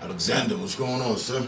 Alexander, what's going on, sir?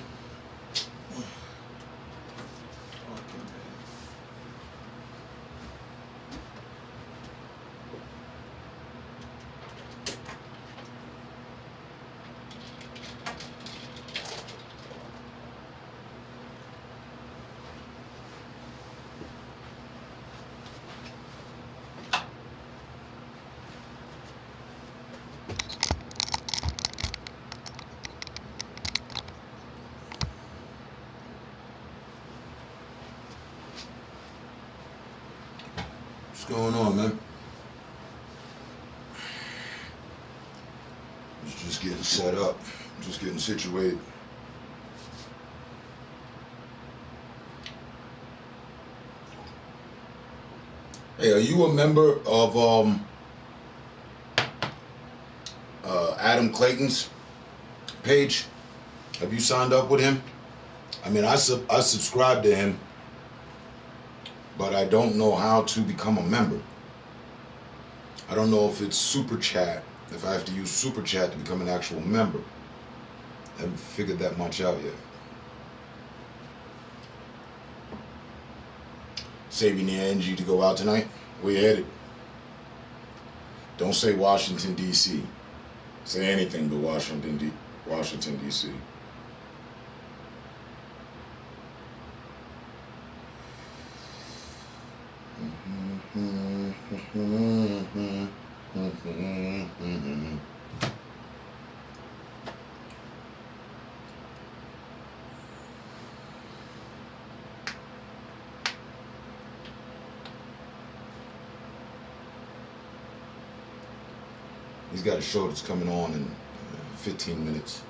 What's going on, man? Just getting set up, just getting situated. Hey, are you a member of Adam Clayton's page? Have you signed up with him? I mean, I subscribe to him, but I don't know how to become a member. I don't know if it's Super Chat, if I have to use Super Chat to become an actual member. I haven't figured that much out yet. Saving the energy to go out tonight? Where you headed? Don't say Washington, D.C. Say anything but Washington, D.C. He's got a show that's coming on in 15 minutes.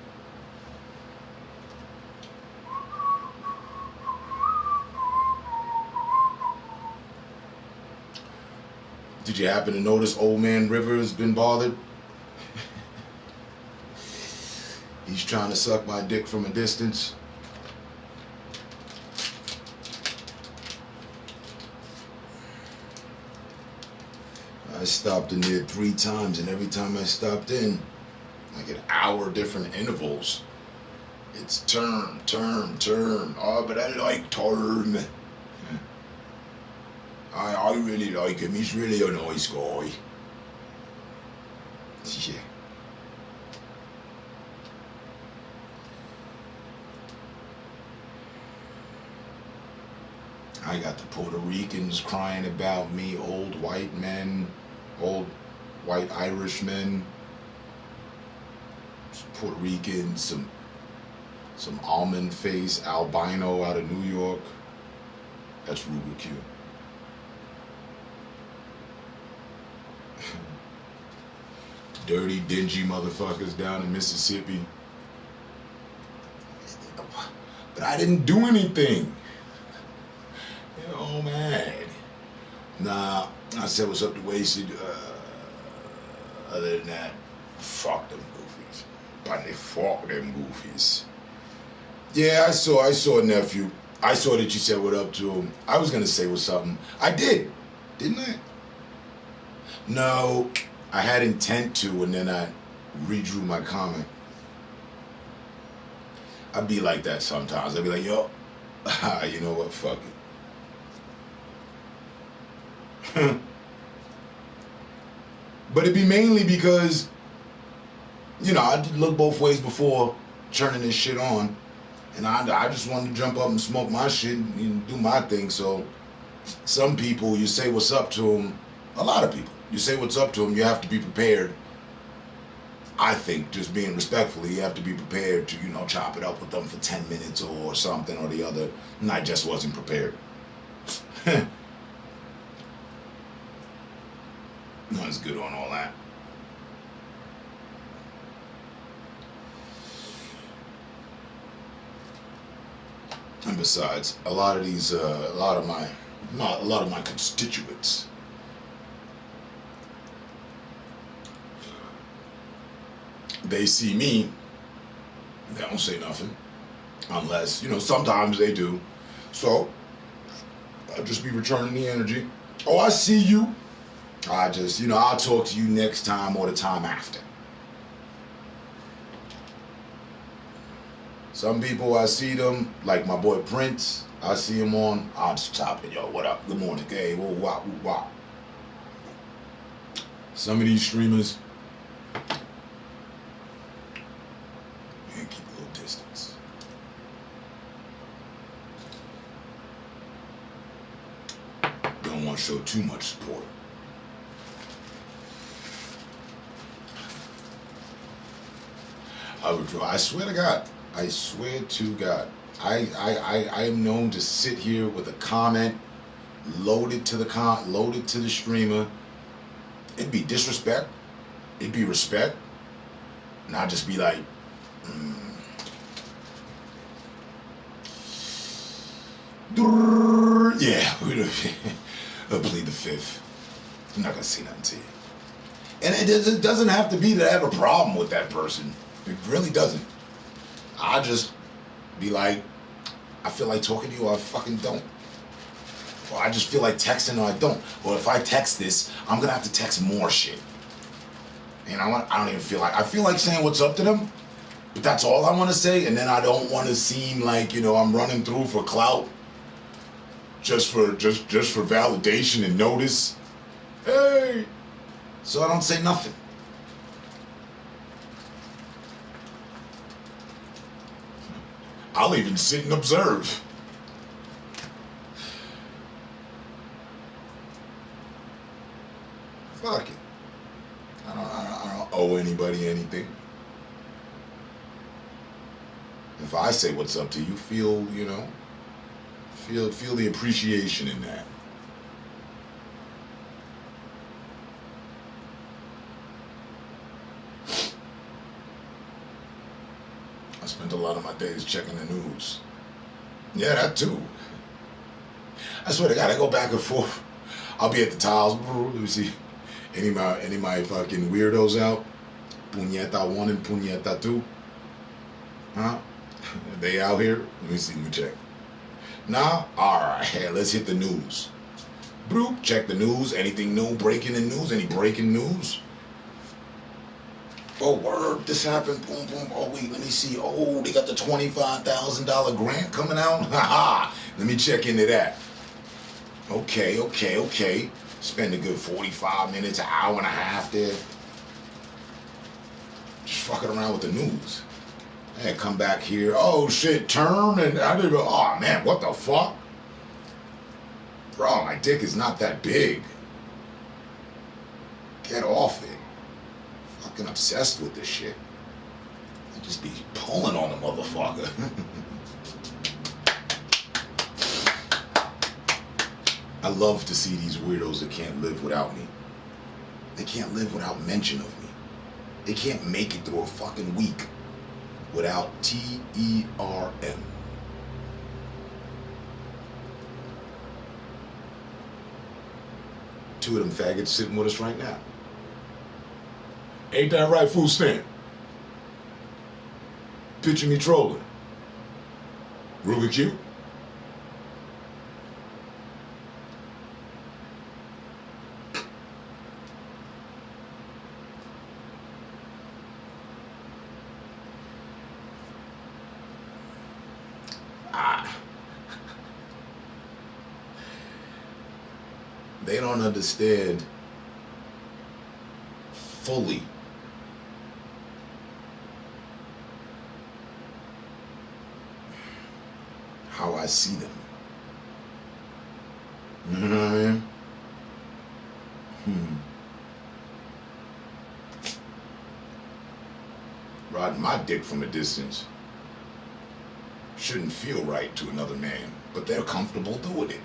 Did you happen to notice Old Man River has been bothered? He's trying to suck my dick from a distance. I stopped in there 3 times, and every time I stopped in, like at hour different intervals, it's turn. Oh, but I like turn. I really like him. He's really a nice guy. Yeah. I got the Puerto Ricans crying about me, old white men, old white Irishmen, some Puerto Ricans, some almond face albino out of New York. That's Ruger Q. Dirty, dingy motherfuckers down in Mississippi. But I didn't do anything. Oh man. Nah, I said what's up to Wasted. Other than that, fuck them goofies. But they fuck them goofies. Yeah, I saw nephew. I saw that you said what up to him. I was gonna say what's something. I did, didn't I? No, I had intent to, and then I redrew my comment. I'd be like that sometimes. I'd be like, yo, you know what? Fuck it. But it'd be mainly because, I did look both ways before turning this shit on. And I just wanted to jump up and smoke my shit and do my thing. So some people, you say what's up to them. A lot of people, you say what's up to them. You have to be prepared. I think, just being respectfully, you have to be prepared to, chop it up with them for 10 minutes or something or the other. And I just wasn't prepared. No one's good on all that. And besides, a lot of my constituents, they see me, they don't say nothing, unless sometimes they do. So I'll just be returning the energy. Oh, I see you. I just, I'll talk to you next time or the time after. Some people, I see them, like my boy Prince, I see him on, I'll just chop it, yo, what up, good morning, hey, whoa, wop, whoop, wop. Some of these streamers, man, keep a little distance. Don't want to show too much support. I swear to God, I am known to sit here with a comment loaded to the streamer. It'd be disrespect, it'd be respect, and I'd just be like, yeah, I'll plead the fifth. I'm not gonna say nothing to you. And it doesn't have to be that I have a problem with that person. It really doesn't. I just be like, I feel like talking to you, or I fucking don't. Or I just feel like texting, or I don't. Or if I text this, I'm gonna have to text more shit. And I don't even feel like, I feel like saying what's up to them, but that's all I want to say. And then I don't want to seem like, I'm running through for clout, just for validation and notice. Hey, so I don't say nothing. I'll even sit and observe. Fuck it. I don't owe anybody anything. If I say what's up to you, feel the appreciation in that. I spent a lot of my days checking the news. Yeah, that too. I swear to God, I go back and forth. I'll be at the tiles. Let me see. Any of my fucking weirdos out? Puñeta 1 and Puñeta 2? Huh? They out here? Let me see. Let me check. Nah? Alright. Hey, let's hit the news. Bloop. Check the news. Anything new? Breaking in news? Any breaking news? Oh, word, this happened, boom, boom. Oh, wait, let me see. Oh, they got the $25,000 grant coming out? Haha, let me check into that. Okay. Spend a good 45 minutes, an hour and a half there. Just fucking around with the news. And come back here. Oh, shit, term, and I didn't, oh, man, what the fuck? Bro, my dick is not that big. Get off it. Fucking obsessed with this shit. I just be pulling on the motherfucker. I love to see these weirdos that can't live without me. They can't live without mention of me. They can't make it through a fucking week without TERM. two of them faggots sitting with us right now. Ain't that right, fool stand? Picture me trolling. Ruby Q. They don't understand fully how I see them. You know what I mean? Riding my dick from a distance shouldn't feel right to another man, but they're comfortable doing it.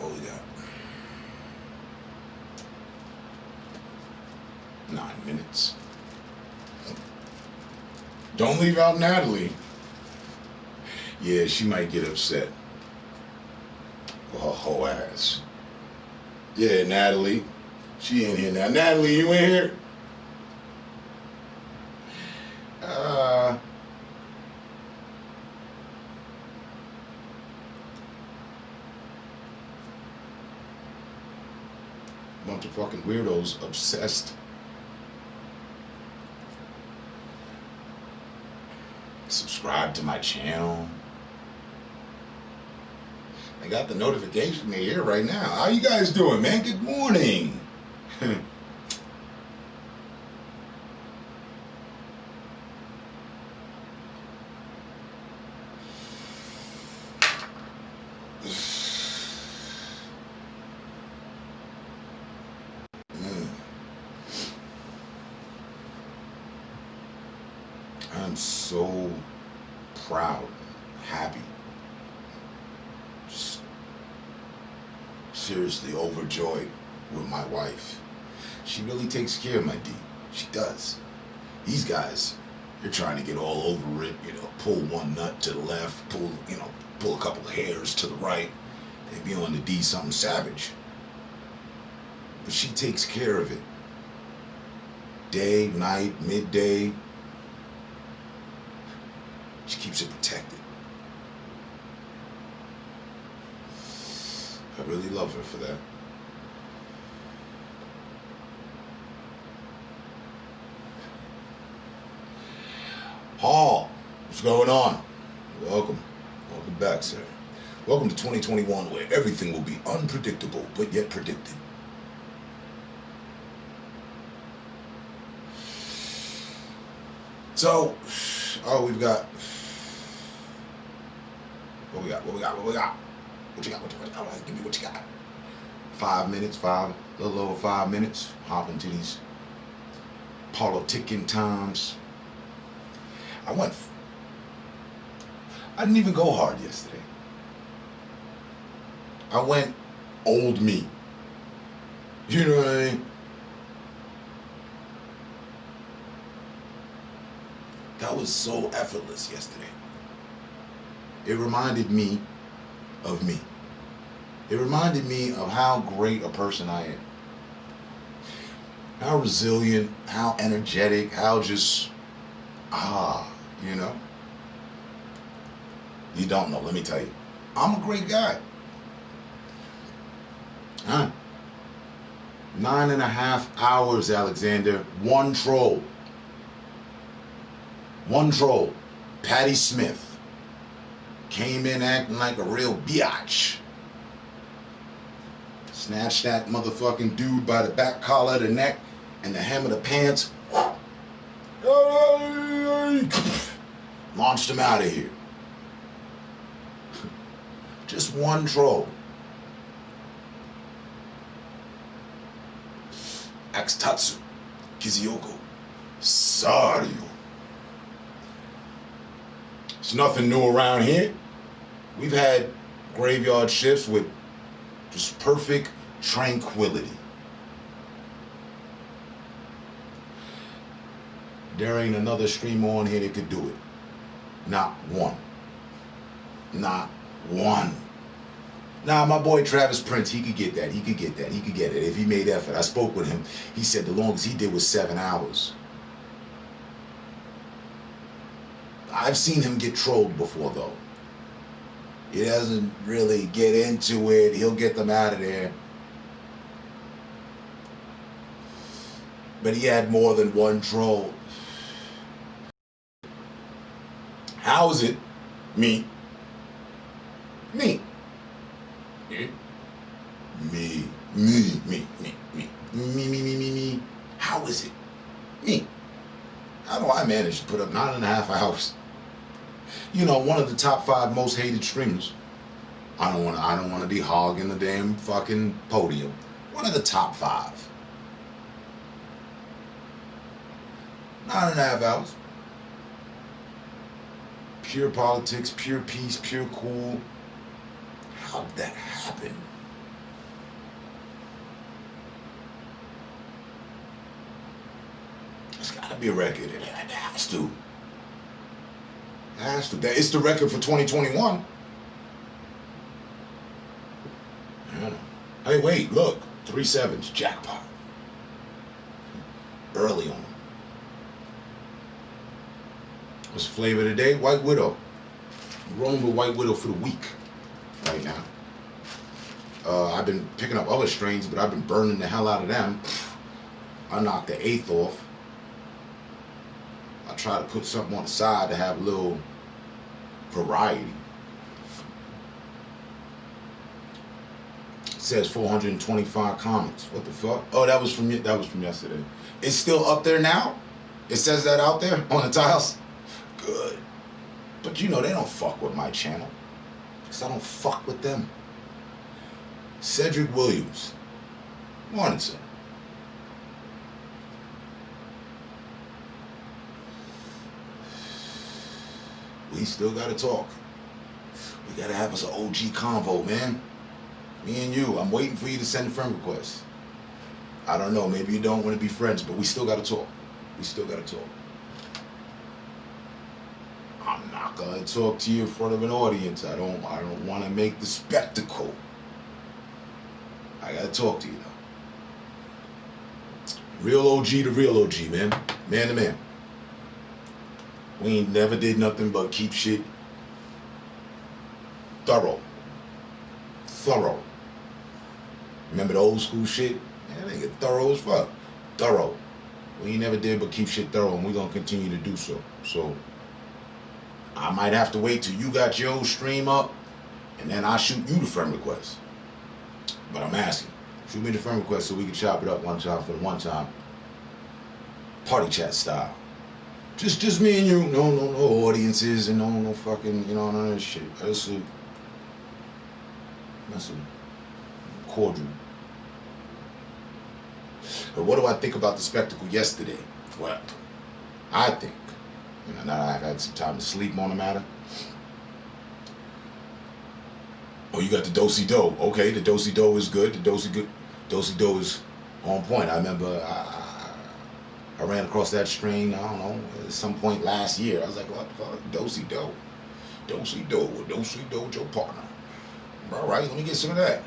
What we got? 9 minutes. Don't leave out Natalie. Yeah, she might get upset. For her whole ass. Yeah, Natalie. She in here now. Natalie, you in here? Bunch of fucking weirdos obsessed. Subscribe to my channel. I got the notification here right now. How you guys doing, man? Good morning. I'm so proud, happy, just seriously overjoyed with my wife. She really takes care of my D. She does. These guys, they're trying to get all over it, pull one nut to the left, pull a couple of hairs to the right. They be on the D something savage. But she takes care of it. Day, night, midday. She keeps it protected. I really love her for that. Paul, what's going on? Welcome. Welcome back, sir. Welcome to 2021, where everything will be unpredictable, but yet predicted. So, we've got... What we got? What you got? Give me what you got. 5 minutes, a little over 5 minutes. Hop into these politicking times. I didn't even go hard yesterday. I went old me. You know what I mean? That was so effortless yesterday. It reminded me of me. It reminded me of how great a person I am. How resilient, how energetic, how just, You don't know, let me tell you. I'm a great guy. 9.5 hours, Alexander. One troll. Patty Smith. Came in acting like a real biatch. Snatched that motherfucking dude by the back collar of the neck and the hem of the pants. Launched him out of here. Just one troll. Axtatsu, Kiziyoko, Sario. It's nothing new around here. We've had graveyard shifts with just perfect tranquility. There ain't another streamer on here that could do it. Not one. Not one. Now, my boy Travis Prince, he could get that. He could get that. He could get it if he made effort. I spoke with him. He said the longest he did was 7 hours. I've seen him get trolled before, though. He doesn't really get into it. He'll get them out of there. But he had more than one troll. How is it? Me. Me. Me. Me. Me. Me. Me. Me. Me. Me. Me. Me. How is it? Me. How do I manage to put up 9.5 hours? You know, one of the top 5 most hated streamers. I don't want to be hogging the damn fucking podium. One of the top 5. 9.5 hours. Pure politics, pure peace, pure cool. How did that happen? There's gotta be a record. It has to. It has to. It's the record for 2021. Hey, wait, look. 3 sevens, jackpot. Early on. What's the flavor of the day? White Widow. I'm rolling with White Widow for the week right now. I've been picking up other strains, but I've been burning the hell out of them. I knocked the 8th off. I try to put something on the side to have a little variety. It says 425 comments. What the fuck? Oh, that was from yesterday. It's still up there now? It says that out there on the tiles? Good. But you know they don't fuck with my channel. Because I don't fuck with them. Cedric Williams. Morning, sir. We still gotta talk. We gotta have us an OG convo, man. Me and you. I'm waiting for you to send a friend request. I don't know. Maybe you don't want to be friends, but we still gotta talk. We still gotta talk. I'm not gonna talk to you in front of an audience. I don't want to make the spectacle. I gotta talk to you though. Real OG to real OG, man. Man to man. We ain't never did nothing but keep shit thorough. Thorough. Remember the old school shit? Man, they get thorough as fuck. Thorough. We ain't never did but keep shit thorough, and we're gonna continue to do so. So I might have to wait till you got your stream up, and then I shoot you the friend request. But I'm asking, shoot me the friend request so we can chop it up one time for the one time. Party chat style. Just me and you. No audiences and no fucking, none of this shit. That's a cordial. But what do I think about the spectacle yesterday? Well, I think, now that I've had some time to sleep on the matter. Oh, you got the do-si-do. Okay, the do-si-do is good. The do-si-do is on point. I remember I ran across that string, I don't know, at some point last year. I was like, what the fuck? Do-si-do. Do-si-do. Do-si-do, your partner. All right, let me get some of that.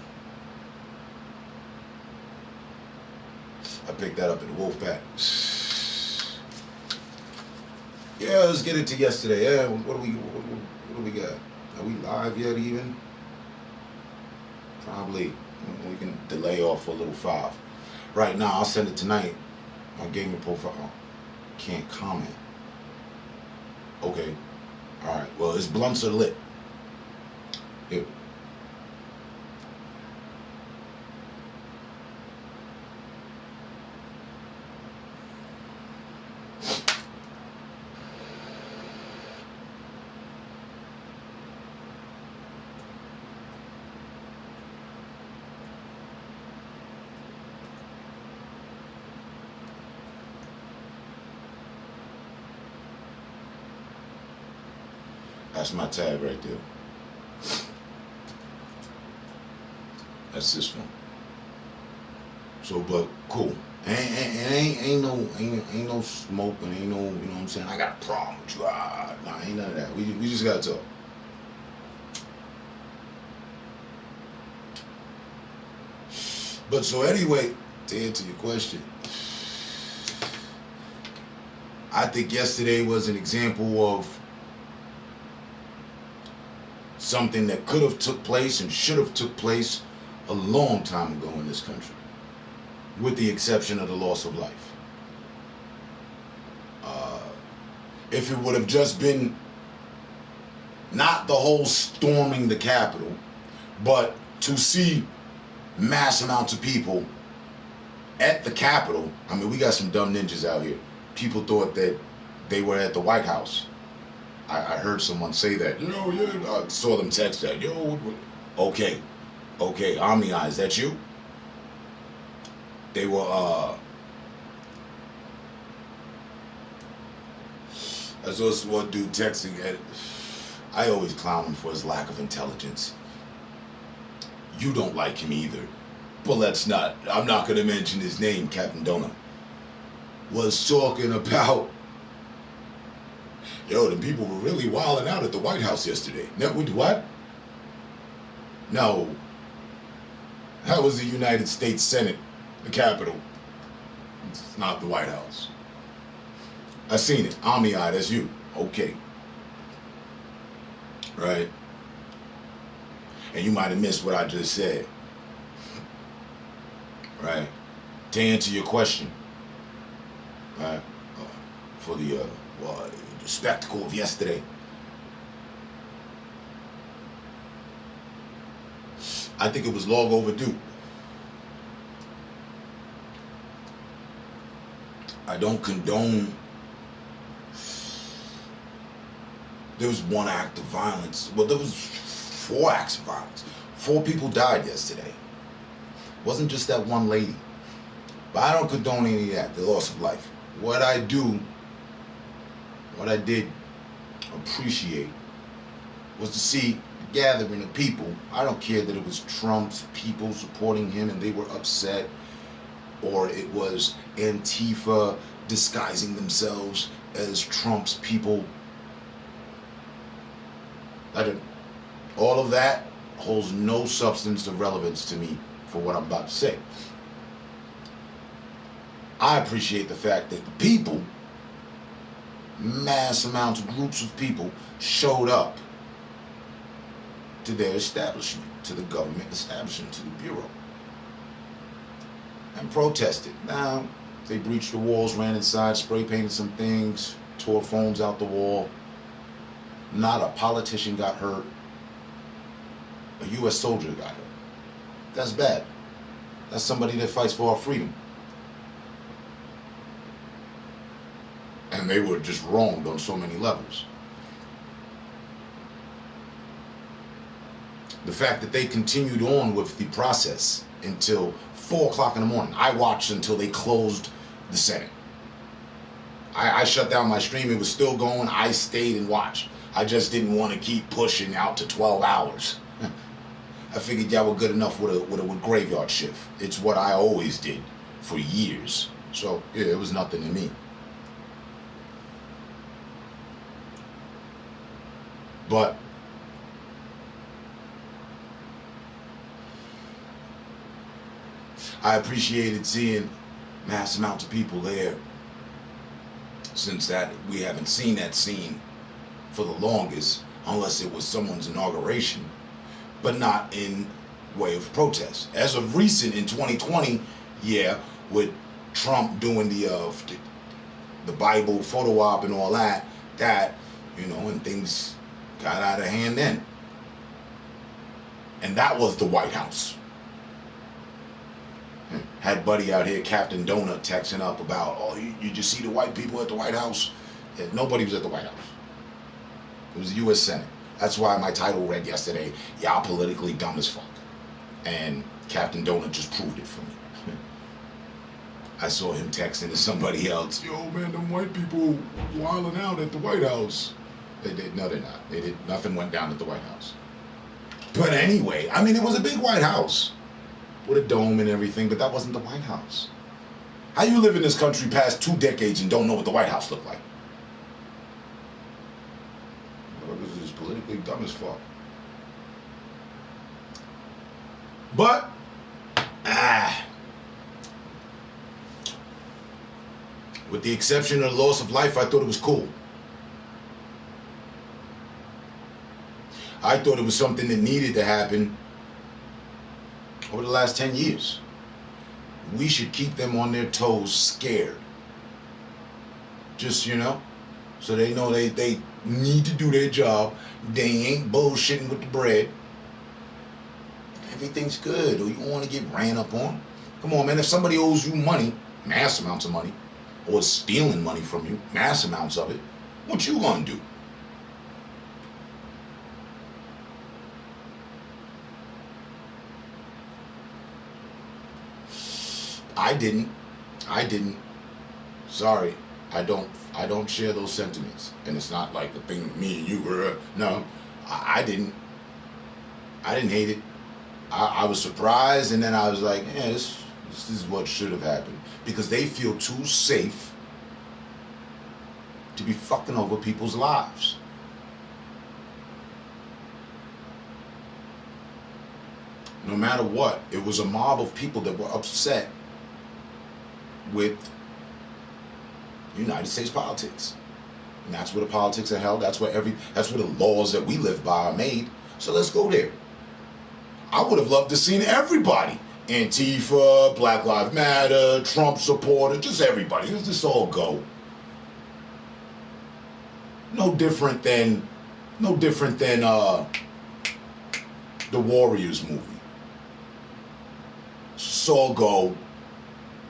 I picked that up at the Wolfpack. Yeah, let's get into yesterday. Yeah, what do we got? Are we live yet even? Probably. We can delay off for a little 5. Right now, I'll send it tonight. My gaming profile. Can't comment. Okay. Alright, well, his blunts are lit. Here. That's my tab right there. That's this one. So, but cool. Ain't no smoke and ain't no, you know what I'm saying? I got a problem with you. Nah, ain't none of that. We just gotta talk. But so anyway, to answer your question, I think yesterday was an example of something that could have took place and should have took place a long time ago in this country, with the exception of the loss of life. If it would have just been not the whole storming the Capitol, but to see mass amounts of people at the Capitol. I mean, we got some dumb ninjas out here. People thought that they were at the White House. I heard someone say that. Yeah, I saw them text that. Okay, Omni Eyes, that you? They were, I saw this one dude texting. I always clown him for his lack of intelligence. You don't like him either. But I'm not going to mention his name, Captain Donut. Was talking about, the people were really wilding out at the White House yesterday. Now, what? No. That was the United States Senate, the Capitol. It's not the White House. I seen it. Omni-Eye, that's you. Okay. Right? And you might have missed what I just said. Right? To answer your question. Right? For the spectacle of yesterday. I think it was long overdue. I don't condone. There was one act of violence. Well, there was 4 acts of violence. 4 people died yesterday. It wasn't just that one lady. But I don't condone any of that, the loss of life. What I did appreciate was to see the gathering of people. I don't care that it was Trump's people supporting him and they were upset, or it was Antifa disguising themselves as Trump's people. All of that holds no substance of relevance to me for what I'm about to say. I appreciate the fact that the people, mass amounts of groups of people, showed up to their establishment, to the government establishment, to the bureau, and protested. Now, they breached the walls, ran inside, spray painted some things, tore phones out the wall. Not a politician got hurt. A U.S. soldier got hurt. That's bad. That's somebody that fights for our freedom. And they were just wronged on so many levels. The fact that they continued on with the process until 4 o'clock in the morning. I watched until they closed the Senate. I shut down my stream. It was still going. I stayed and watched. I just didn't want to keep pushing out to 12 hours. I figured y'all were good enough with a graveyard shift. It's what I always did for years. So, yeah, it was nothing to me. But I appreciated seeing mass amounts of people there, since that we haven't seen that scene for the longest, unless it was someone's inauguration, but not in way of protest. As of recent, in 2020, yeah, with Trump doing the Bible photo op and all that, and things got out of hand then. And that was the White House. Had Buddy out here, Captain Donut, texting up about, you just see the white people at the White House? Yeah, nobody was at the White House. It was the U.S. Senate. That's why my title read yesterday, y'all politically dumb as fuck. And Captain Donut just proved it for me. I saw him texting to somebody else, yo man, them white people wilding out at the White House. No, they're not. Nothing went down at the White House. But anyway, I mean, it was a big White House. with a dome and everything, but that wasn't the White House. How you live in this country past 2 decades and don't know what the White House looked like? This is politically dumb as fuck. But, with the exception of the loss of life, I thought it was cool. I thought it was something that needed to happen over the last 10 years. We should keep them on their toes, scared. Just, so they know they need to do their job. They ain't bullshitting with the bread. Everything's good, or you want to get ran up on. Come on, man, if somebody owes you money, mass amounts of money, or is stealing money from you, mass amounts of it, what you gonna do? I didn't. Sorry, I don't share those sentiments, and it's not like the thing me and you were. No, I didn't hate it. I was surprised, and then I was like, yeah, this is what should have happened, because they feel too safe to be fucking over people's lives. No matter what, it was a mob of people that were upset with United States politics. And that's where the politics are held. That's where the laws that we live by are made. So let's go there. I would have loved to seen everybody. Antifa, Black Lives Matter, Trump supporter, just everybody. Let's just all go. No different than the Warriors movie. Just all go.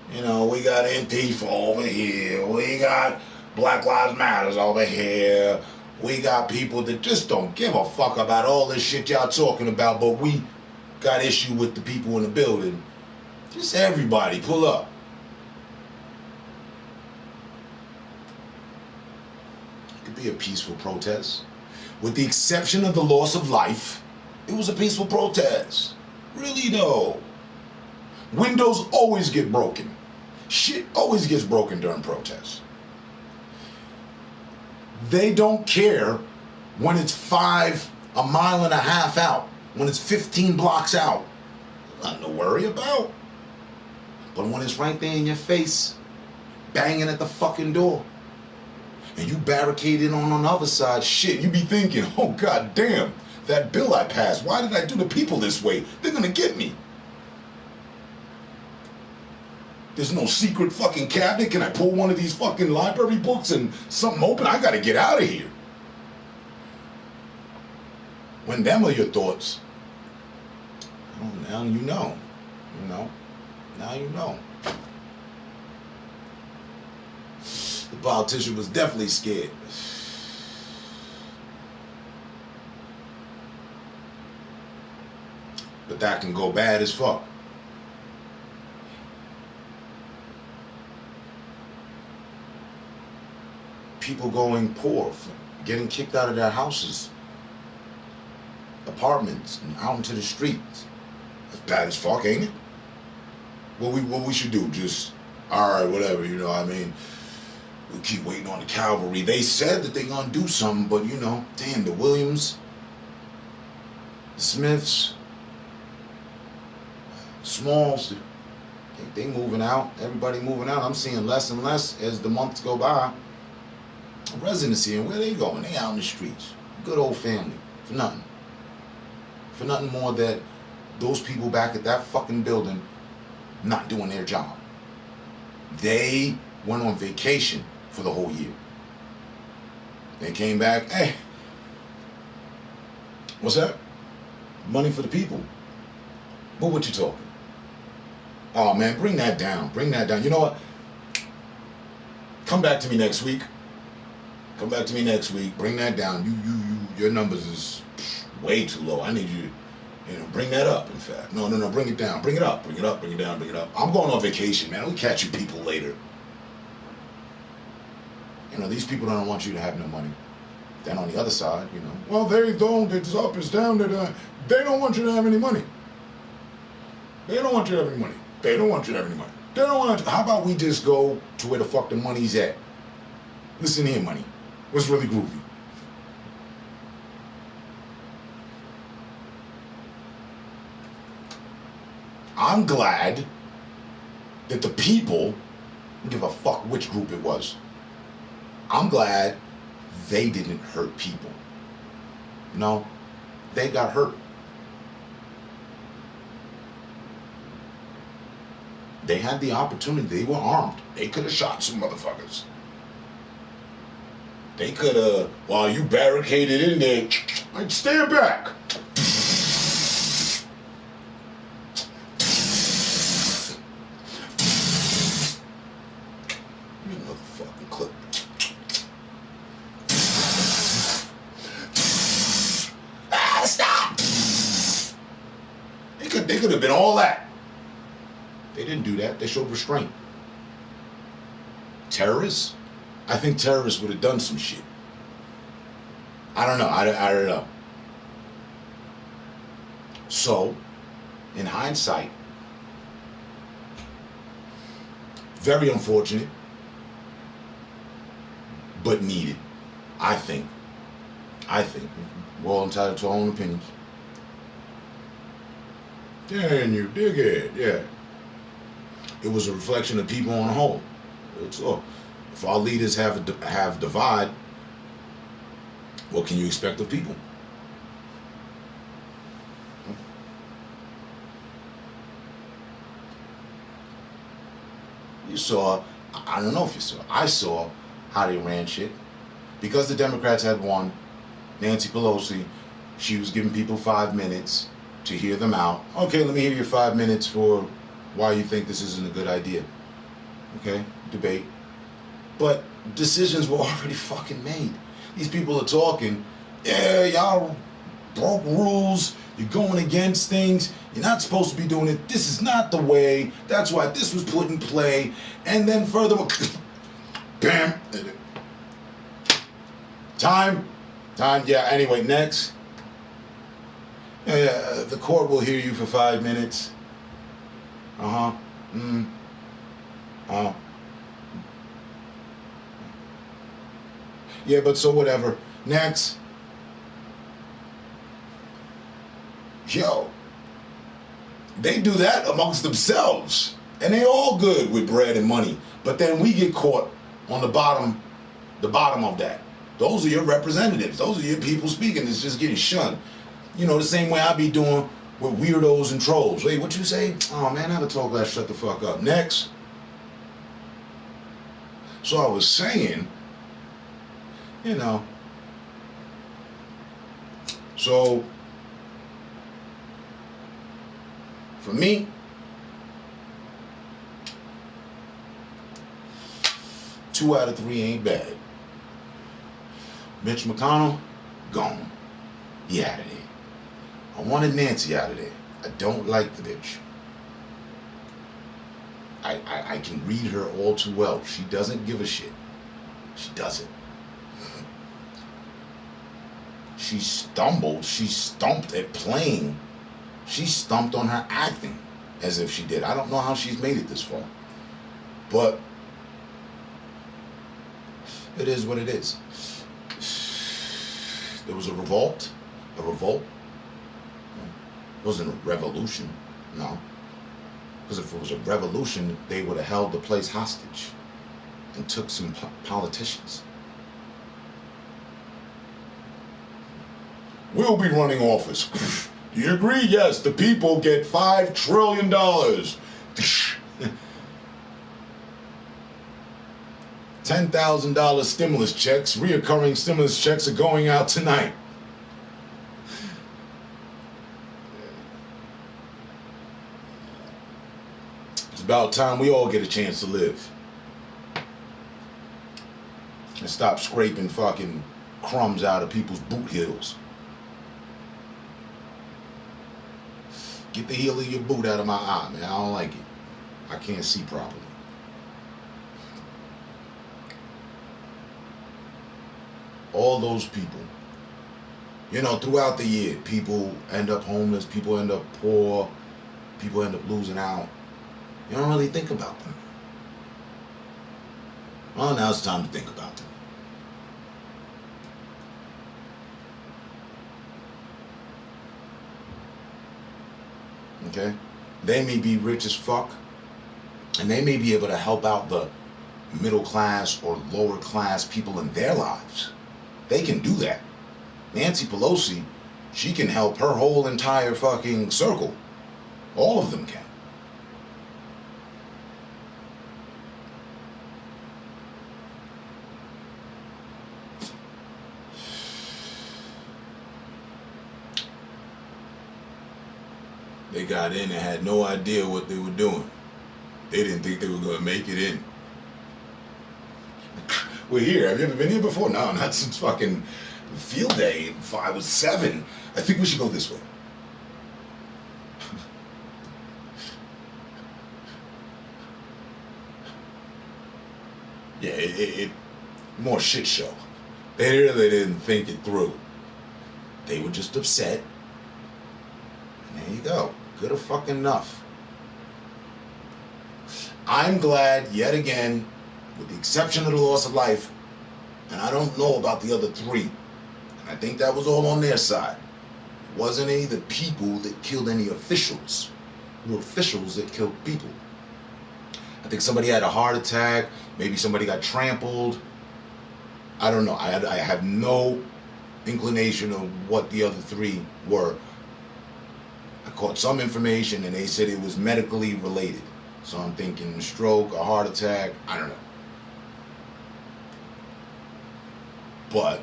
We got Antifa over here. We got Black Lives Matters over here. We got people that just don't give a fuck about all this shit y'all talking about, but we got issue with the people in the building. Just everybody pull up. It could be a peaceful protest. With the exception of the loss of life, it was a peaceful protest. Really though. Windows always get broken. Shit always gets broken during protests. They don't care when it's a mile and a half out, when it's 15 blocks out. Nothing to worry about. But when it's right there in your face, banging at the fucking door, and you barricaded on the other side, shit, you be thinking, oh god damn, that bill I passed, why did I do the people this way? They're gonna get me. There's no secret fucking cabinet. Can I pull one of these fucking library books and something open? I gotta get out of here. When them are your thoughts, oh, now you know. Now you know. The politician was definitely scared. But that can go bad as fuck. People going poor, getting kicked out of their houses, apartments, and out into the streets. That's bad as fuck, ain't it? What we should do? Just, alright, whatever, what I mean? We'll keep waiting on the cavalry. They said that they're gonna do something, but damn, the Williams, the Smiths, Smalls, they moving out. Everybody moving out. I'm seeing less and less as the months go by. Residency, and where they going? They out in the streets. Good old family. For nothing. For nothing more that those people back at that fucking building not doing their job. They went on vacation for the whole year. They came back, hey, what's that? Money for the people. But what you talking? Oh man, bring that down. Bring that down. You know what? Come back to me next week. Come back to me next week. Bring that down. Your numbers is way too low. I need you, bring that up. In fact, no, bring it down. Bring it up. Bring it up. Bring it down. Bring it up. I'm going on vacation, man. We'll catch you people later. These people don't want you to have no money. Then on the other side, well, they don't. It's up, it's down. They don't want you to have any money. They don't want you to have any money. They don't want you to have any money. They don't want you. How about we just go to where the fuck the money's at? Listen here, money. What's really groovy? I'm glad that the people, I don't give a fuck which group it was, I'm glad they didn't hurt people. No, they got hurt. They had the opportunity. They were armed. They could have shot some motherfuckers. They could have, while you barricaded in there, like, stand back. You motherfucking clip. Ah, stop. They could have been all that. They didn't do that. They showed restraint. Terrorists? I think terrorists would have done some shit. I don't know. I don't know. So, in hindsight, very unfortunate, but needed. I think. We're all entitled to our own opinions. Can you dig it? Yeah. It was a reflection of people on the whole. It's all. If our leaders have divide, what can you expect of people? You saw, I don't know if you saw, I saw how they ran shit. Because the Democrats had won, Nancy Pelosi, she was giving people 5 minutes to hear them out. Okay, let me hear your 5 minutes for why you think this isn't a good idea. Okay, debate. But decisions were already fucking made. These people are talking, yeah, y'all broke rules, you're going against things, you're not supposed to be doing it, this is not the way, that's why this was put in play, and then furthermore, bam, time, yeah, anyway, next. Yeah, the court will hear you for 5 minutes. Yeah, but so whatever. Next. Yo, they do that amongst themselves. And they all good with bread and money. But then we get caught on the bottom of that. Those are your representatives. Those are your people speaking. It's just getting shunned. You know, the same way I be doing with weirdos and trolls. Wait, what you say? Oh man, have a talk glass, shut the fuck up. Next. So I was saying, you know, so for me, 2 out of 3 ain't bad. Mitch McConnell, gone. He out of there. I wanted Nancy out of there. I don't like the bitch. I can read her all too well. She doesn't give a shit. She doesn't. She stumbled. She stumped at playing. She stumped on her acting as if she did. I don't know how she's made it this far. But it is what it is. There was a revolt. A revolt. It wasn't a revolution. No. Because if it was a revolution, they would have held the place hostage and took some politicians. We'll be running office. Do you agree? Yes, the people get $5 trillion. $10,000 stimulus checks, reoccurring stimulus checks are going out tonight. It's about time we all get a chance to live. And stop scraping fucking crumbs out of people's boot heels. Get the heel of your boot out of my eye, man. I don't like it. I can't see properly. All those people, you know, throughout the year, people end up homeless, people end up poor, people end up losing out. You don't really think about them. Well, now it's time to think about them. Okay? They may be rich as fuck, and they may be able to help out the middle class or lower class people in their lives. They can do that. Nancy Pelosi, she can help her whole entire fucking circle. All of them can. They got in and had no idea what they were doing. They didn't think they were going to make it in. We're here. Have you ever been here before? No, not since fucking field day. I was 7. I think we should go this way. Yeah, it more shit show. They really didn't think it through. They were just upset. And there you go. Good enough. I'm glad, yet again, with the exception of the loss of life, and I don't know about the other 3. And I think that was all on their side. It wasn't any of the people that killed any officials. It were officials that killed people. I think somebody had a heart attack. Maybe somebody got trampled. I don't know. I have no inclination of what the other 3 were. I caught some information and they said it was medically related. So I'm thinking stroke, a heart attack, I don't know. But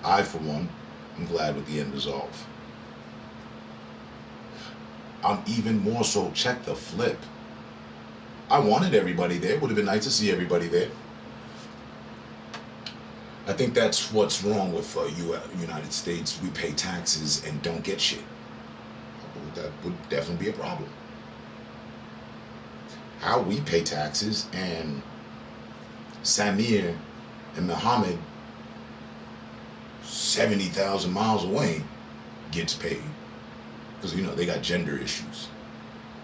I, for one, am glad with the end result. I'm even more so, check the flip. I wanted everybody there. Would have been nice to see everybody there. I think that's what's wrong with United States. We pay taxes and don't get shit. That would definitely be a problem. How we pay taxes and Samir and Muhammad 70,000 miles away gets paid. Because, you know, they got gender issues.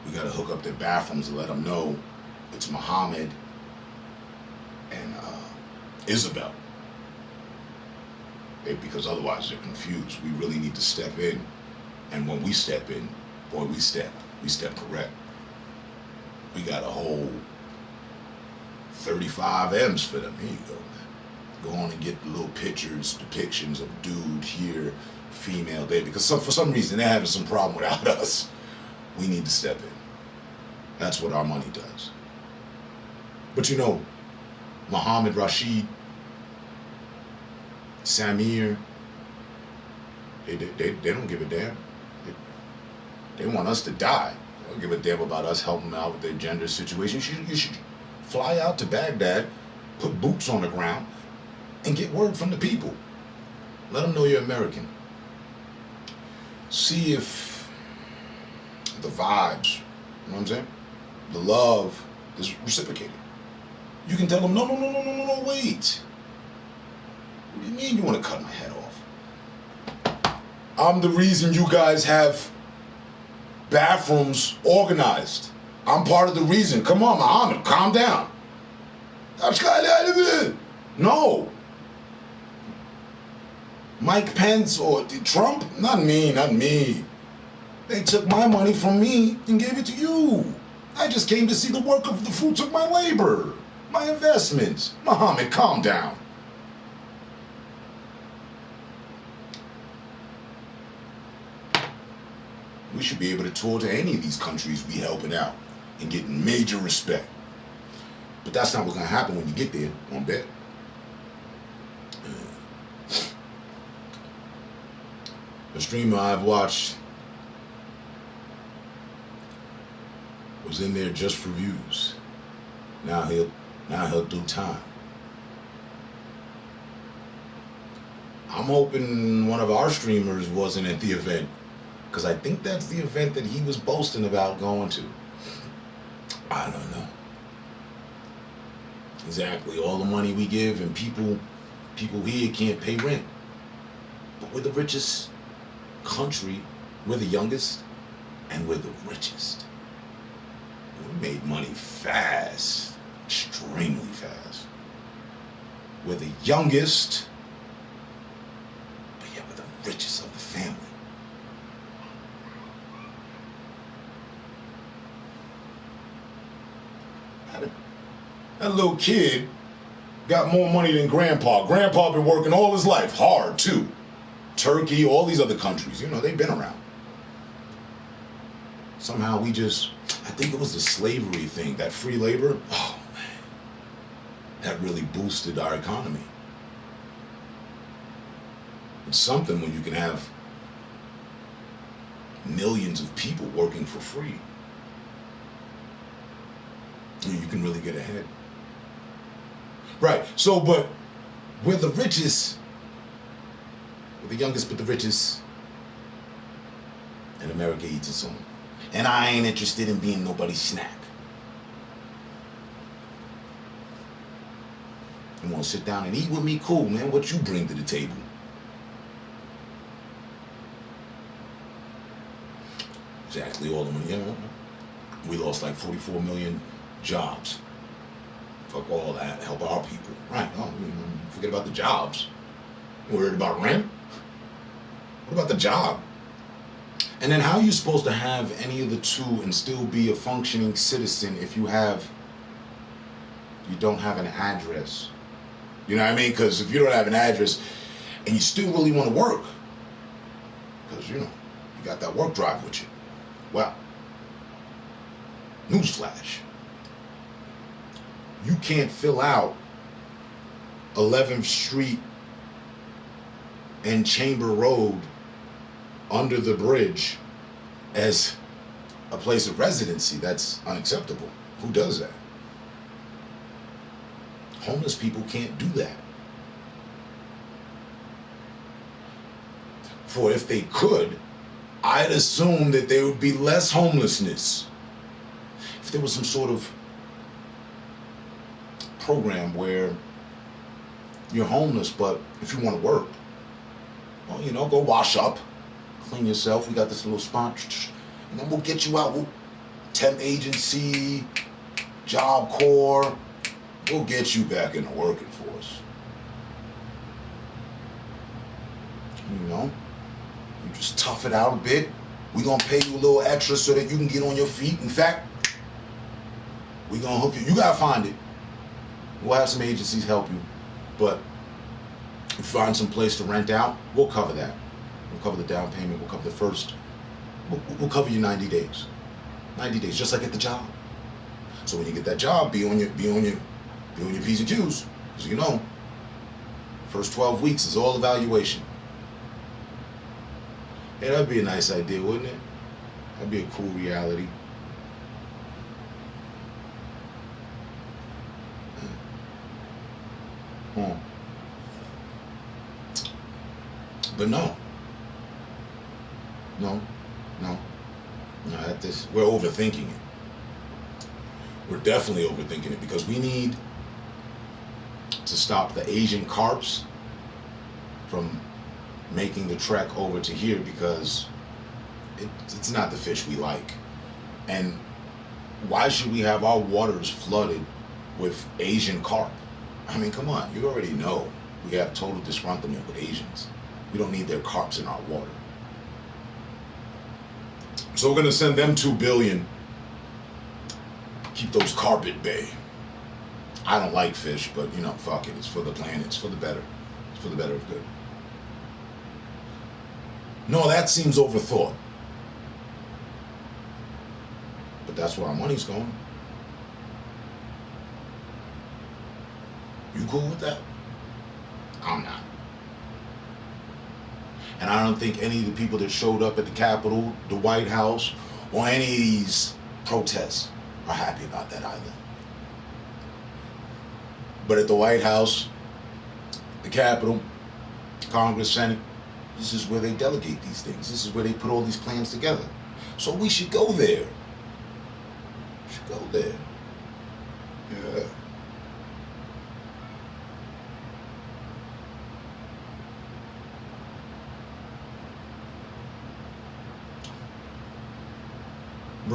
We got to hook up their bathrooms and let them know it's Muhammad and Isabel. Because otherwise they're confused. We really need to step in. And when we step in, boy, we step correct. We got a whole 35 M's for them. Here you go, man. Go on and get the little pictures, depictions of dude here, female there. Because for some reason they're having some problem without us. We need to step in. That's what our money does. But you know, Muhammad Rashid, Samir, they don't give a damn. They want us to die. They don't give a damn about us helping them out with their gender situation. You should fly out to Baghdad, put boots on the ground, and get word from the people. Let them know you're American. See if the vibes, you know what I'm saying? The love is reciprocated. You can tell them, no, wait. What do you mean you want to cut my head off? I'm the reason you guys have bathrooms organized. I'm part of the reason. Come on, Muhammad, calm down. No. Mike Pence or Trump? Not me. They took my money from me and gave it to you. I just came to see the work of the fruits of my labor, my investments. Muhammad, calm down. We should be able to tour to any of these countries we helping out and get major respect. But that's not what's going to happen when you get there, one bit. A streamer I've watched was in there just for views. Now he'll do time. I'm hoping one of our streamers wasn't at the event, because I think that's the event that he was boasting about going to. I don't know. Exactly. All the money we give and people People here can't pay rent. But we're the richest country. We're the youngest, and we're the richest. We made money fast, extremely fast. We're the youngest, but yeah, we're the richest of the family. That little kid got more money than Grandpa. Grandpa been working all his life, hard too. Turkey, all these other countries, they've been around. Somehow I think it was the slavery thing, that free labor. Oh man, that really boosted our economy. It's something when you can have millions of people working for free. You can really get ahead. Right, so, but we're the richest, we're the youngest but the richest, and America eats its own. And I ain't interested in being nobody's snack. You want to sit down and eat with me? Cool, man. What you bring to the table? Exactly all the money. We lost like 44 million jobs. Fuck all that. Help our people. Right. Oh, forget about the jobs. You're worried about rent? What about the job? And then how are you supposed to have any of the two and still be a functioning citizen if you don't have an address? You know what I mean? Because if you don't have an address and you still really want to work, because you got that work drive with you. Well, newsflash. You can't fill out 11th Street and Chamber Road under the bridge as a place of residency. That's unacceptable. Who does that? Homeless people can't do that. For if they could, I'd assume that there would be less homelessness. If there was some sort of program where you're homeless, but if you want to work, well, go wash up, clean yourself. We got this little spot, and then we'll get you out. Temp agency, Job Corps, we'll get you back in the working force. You just tough it out a bit. We're going to pay you a little extra so that you can get on your feet. In fact, we're going to hook you. You got to find it. We'll have some agencies help you. But if you find some place to rent out, we'll cover that. We'll cover the down payment. We'll cover the first. We'll cover you 90 days. 90 days, just like at the job. So when you get that job, be on your P's and Q's. Because first 12 weeks is all evaluation. Yeah, that'd be a nice idea, wouldn't it? That'd be a cool reality. But no, we're overthinking it. We're definitely overthinking it because we need to stop the Asian carps from making the trek over to here because it's not the fish we like. And why should we have our waters flooded with Asian carp? I mean, come on, you already know we have total disgruntlement with Asians. We don't need their carps in our water. So we're going to send them $2 billion. Keep those carp at bay. I don't like fish, but fuck it. It's for the planet. It's for the better. It's for the better of good. No, that seems overthought. But that's where our money's going. You cool with that? I'm not. And I don't think any of the people that showed up at the Capitol, the White House, or any of these protests are happy about that either. But at the White House, the Capitol, Congress, Senate, this is where they delegate these things. This is where they put all these plans together. So we should go there. We should go there. Yeah.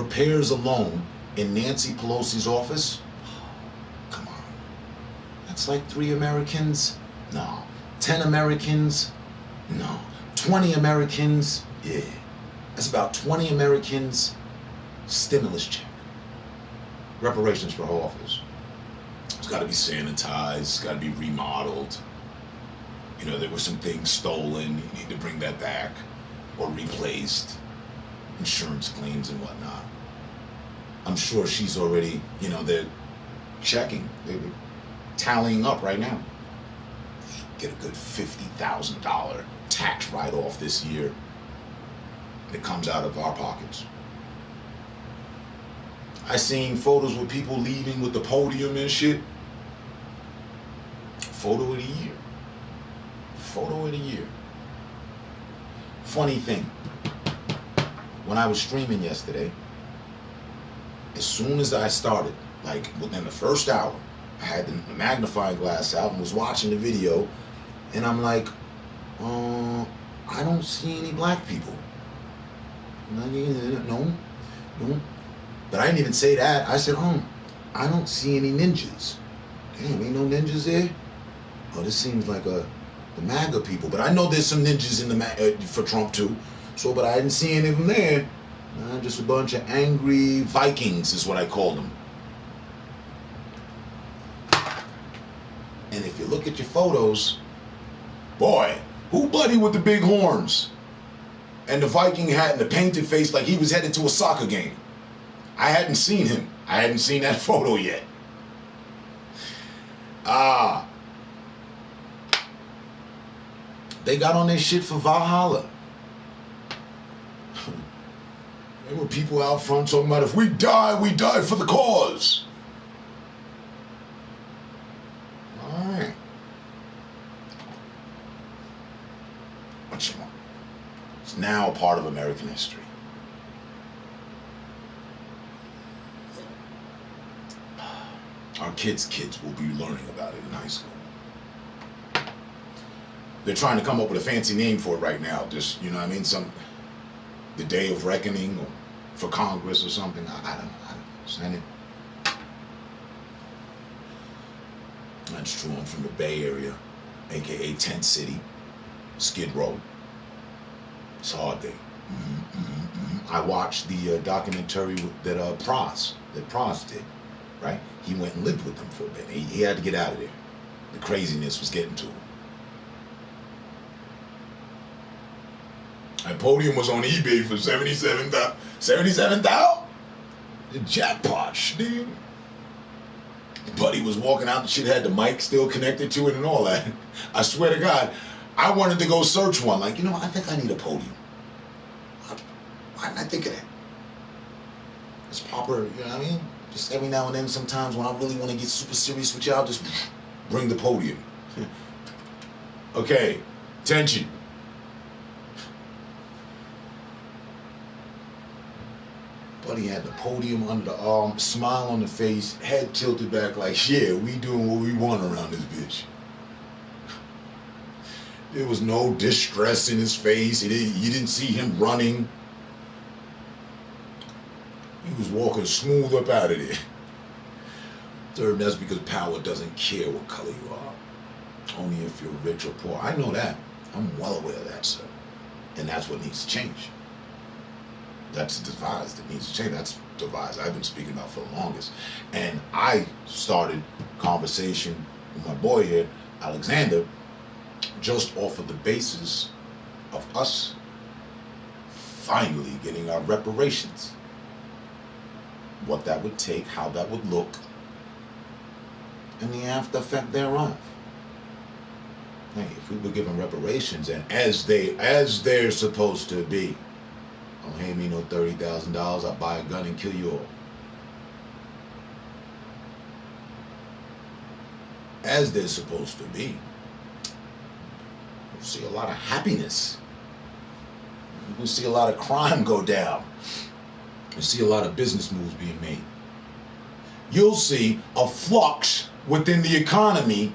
repairs alone in Nancy Pelosi's office, come on. That's like 3 Americans? No. 10 Americans? No. 20 Americans? Yeah. That's about 20 Americans stimulus check. Reparations for her office. It's got to be sanitized. It's got to be remodeled. You know, there were some things stolen. You need to bring that back or replaced. Insurance claims and whatnot. I'm sure she's already, you know, they're checking. They're tallying up right now. Get a good $50,000 tax write-off this year that comes out of our pockets. I seen photos with people leaving with the podium and shit. Photo of the year. Photo of the year. Funny thing, when I was streaming yesterday, as soon as I started, like within the first hour, I had the magnifying glass out and was watching the video, and I'm like, I don't see any black people. No. But I didn't even say that. I said, I don't see any ninjas. Damn, ain't no ninjas there? Oh, this seems like the MAGA people. But I know there's some ninjas in the for Trump too. So, but I didn't see any of them there. Just a bunch of angry Vikings is what I called them. And if you look at your photos, boy, who buddy with the big horns and the Viking hat and the painted face like he was headed to a soccer game? I hadn't seen him. I hadn't seen that photo yet. They got on their shit for Valhalla. There were people out front talking about, if we die for the cause. All right. What you want? It's now a part of American history. Our kids' will be learning about it in high school. They're trying to come up with a fancy name for it right now. Just, you know what I mean? The Day of Reckoning or for Congress or something. I don't understand it. That's true. I'm from the Bay Area, aka Tent City, Skid Row. It's hard there. I watched the documentary that Pross did. Right? He went and lived with them for a bit. He had to get out of there. The craziness was getting to him. That podium was on eBay for $77,000. $77,000? The jackpot, dude. Buddy was walking out, the shit had the mic still connected to it and all that. I swear to God, I wanted to go search one. Like, you know, I think I need a podium. Why didn't I think of that? It's proper, you know what I mean? Just every now and then, sometimes when I really want to get super serious with y'all, just bring the podium. Okay, attention. Buddy had the podium under the arm, smile on the face, head tilted back like, yeah, we doing what we want around this bitch. There was no distress in his face. You didn't see him running. He was walking smooth up out of there. Third, that's because power doesn't care what color you are. Only if you're rich or poor. I know that. I'm well aware of that, sir. And that's what needs to change. That's the devise that needs to change. That's the devise I've been speaking about for the longest. And I started conversation with my boy here, Alexander, just off of the basis of us finally getting our reparations. What that would take, how that would look, and the after effect thereof. Hey, if we were given reparations, and as they're supposed to be, don't pay me no $30,000, I'll buy a gun and kill you all. As they're supposed to be, you'll see a lot of happiness. You can see a lot of crime go down. You see a lot of business moves being made. You'll see a flux within the economy,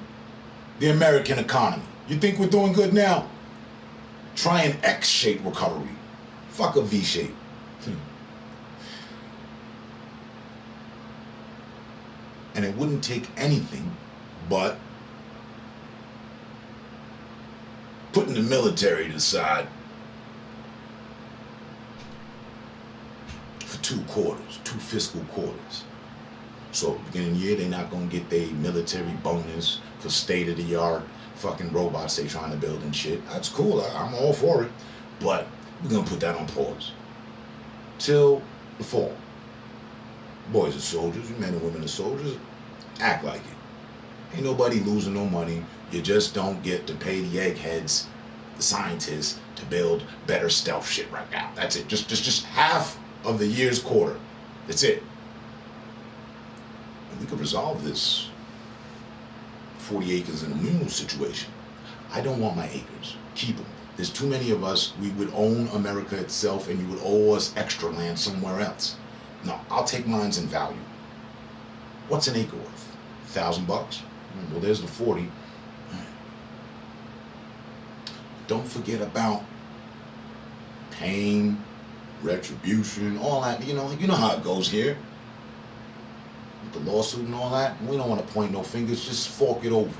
the American economy. You think we're doing good now? Try an X-shaped recovery. Fuck a V-shape. And it wouldn't take anything but putting the military to the side for 2 quarters, 2 fiscal quarters. So beginning of the year, they're not going to get their military bonus for state-of-the-art fucking robots they trying to build and shit. That's cool. I'm all for it. But we're going to put that on pause till the fall. Boys are soldiers. Men and women are soldiers. Act like it. Ain't nobody losing no money. You just don't get to pay the eggheads, the scientists, to build better stealth shit right now. That's it. Just half of the year's quarter. That's it. And we could resolve this 40 acres and a mule situation. I don't want my acres. Keep them. There's too many of us. We would own America itself, and you would owe us extra land somewhere else. No, I'll take mine's in value. What's an acre worth? $1,000? Well, there's the 40. Don't forget about pain, retribution, all that. You know how it goes here. With the lawsuit and all that. We don't want to point no fingers. Just fork it over.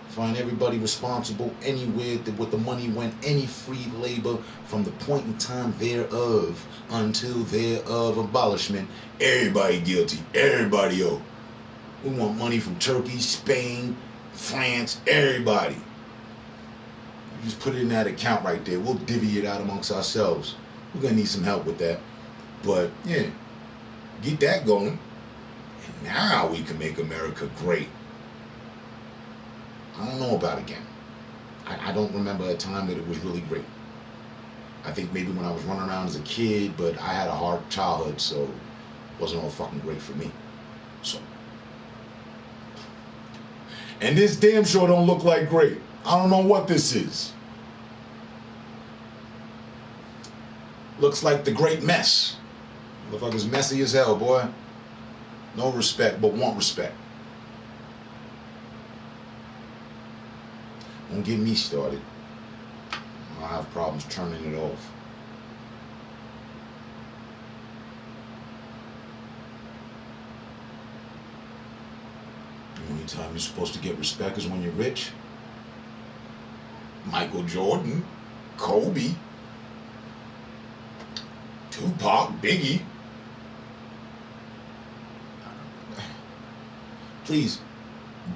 Find everybody responsible anywhere that what the money went, any free labor from the point in time thereof until thereof abolishment. Everybody guilty. Everybody owed. We want money from Turkey, Spain, France, everybody. You just put it in that account right there. We'll divvy it out amongst ourselves. We're going to need some help with that. But, yeah, get that going. And now we can make America great. I don't know about again. I don't remember a time that it was really great. I think maybe when I was running around as a kid, but I had a hard childhood, so it wasn't all fucking great for me. So. And this damn show don't look like great. I don't know what this is. Looks like the great mess. Looks like it's messy as hell, boy. No respect, but want respect. Don't get me started. I'll have problems turning it off. The only time you're supposed to get respect is when you're rich. Michael Jordan, Kobe, Tupac, Biggie. Please,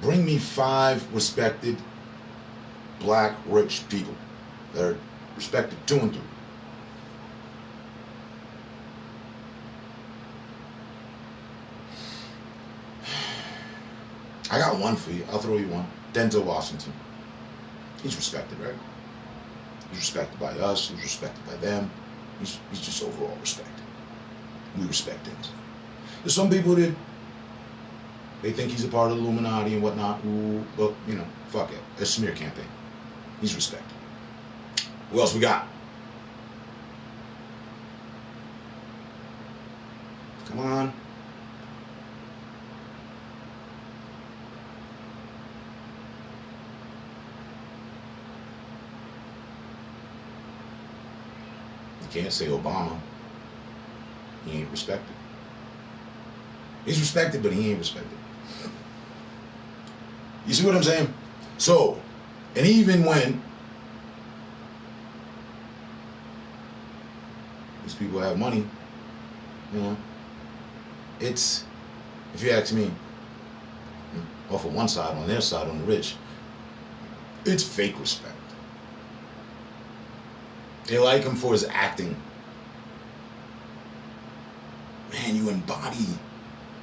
bring me 5 respected black rich people that are respected 2 and 3. I got one for you. I'll throw you one. Denzel Washington. He's respected, right? He's respected by us. He's respected by them. He's just overall respected. We respect Denzel. There's some people that they think he's a part of the Illuminati and whatnot. Ooh, but, fuck it. It's a smear campaign. He's respected. Who else we got? Come on. You can't say Obama. He ain't respected. He's respected, but he ain't respected. You see what I'm saying? So, and even when these people have money, it's, if you ask me, off of one side, on their side, on the rich, it's fake respect. They like him for his acting. Man, you embody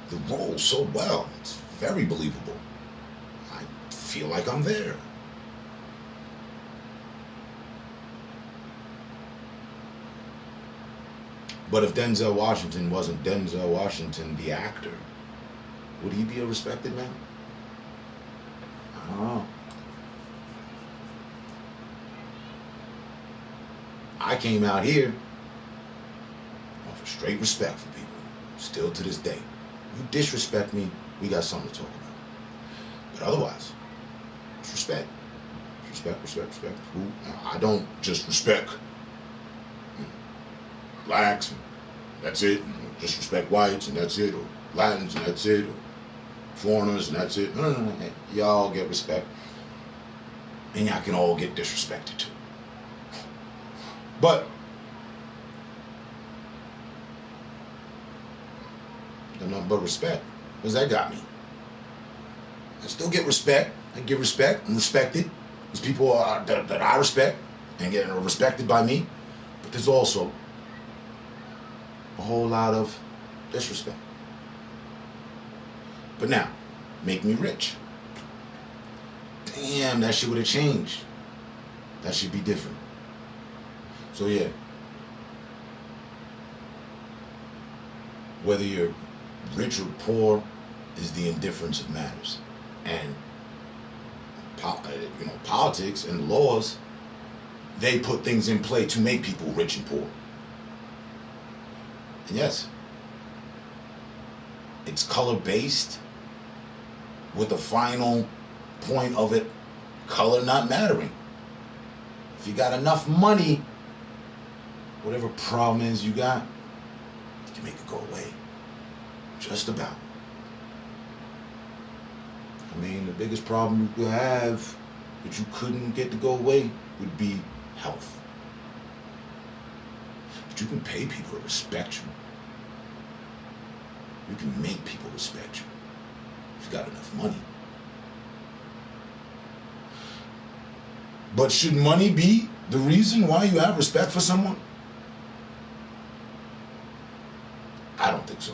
the role so well. It's very believable. I feel like I'm there. But if Denzel Washington wasn't Denzel Washington, the actor, would he be a respected man? I don't know. I came out here off of straight respect for people. Still to this day. You disrespect me, we got something to talk about. But otherwise, it's respect. Respect. Who? I don't just respect blacks, and that's it. Just respect whites, and that's it. Or Latins and that's it, or foreigners and that's it. No. Y'all get respect, and y'all can all get disrespected too. But there's nothing but respect, because that got me. I still get respect. I give respect and respected. There's people that I respect and getting respected by me, but there's also a whole lot of disrespect. But now, make me rich. Damn, that shit would have changed. That should be different. So yeah, whether you're rich or poor is the indifference that matters. And politics and laws, they put things in play to make people rich and poor. And yes, it's color based, with the final point of it, color not mattering. If you got enough money, whatever problem is you got, you can make it go away. Just about. I mean, the biggest problem you could have that you couldn't get to go away would be health. But you can pay people to respect you. You can make people respect you if you got enough money. But should money be the reason why you have respect for someone? I don't think so.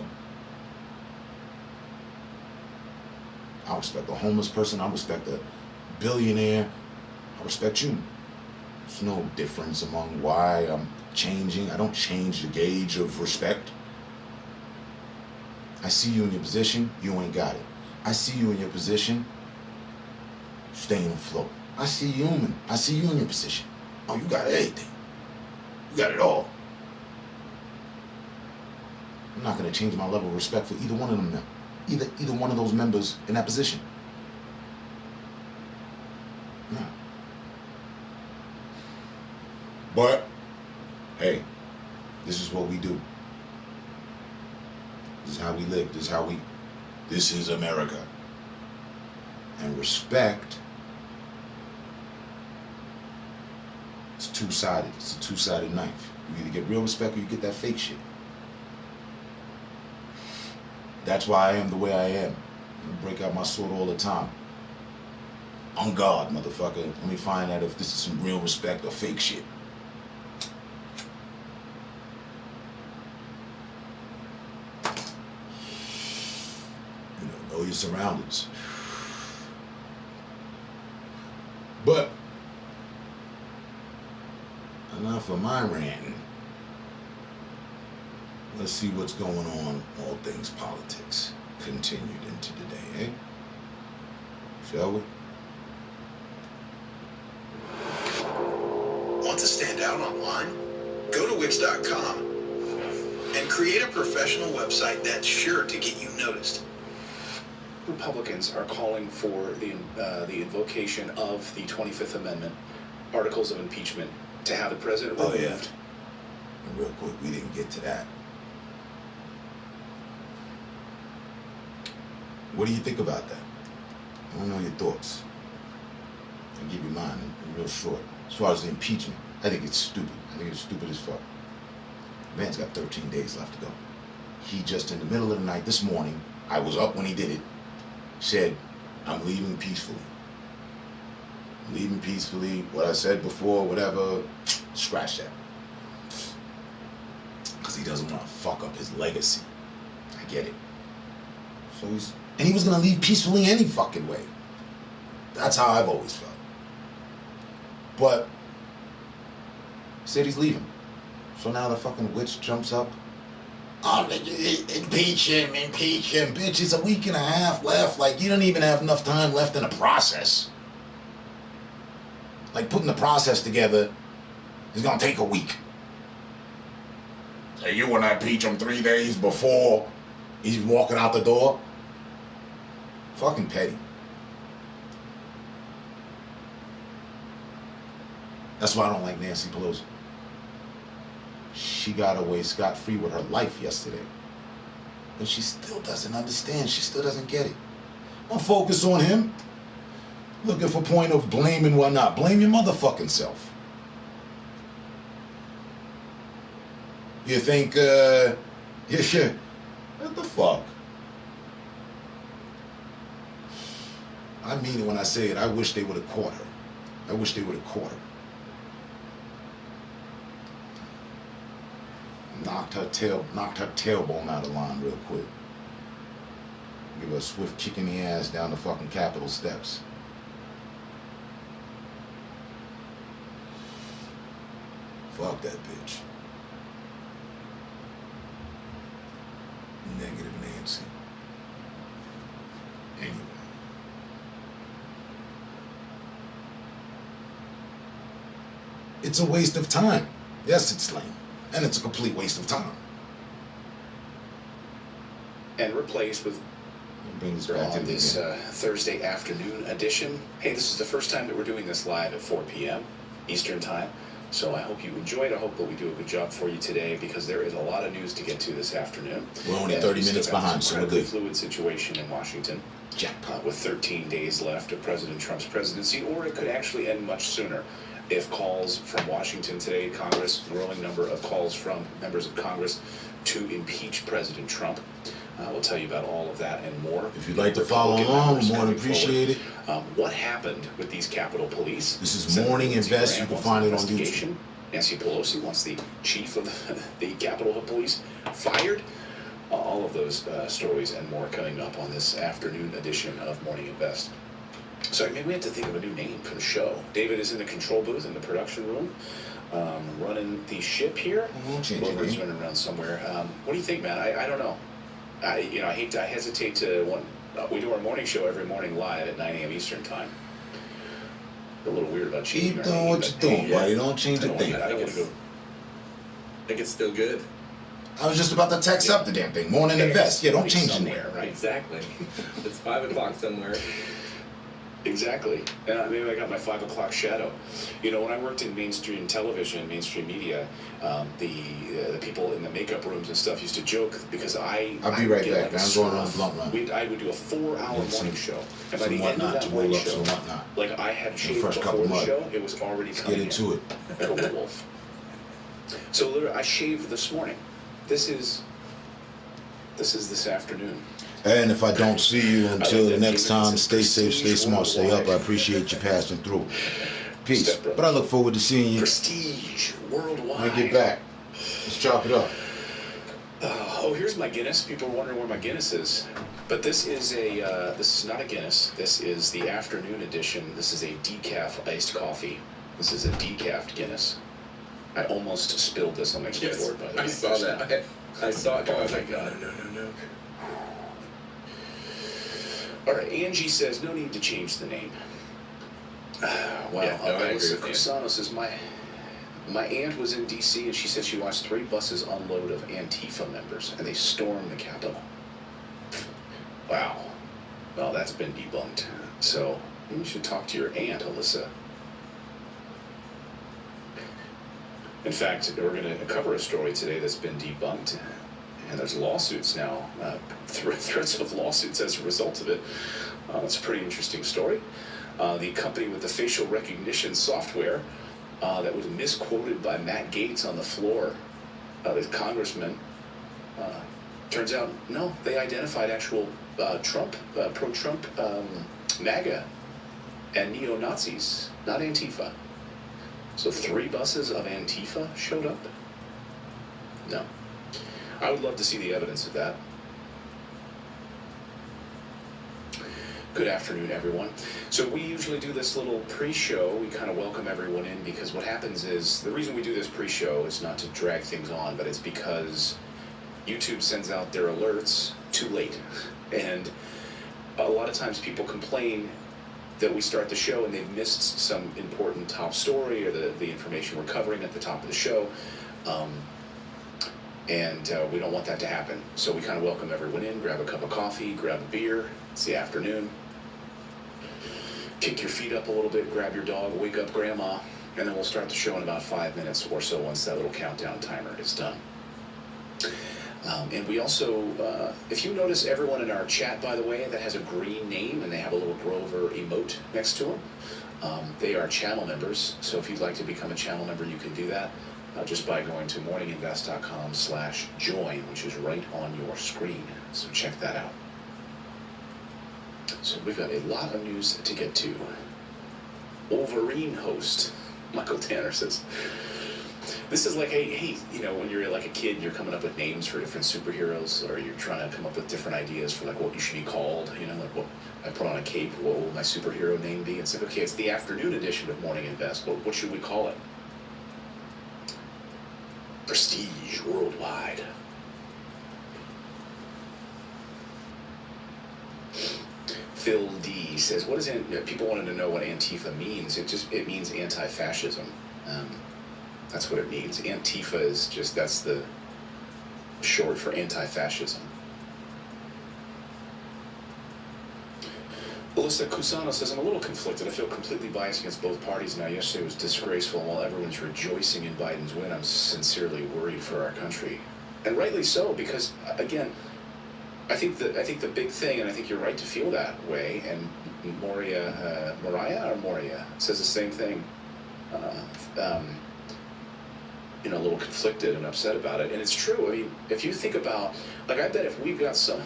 I respect a homeless person. I respect a billionaire. I respect you. There's no difference among why I'm changing. I don't change the gauge of respect. I see you in your position. You ain't got it. I see you in your position. Staying afloat. I see you in your position. Oh, you got everything. You got it all. I'm not going to change my level of respect for either one of them now. Either one of those members in that position. No. But, hey, this is what we do. This is how we live. This is America. And respect, it's two-sided. It's a two-sided knife. You either get real respect or you get that fake shit. That's why I am the way I am. I break out my sword all the time. On guard, motherfucker. Let me find out if this is some real respect or fake shit. Know your surroundings. But enough of my ranting. Let's see what's going on, all things politics, continued into the day, eh? Shall we? Want to stand out online? Go to Wix.com and create a professional website that's sure to get you noticed. Republicans are calling for the invocation of the 25th Amendment, articles of impeachment, to have the president removed. Oh, yeah. And real quick, we didn't get to that. What do you think about that? I want to know your thoughts. I'll give you mine in real short. As far as the impeachment, I think it's stupid. I think it's stupid as fuck. The man's got 13 days left to go. He just, in the middle of the night this morning, I was up when he did it, said, I'm leaving peacefully. I'm leaving peacefully. What I said before, whatever, scratch that. Because he doesn't want to fuck up his legacy. I get it. So he was going to leave peacefully any fucking way. That's how I've always felt. But he said he's leaving. So now the fucking witch jumps up. Oh, impeach him. Bitch, it's a week and a half left. Like, you don't even have enough time left in the process. Like, putting the process together is going to take a week. So you want to impeach him 3 days before he's walking out the door? Fucking petty. That's why I don't like Nancy Pelosi. She got away scot-free with her life yesterday. But she still doesn't understand. She still doesn't get it. Don't focus on him. Looking for point of blame and whatnot. Blame your motherfucking self. You think, yeah, what the fuck? I mean it when I say it. I wish they would have caught her. I wish they would have caught her. Knocked her tailbone out of line real quick. Give her a swift kick in the ass down the fucking Capitol steps. Fuck that bitch. Negative Nancy. Anyway. It's a waste of time. Yes, it's lame. And it's a complete waste of time. And replaced with Brings back to on this Thursday afternoon edition. Hey, this is the first time that we're doing this live at 4 p.m. Eastern Time. So I hope you enjoyed. I hope that we do a good job for you today because there is a lot of news to get to this afternoon. We're only 30 minutes behind, so we're good. Fluid situation in Washington. Jackpot. With 13 days left of President Trump's presidency, or it could actually end much sooner if calls from Washington today, Congress, growing number of calls from members of Congress to impeach President Trump. We'll tell you about all of that and more. If you'd like to follow along, we more than appreciate it. What happened with these Capitol Police? This is Morning Invest. You can find it on YouTube. Nancy Pelosi wants the chief of the Capitol Police fired. All of those stories and more coming up on this afternoon edition of Morning Invest. So maybe we have to think of a new name for the show. David is in the control booth in the production room, running the ship here. Wilbur's running around somewhere. What do you think, man? I don't know. I hesitate to. We do our morning show every morning live at 9 a.m. Eastern Time. A little weird about changing. Keep doing what you're doing, buddy. Don't change a thing. I think it's still good. I was just about to text up the damn thing. Morning Invest. Yeah, don't change it. Somewhere, right? Exactly. It's 5 o'clock somewhere. Exactly. Maybe I got my 5 o'clock shadow. You know, when I worked in mainstream television, mainstream media, the people in the makeup rooms and stuff used to joke because I'll be right back. I'm going on a blunt run. I would do a 4-hour morning show, and by the end of that morning show, like I had shaved before the show, it was already coming in. Get into it. Go Wolf. So literally, I shaved this morning. This is this afternoon. And if I don't see you until the next time, stay safe, stay smart, stay up. I appreciate you passing through. Peace. But I look forward to seeing you. Prestige worldwide. When I get back, let's chop it up. Here's my Guinness. People are wondering where my Guinness is. But this is not a Guinness. This is the afternoon edition. This is a decaf iced coffee. This is a decaf Guinness. I almost spilled this on my keyboard, by the way. I saw that. I saw it. Oh my God. No. All right, Angie says no need to change the name. Cusano says my aunt was in D.C. and she said she watched 3 buses unload of Antifa members and they stormed the Capitol. Wow. Well, that's been debunked. So you should talk to your aunt, Alyssa. In fact, we're going to cover a story today that's been debunked. And there's lawsuits now, threats of lawsuits as a result of it. It's a pretty interesting story. The company with the facial recognition software that was misquoted by Matt Gaetz on the floor, the congressman, turns out, no, they identified actual Trump, pro-Trump MAGA and neo-Nazis, not Antifa. So 3 buses of Antifa showed up? No. I would love to see the evidence of that. Good afternoon, everyone. So we usually do this little pre-show. We kind of welcome everyone in because what happens is, the reason we do this pre-show is not to drag things on, but it's because YouTube sends out their alerts too late. And a lot of times people complain that we start the show and they've missed some important top story or the information we're covering at the top of the show. And we don't want that to happen. So we kind of welcome everyone in, grab a cup of coffee, grab a beer. It's the afternoon. Kick your feet up a little bit, grab your dog, wake up grandma, and then we'll start the show in about 5 minutes or so once that little countdown timer is done. And we also, if you notice everyone in our chat, by the way, that has a green name and they have a little Grover emote next to them, they are channel members. So if you'd like to become a channel member, you can do that just by going to morninginvest.com/join, which is right on your screen. So check that out. So we've got a lot of news to get to. Wolverine host Michael Tanner says, this is like, hey, when you're like a kid, you're coming up with names for different superheroes, or you're trying to come up with different ideas for like what you should be called. Like what I put on a cape, what will my superhero name be? It's like, okay, it's the afternoon edition of Morning Invest. What should we call it? Prestige Worldwide. Phil D says, "What is people wanted to know what Antifa means? It means anti-fascism. That's what it means. Antifa is that's the short for anti-fascism." Alyssa Cusano says, "I'm a little conflicted. I feel completely biased against both parties now. Yesterday was disgraceful, and while everyone's rejoicing in Biden's win, I'm sincerely worried for our country." And rightly so, because again, I think the big thing, and I think you're right to feel that way, and Moria says the same thing. A little conflicted and upset about it, and it's true. I mean, if you think about, like, I bet if we've got some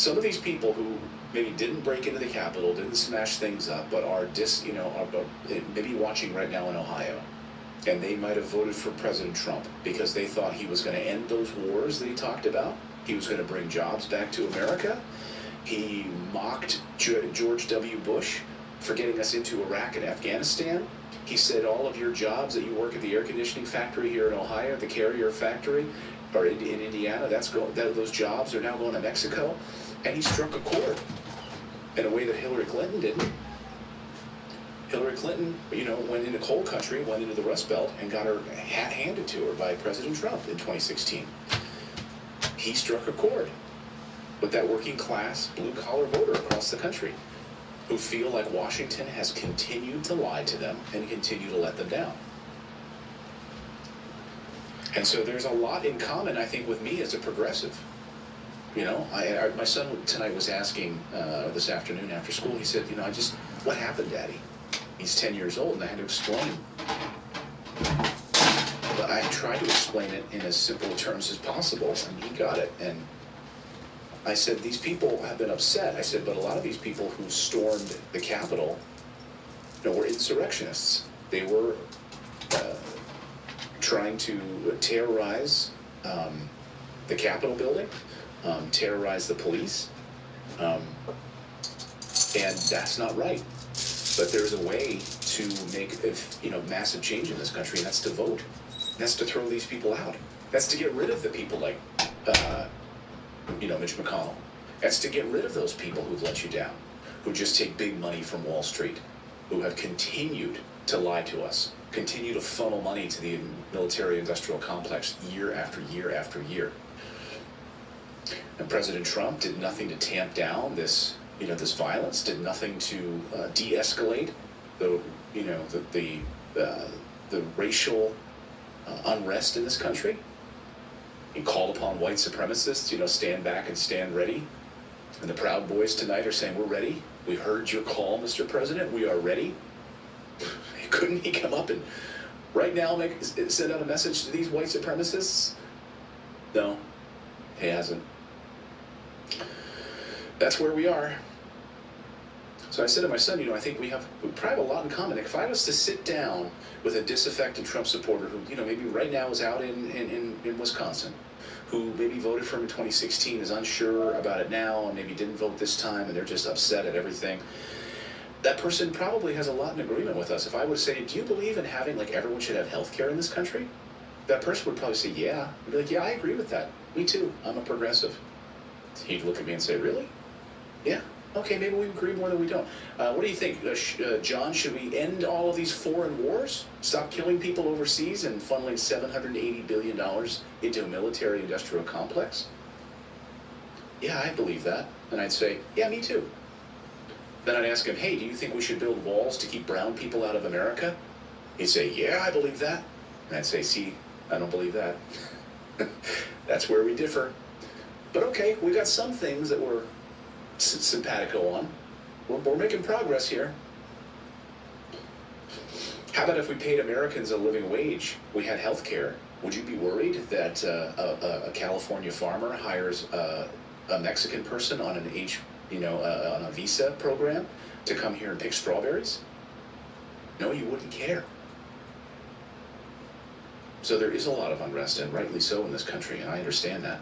of these people who maybe didn't break into the Capitol, didn't smash things up, but are maybe watching right now in Ohio, and they might have voted for President Trump because they thought he was going to end those wars that he talked about. He was going to bring jobs back to America. He mocked George W. Bush for getting us into Iraq and Afghanistan. He said all of your jobs that you work at the air conditioning factory here in Ohio, the Carrier factory, or in Indiana, those jobs are now going to Mexico. And he struck a chord in a way that Hillary Clinton didn't. Hillary Clinton, went into coal country, went into the Rust Belt, and got her hat handed to her by President Trump in 2016. He struck a chord with that working class, blue-collar voter across the country who feel like Washington has continued to lie to them and continue to let them down. And so there's a lot in common, I think, with me as a progressive. My son tonight was asking this afternoon after school, he said, what happened, Daddy? He's 10 years old, and I had to explain. But I tried to explain it in as simple terms as possible, and he got it. And I said, these people have been upset. I said, but a lot of these people who stormed the Capitol, were insurrectionists. They were trying to terrorize the Capitol building, terrorize the police, and that's not right. But there's a way to make massive change in this country, and that's to vote. And that's to throw these people out. That's to get rid of the people like Mitch McConnell. That's to get rid of those people who've let you down, who just take big money from Wall Street, who have continued to lie to us, continue to funnel money to the military-industrial complex year after year after year. And President Trump did nothing to tamp down this violence, did nothing to de-escalate the racial unrest in this country. He called upon white supremacists, stand back and stand ready. And the Proud Boys tonight are saying, we're ready. We heard your call, Mr. President. We are ready. Couldn't he come up and right now send out a message to these white supremacists? No, he hasn't. That's where we are. So I said to my son, I think we probably have a lot in common. If I was to sit down with a disaffected Trump supporter who, maybe right now is out in Wisconsin, who maybe voted for him in 2016, is unsure about it now, and maybe didn't vote this time, and they're just upset at everything, that person probably has a lot in agreement with us. If I would say, do you believe in having, everyone should have health care in this country? That person would probably say, yeah. I'd be like, yeah, I agree with that. Me too. I'm a progressive. He'd look at me and say, really? Yeah. Okay, maybe we agree more than we don't. What do you think, John? Should we end all of these foreign wars? Stop killing people overseas and funneling $780 billion into a military-industrial complex? Yeah, I believe that. And I'd say, yeah, me too. Then I'd ask him, hey, do you think we should build walls to keep brown people out of America? He'd say, yeah, I believe that. And I'd say, see, I don't believe that. That's where we differ. But okay, we got some things that we're simpatico on. We're making progress here. How about if we paid Americans a living wage? We had health care. Would you be worried that a California farmer hires a Mexican person on on a visa program to come here and pick strawberries? No, you wouldn't care. So there is a lot of unrest, and rightly so in this country, and I understand that.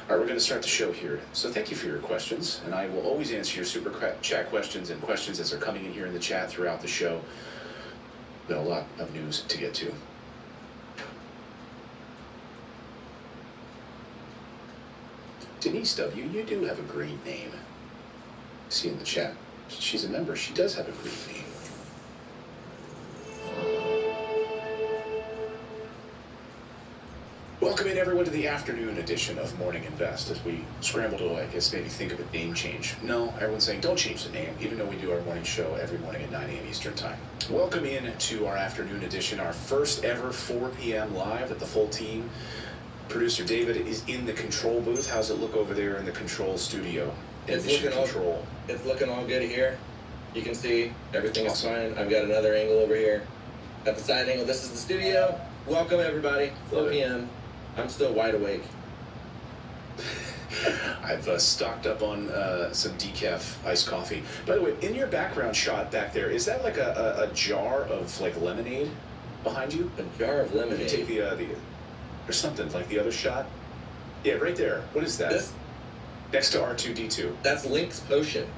All right, we're going to start the show here. So thank you for your questions, and I will always answer your super chat questions and questions as they're coming in here in the chat throughout the show. Got a lot of news to get to. Denise W., you do have a green name. See in the chat. She's a member. She does have a green name. Welcome in, everyone, to the afternoon edition of Morning Invest as we scramble to, I guess, maybe think of a name change. No, everyone's saying don't change the name, even though we do our morning show every morning at 9 a.m. Eastern Time. Welcome in to our afternoon edition, our first ever 4 p.m. live at the full team. Producer David is in the control booth. How's it look over there in the control studio? It's looking all good here. You can see everything is fine. I've got another angle over here. At the side angle, this is the studio. Welcome, everybody. 4 p.m. I'm still wide awake. I've stocked up on some decaf iced coffee. By the way, in your background shot back there, is that like a jar of like lemonade behind you? A jar of lemonade. Take the or something like the other shot. Yeah, right there. What is that? This? Next to R2D2. That's Link's potion.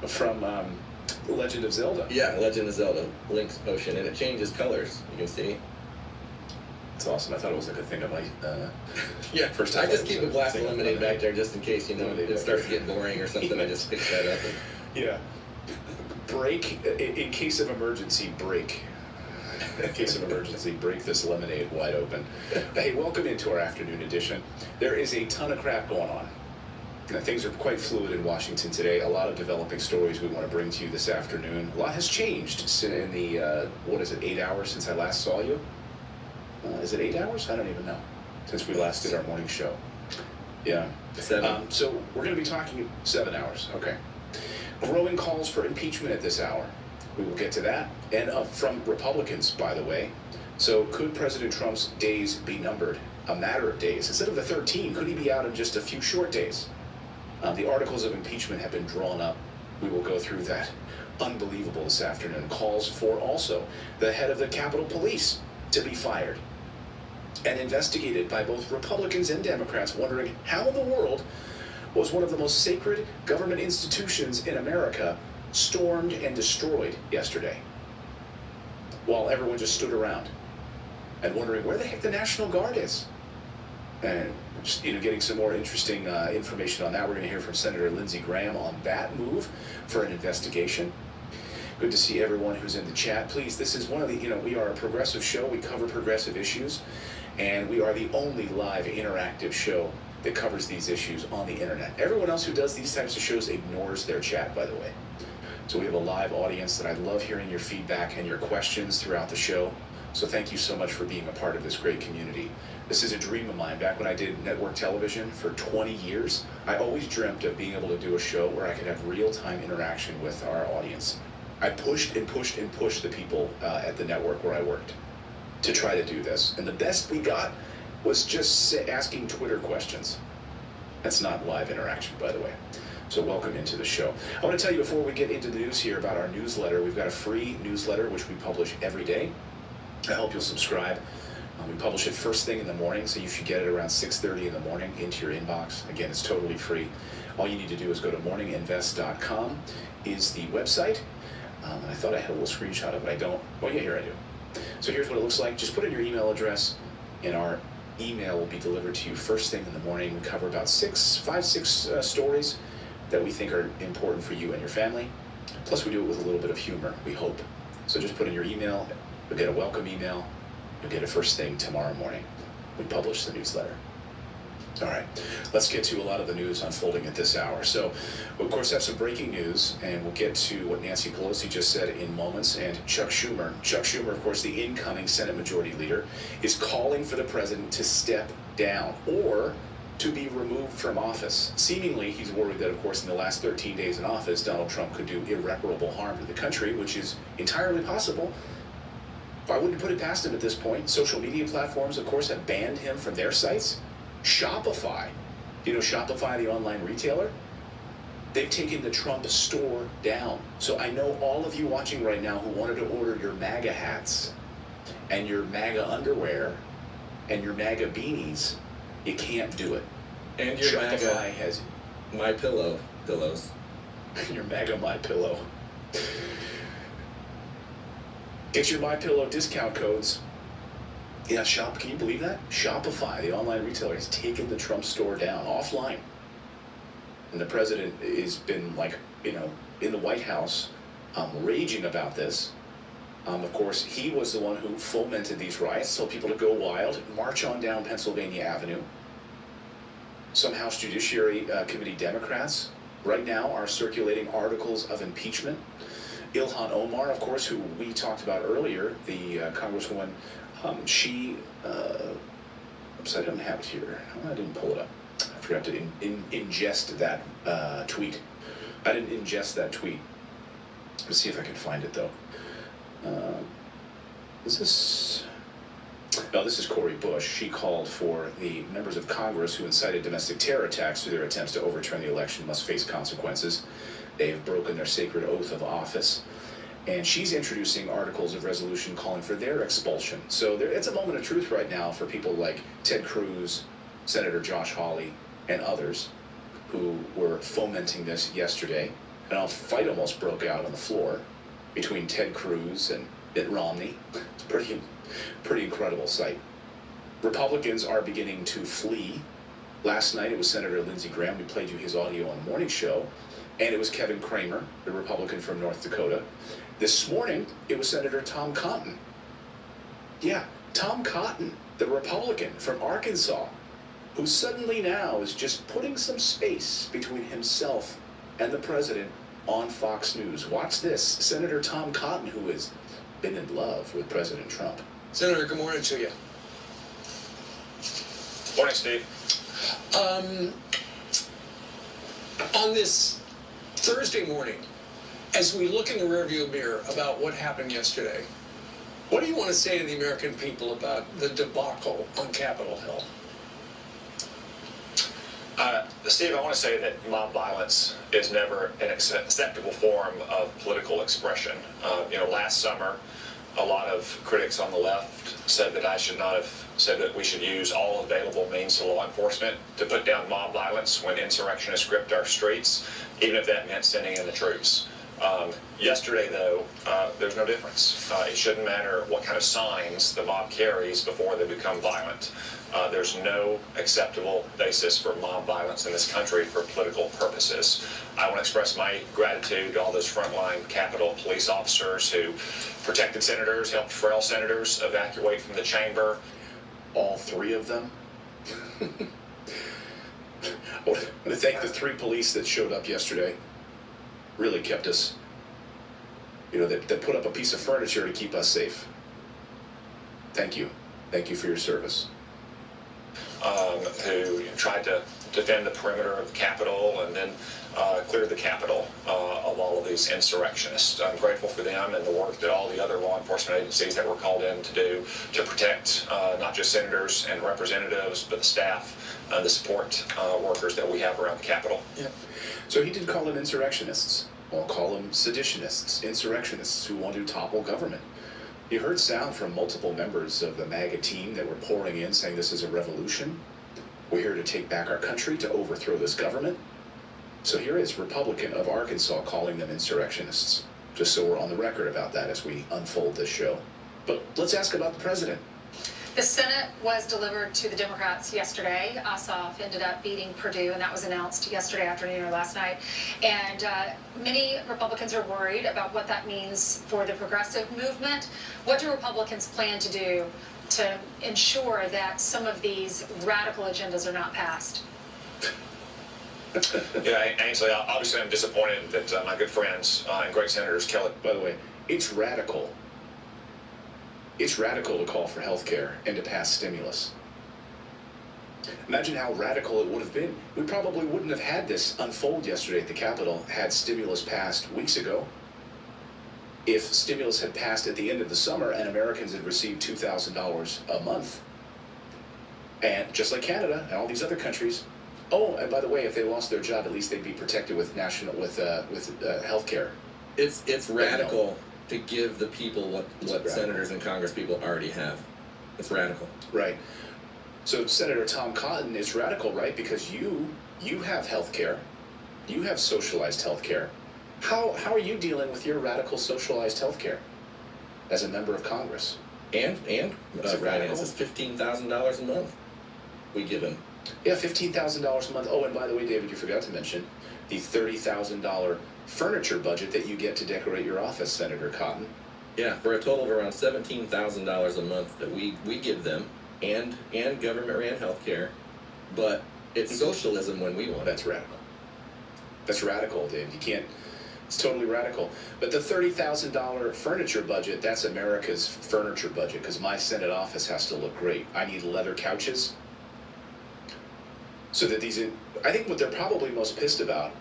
From Legend of Zelda. Yeah, Legend of Zelda. Link's potion, and it changes colors. You can see. It's awesome. I thought it was like a thing of like. Yeah. First time I just keep a glass of lemonade back there just in case it starts to getting boring or something. I just pick that up. Yeah. Break in case of emergency. Break. In case of emergency, break this lemonade wide open. Hey, welcome into our afternoon edition. There is a ton of crap going on. Things are quite fluid in Washington today. A lot of developing stories we want to bring to you this afternoon. A lot has changed in the, 8 hours since I last saw you? Is it 8 hours? I don't even know. Since we last did our morning show. Yeah. 7. So we're going to be talking 7 hours. Okay. Growing calls for impeachment at this hour. We will get to that. And from Republicans, by the way. So could President Trump's days be numbered? A matter of days. Instead of the 13, could he be out in just a few short days? The articles of impeachment have been drawn up. We will go through that. Unbelievable this afternoon. Calls for also the head of the Capitol Police to be fired and investigated by both Republicans and Democrats, wondering how in the world was one of the most sacred government institutions in America stormed and destroyed yesterday, while everyone just stood around and wondering where the heck the National Guard is. And just, getting some more interesting information on that. We're going to hear from Senator Lindsey Graham on that move for an investigation. Good to see everyone who's in the chat. Please, this is one of the, we are a progressive show. We cover progressive issues, and we are the only live interactive show that covers these issues on the internet. Everyone else who does these types of shows ignores their chat, by the way. So we have a live audience that I love hearing your feedback and your questions throughout the show. So thank you so much for being a part of this great community. This is a dream of mine. Back when I did network television for 20 years, I always dreamt of being able to do a show where I could have real-time interaction with our audience. I pushed and pushed and pushed the people at the network where I worked to try to do this. And the best we got was just asking Twitter questions. That's not live interaction, by the way. So welcome into the show. I want to tell you before we get into the news here about our newsletter. We've got a free newsletter which we publish every day. I hope you'll subscribe. We publish it first thing in the morning, so you should get it around 6:30 in the morning into your inbox. Again, it's totally free. All you need to do is go to morninginvest.com is the website. And I thought I had a little screenshot of it. I don't. Oh, yeah, here I do. So here's what it looks like. Just put in your email address, and our email will be delivered to you first thing in the morning. We cover about 6 stories that we think are important for you and your family. Plus, we do it with a little bit of humor, we hope. So just put in your email. You'll get a welcome email. You'll get it first thing tomorrow morning. We publish the newsletter. All right, let's get to a lot of the news unfolding at this hour. So, we'll, of course, have some breaking news, and we'll get to what Nancy Pelosi just said in moments. And Chuck Schumer, of course, the incoming Senate Majority Leader, is calling for the president to step down or to be removed from office. Seemingly, he's worried that, of course, in the last 13 days in office, Donald Trump could do irreparable harm to the country, which is entirely possible. I wouldn't put it past him at this point. Social media platforms, of course, have banned him from their sites. Shopify, you know Shopify, the online retailer? They've taken the Trump store down. So I know all of you watching right now who wanted to order your MAGA hats and your MAGA underwear and your MAGA beanies, you can't do it. And your Shopify MAGA has My Pillow pillows. your MAGA My Pillow. Get your My Pillow discount codes. Yeah, can you believe that? Shopify, the online retailer, has taken the Trump store down offline. And the president has been, like, in the White House raging about this. Of course, he was the one who fomented these riots, told people to go wild, march on down Pennsylvania Avenue. Some House Judiciary Committee Democrats right now are circulating articles of impeachment. Ilhan Omar, of course, who we talked about earlier, the Congresswoman, she, oops, I don't have it here. I didn't pull it up. I forgot to ingest that tweet. I didn't ingest that tweet. Let's see if I can find it, though. Is this... No, this is Cori Bush. She called for the members of Congress who incited domestic terror attacks through their attempts to overturn the election must face consequences. They have broken their sacred oath of office. And she's introducing articles of resolution calling for their expulsion. So it's a moment of truth right now for people like Ted Cruz, Senator Josh Hawley, and others who were fomenting this yesterday. And a fight almost broke out on the floor between Ted Cruz and Mitt Romney. It's a pretty incredible sight. Republicans are beginning to flee. Last night it was Senator Lindsey Graham. We played you his audio on the morning show. And it was Kevin Cramer, the Republican from North Dakota. This morning, it was Senator Tom Cotton. Yeah, Tom Cotton, the Republican from Arkansas, who suddenly now is just putting some space between himself and the president on Fox News. Watch this. Senator Tom Cotton, who has been in love with President Trump. Senator, good morning to you. Morning, Steve. On this Thursday morning, as we look in the rearview mirror about what happened yesterday, what do you want to say to the American people about the debacle on Capitol Hill? Steve, I want to say that mob violence is never an acceptable form of political expression. Last summer, a lot of critics on the left said that I should not have said that we should use all available means to law enforcement to put down mob violence when insurrectionists gripped our streets, even if that meant sending in the troops. Yesterday, though, there's no difference. It shouldn't matter what kind of signs the mob carries before they become violent. There's no acceptable basis for mob violence in this country for political purposes. I want to express my gratitude to all those frontline Capitol police officers who protected senators, helped frail senators evacuate from the chamber. All three of them? I want to thank the 3 police that showed up yesterday. Really kept us, that put up a piece of furniture to keep us safe. Thank you. Thank you for your service. Who tried to defend the perimeter of the Capitol and then cleared the Capitol of all of these insurrectionists. I'm grateful for them and the work that all the other law enforcement agencies that were called in to do to protect not just senators and representatives, but the staff and the support workers that we have around the Capitol. Yeah. So he did call them insurrectionists. I'll call them seditionists, insurrectionists who want to topple government. You heard sound from multiple members of the MAGA team that were pouring in saying this is a revolution. We're here to take back our country, to overthrow this government. So here is Republican of Arkansas calling them insurrectionists. Just so we're on the record about that as we unfold this show. But let's ask about the president. The Senate was delivered to the Democrats yesterday. Ossoff ended up beating Perdue, and that was announced yesterday afternoon or last night. And many Republicans are worried about what that means for the progressive movement. What do Republicans plan to do to ensure that some of these radical agendas are not passed? Yeah, Ainsley, obviously I'm disappointed that my good friends and great senators, Kelly. By the way, it's radical. It's radical to call for health care and to pass stimulus. Imagine how radical it would have been. We probably wouldn't have had this unfold yesterday at the Capitol had stimulus passed weeks ago. If stimulus had passed at the end of the summer and Americans had received $2,000 a month, and just like Canada and all these other countries. Oh, and by the way, if they lost their job, at least they'd be protected with health care. It's radical to give the people what senators and Congress people already have. It's radical. Right. So Senator Tom Cotton is radical, right? Because you have health care. You have socialized health care. How are you dealing with your radical socialized health care as a member of Congress? And finances, $15,000 a month we give him. Yeah, $15,000 a month. Oh, and by the way, David, you forgot to mention the $30,000 furniture budget that you get to decorate your office, Senator Cotton. Yeah, for a total of around $17,000 a month that we give them, and government ran health care, but it's socialism when we want it. That's radical. That's radical, Dave. You can't. It's totally radical. But the $30,000 furniture budget, that's America's furniture budget, because my Senate office has to look great. I need leather couches. So that I think what they're probably most pissed about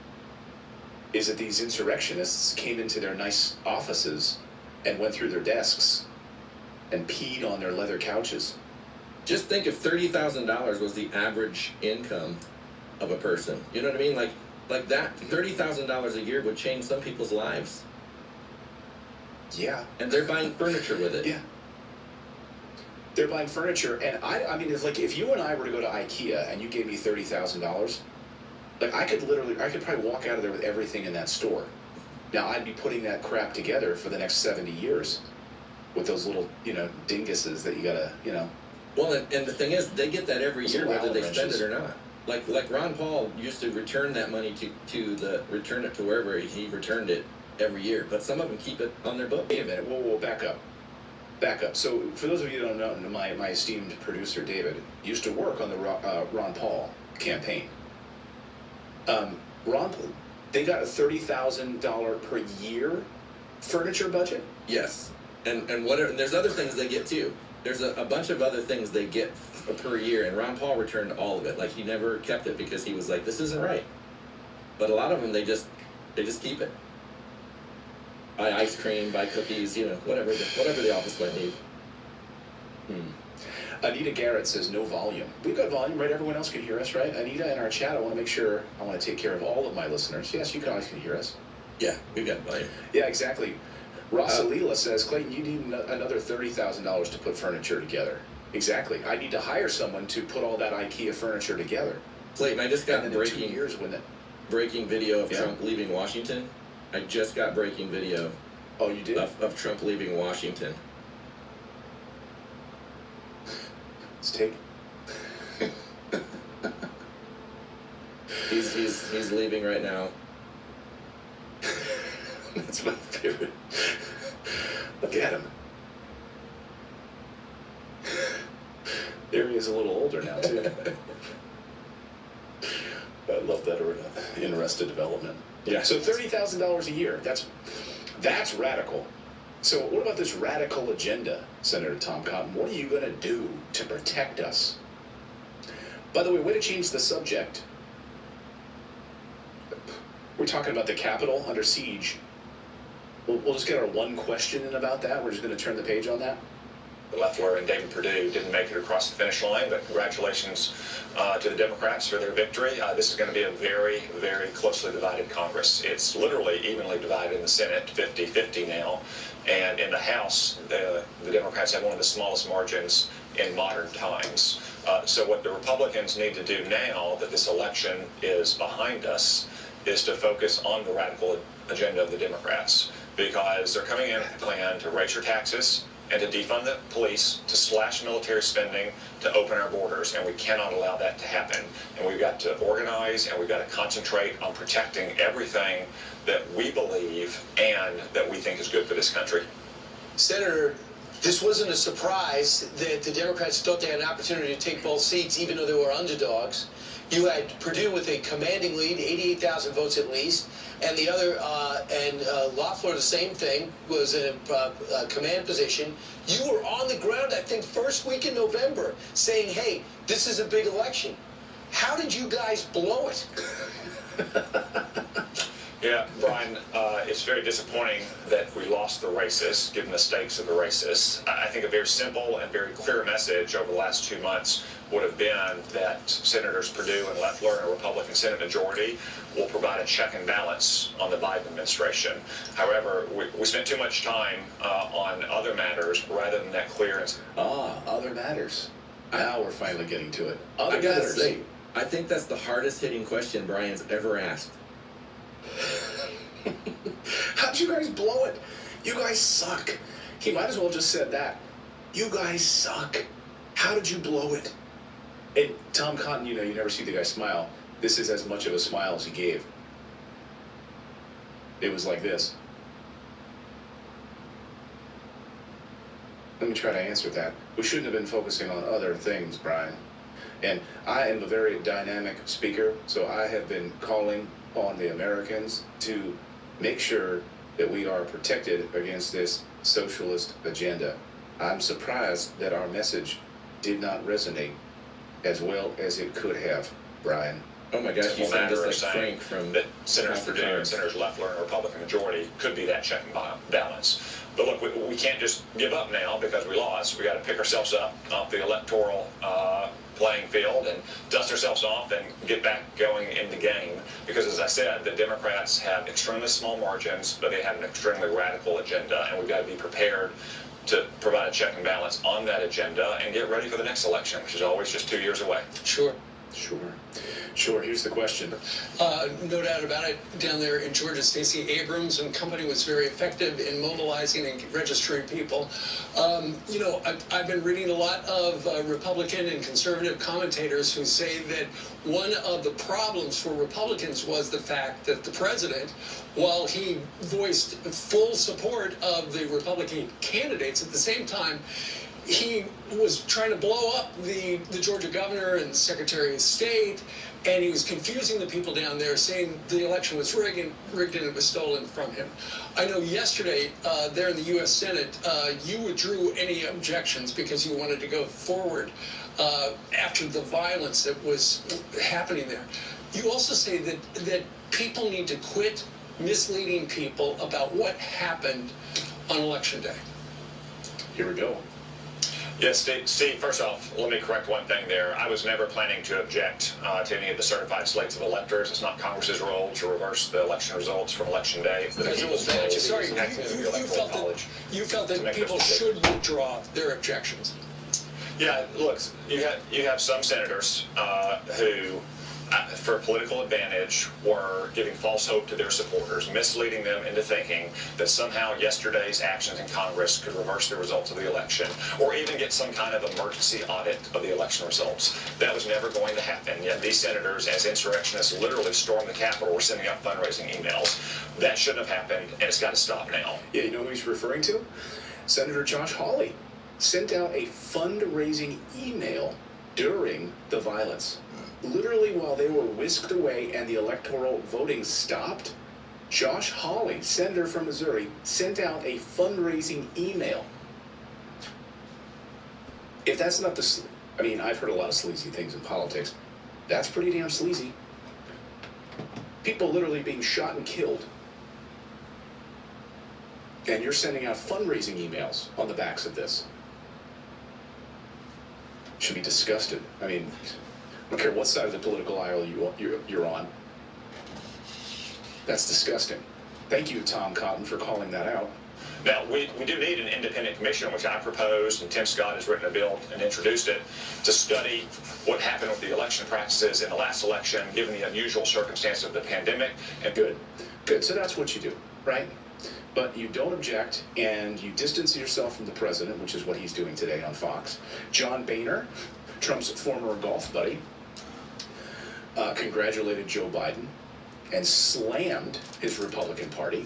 is that these insurrectionists came into their nice offices and went through their desks and peed on their leather couches. Just think if $30,000 was the average income of a person. You know what I mean? Like that, $30,000 a year would change some people's lives. Yeah. And they're buying furniture with it. Yeah. They're buying furniture, and I mean, it's like if you and I were to go to IKEA and you gave me $30,000, like I could probably walk out of there with everything in that store. Now I'd be putting that crap together for the next 70 years with those little, dinguses that you gotta, Well, and the thing is, they get that every year whether they spend it or not. Like Ron Paul used to return that money return it to wherever he returned it every year, but some of them keep it on their book. Wait a minute, whoa, back up. So for those of you who don't know, my esteemed producer David used to work on the Ron Paul campaign. They got a $30,000 per year furniture budget. Yes, and whatever. And there's other things they get too. There's a bunch of other things they get per year, and Ron Paul returned all of it. Like he never kept it because he was like, this isn't right. But a lot of them they just keep it. Buy ice cream, buy cookies, whatever the office might need. Anita Garrett says no volume. We've got volume, right? Everyone else can hear us, right? Anita, in our chat, I want to take care of all of my listeners. Yes, you guys can hear us. Yeah, we've got volume. Yeah, exactly. Rosalila says, Clayton, you need another $30,000 to put furniture together. Exactly. I need to hire someone to put all that IKEA furniture together. Clayton, I just got breaking video of Trump leaving Washington. I just got breaking video. Oh, you did? Of Trump leaving Washington. Let's take. He's leaving right now. That's my favorite. Look at him. There he is, a little older now too. I love that in Arrested Development. Yeah. So $30,000 a year. That's radical. So what about this radical agenda, Senator Tom Cotton? What are you going to do to protect us? By the way to change the subject. We're talking about the Capitol under siege. We'll just get our one question in about that. We're just going to turn the page on that. Leffler and David Perdue didn't make it across the finish line, but congratulations to the Democrats for their victory. This is going to be a very, very closely divided Congress. It's literally evenly divided in the Senate, 50-50 now. And in the House, the Democrats have one of the smallest margins in modern times. So what the Republicans need to do now that this election is behind us is to focus on the radical agenda of the Democrats, because they're coming in with a plan to raise your taxes and to defund the police, to slash military spending, to open our borders, and we cannot allow that to happen. And we've got to organize, and we've got to concentrate on protecting everything that we believe and that we think is good for this country. Senator this wasn't a surprise that the Democrats thought they had an opportunity to take both seats, even though they were underdogs. You had Purdue with a commanding lead, 88,000 votes at least, and the other, Loeffler, the same thing, was in a command position. You were on the ground, I think, first week in November, saying, hey, this is a big election. How did you guys blow it? Yeah, Brian, it's very disappointing that we lost the races, given the stakes of the races. I think a very simple and very clear message over the last 2 months would have been that Senators Perdue and Loeffler and a Republican Senate majority will provide a check and balance on the Biden administration. However, we spent too much time on other matters rather than that clear. Other matters. Now we're finally getting to it. Other I gotta matters. say, I think that's the hardest hitting question Brian's ever asked. How'd you guys blow it? You guys suck. He might as well just said that. You guys suck. How did you blow it? And Tom Cotton, you never see the guy smile. This is as much of a smile as he gave. It was like this. Let me try to answer that. We shouldn't have been focusing on other things, Brian. And I am a very dynamic speaker, so I have been calling on the Americans to make sure that we are protected against this socialist agenda. I'm surprised that our message did not resonate as well as it could have, Brian. Oh my gosh, you sound just like Frank from that Senators Perdue and Senators Loeffler and a Republican majority could be that check and balance. But look, we can't just give up now because we lost. We got to pick ourselves up off the electoral playing field and dust ourselves off and get back going in the game. Because as I said, the Democrats have extremely small margins, but they have an extremely radical agenda, and we've got to be prepared to provide a check and balance on that agenda and get ready for the next election, which is always just 2 years away. Sure. Here's the question. No doubt about it. Down there in Georgia, Stacey Abrams and company was very effective in mobilizing and registering people. I've been reading a lot of Republican and conservative commentators who say that one of the problems for Republicans was the fact that the president, while he voiced full support of the Republican candidates, at the same time, he was trying to blow up the Georgia governor and the Secretary of State, and he was confusing the people down there, saying the election was rigged and it was stolen from him. I know yesterday, there in the U.S. Senate, you withdrew any objections because you wanted to go forward after the violence that was happening there. You also say that people need to quit misleading people about what happened on Election Day. Here we go. Yes, Steve, first off, let me correct one thing there. I was never planning to object to any of the certified slates of electors. It's not Congress's role to reverse the election results from Election Day. You felt that people should withdraw their objections. Yeah, look, you have some senators who, for political advantage, were giving false hope to their supporters, misleading them into thinking that somehow yesterday's actions in Congress could reverse the results of the election, or even get some kind of emergency audit of the election results. That was never going to happen. Yet these senators, as insurrectionists, literally stormed the Capitol, were sending out fundraising emails. That shouldn't have happened, and it's got to stop now. Yeah, you know who he's referring to? Senator Josh Hawley sent out a fundraising email during the violence. Literally while they were whisked away and the electoral voting stopped, Josh Hawley, senator from Missouri, sent out a fundraising email. If that's not I've heard a lot of sleazy things in politics. That's pretty damn sleazy. People literally being shot and killed. And you're sending out fundraising emails on the backs of this. Should be disgusted. I don't care what side of the political aisle you're on. That's disgusting. Thank you, Tom Cotton, for calling that out. Now, we do need an independent commission, which I proposed, and Tim Scott has written a bill and introduced it, to study what happened with the election practices in the last election, given the unusual circumstances of the pandemic. And Good. So that's what you do, right? But you don't object, and you distance yourself from the president, which is what he's doing today on Fox. John Boehner, Trump's former golf buddy, congratulated Joe Biden and slammed his Republican Party.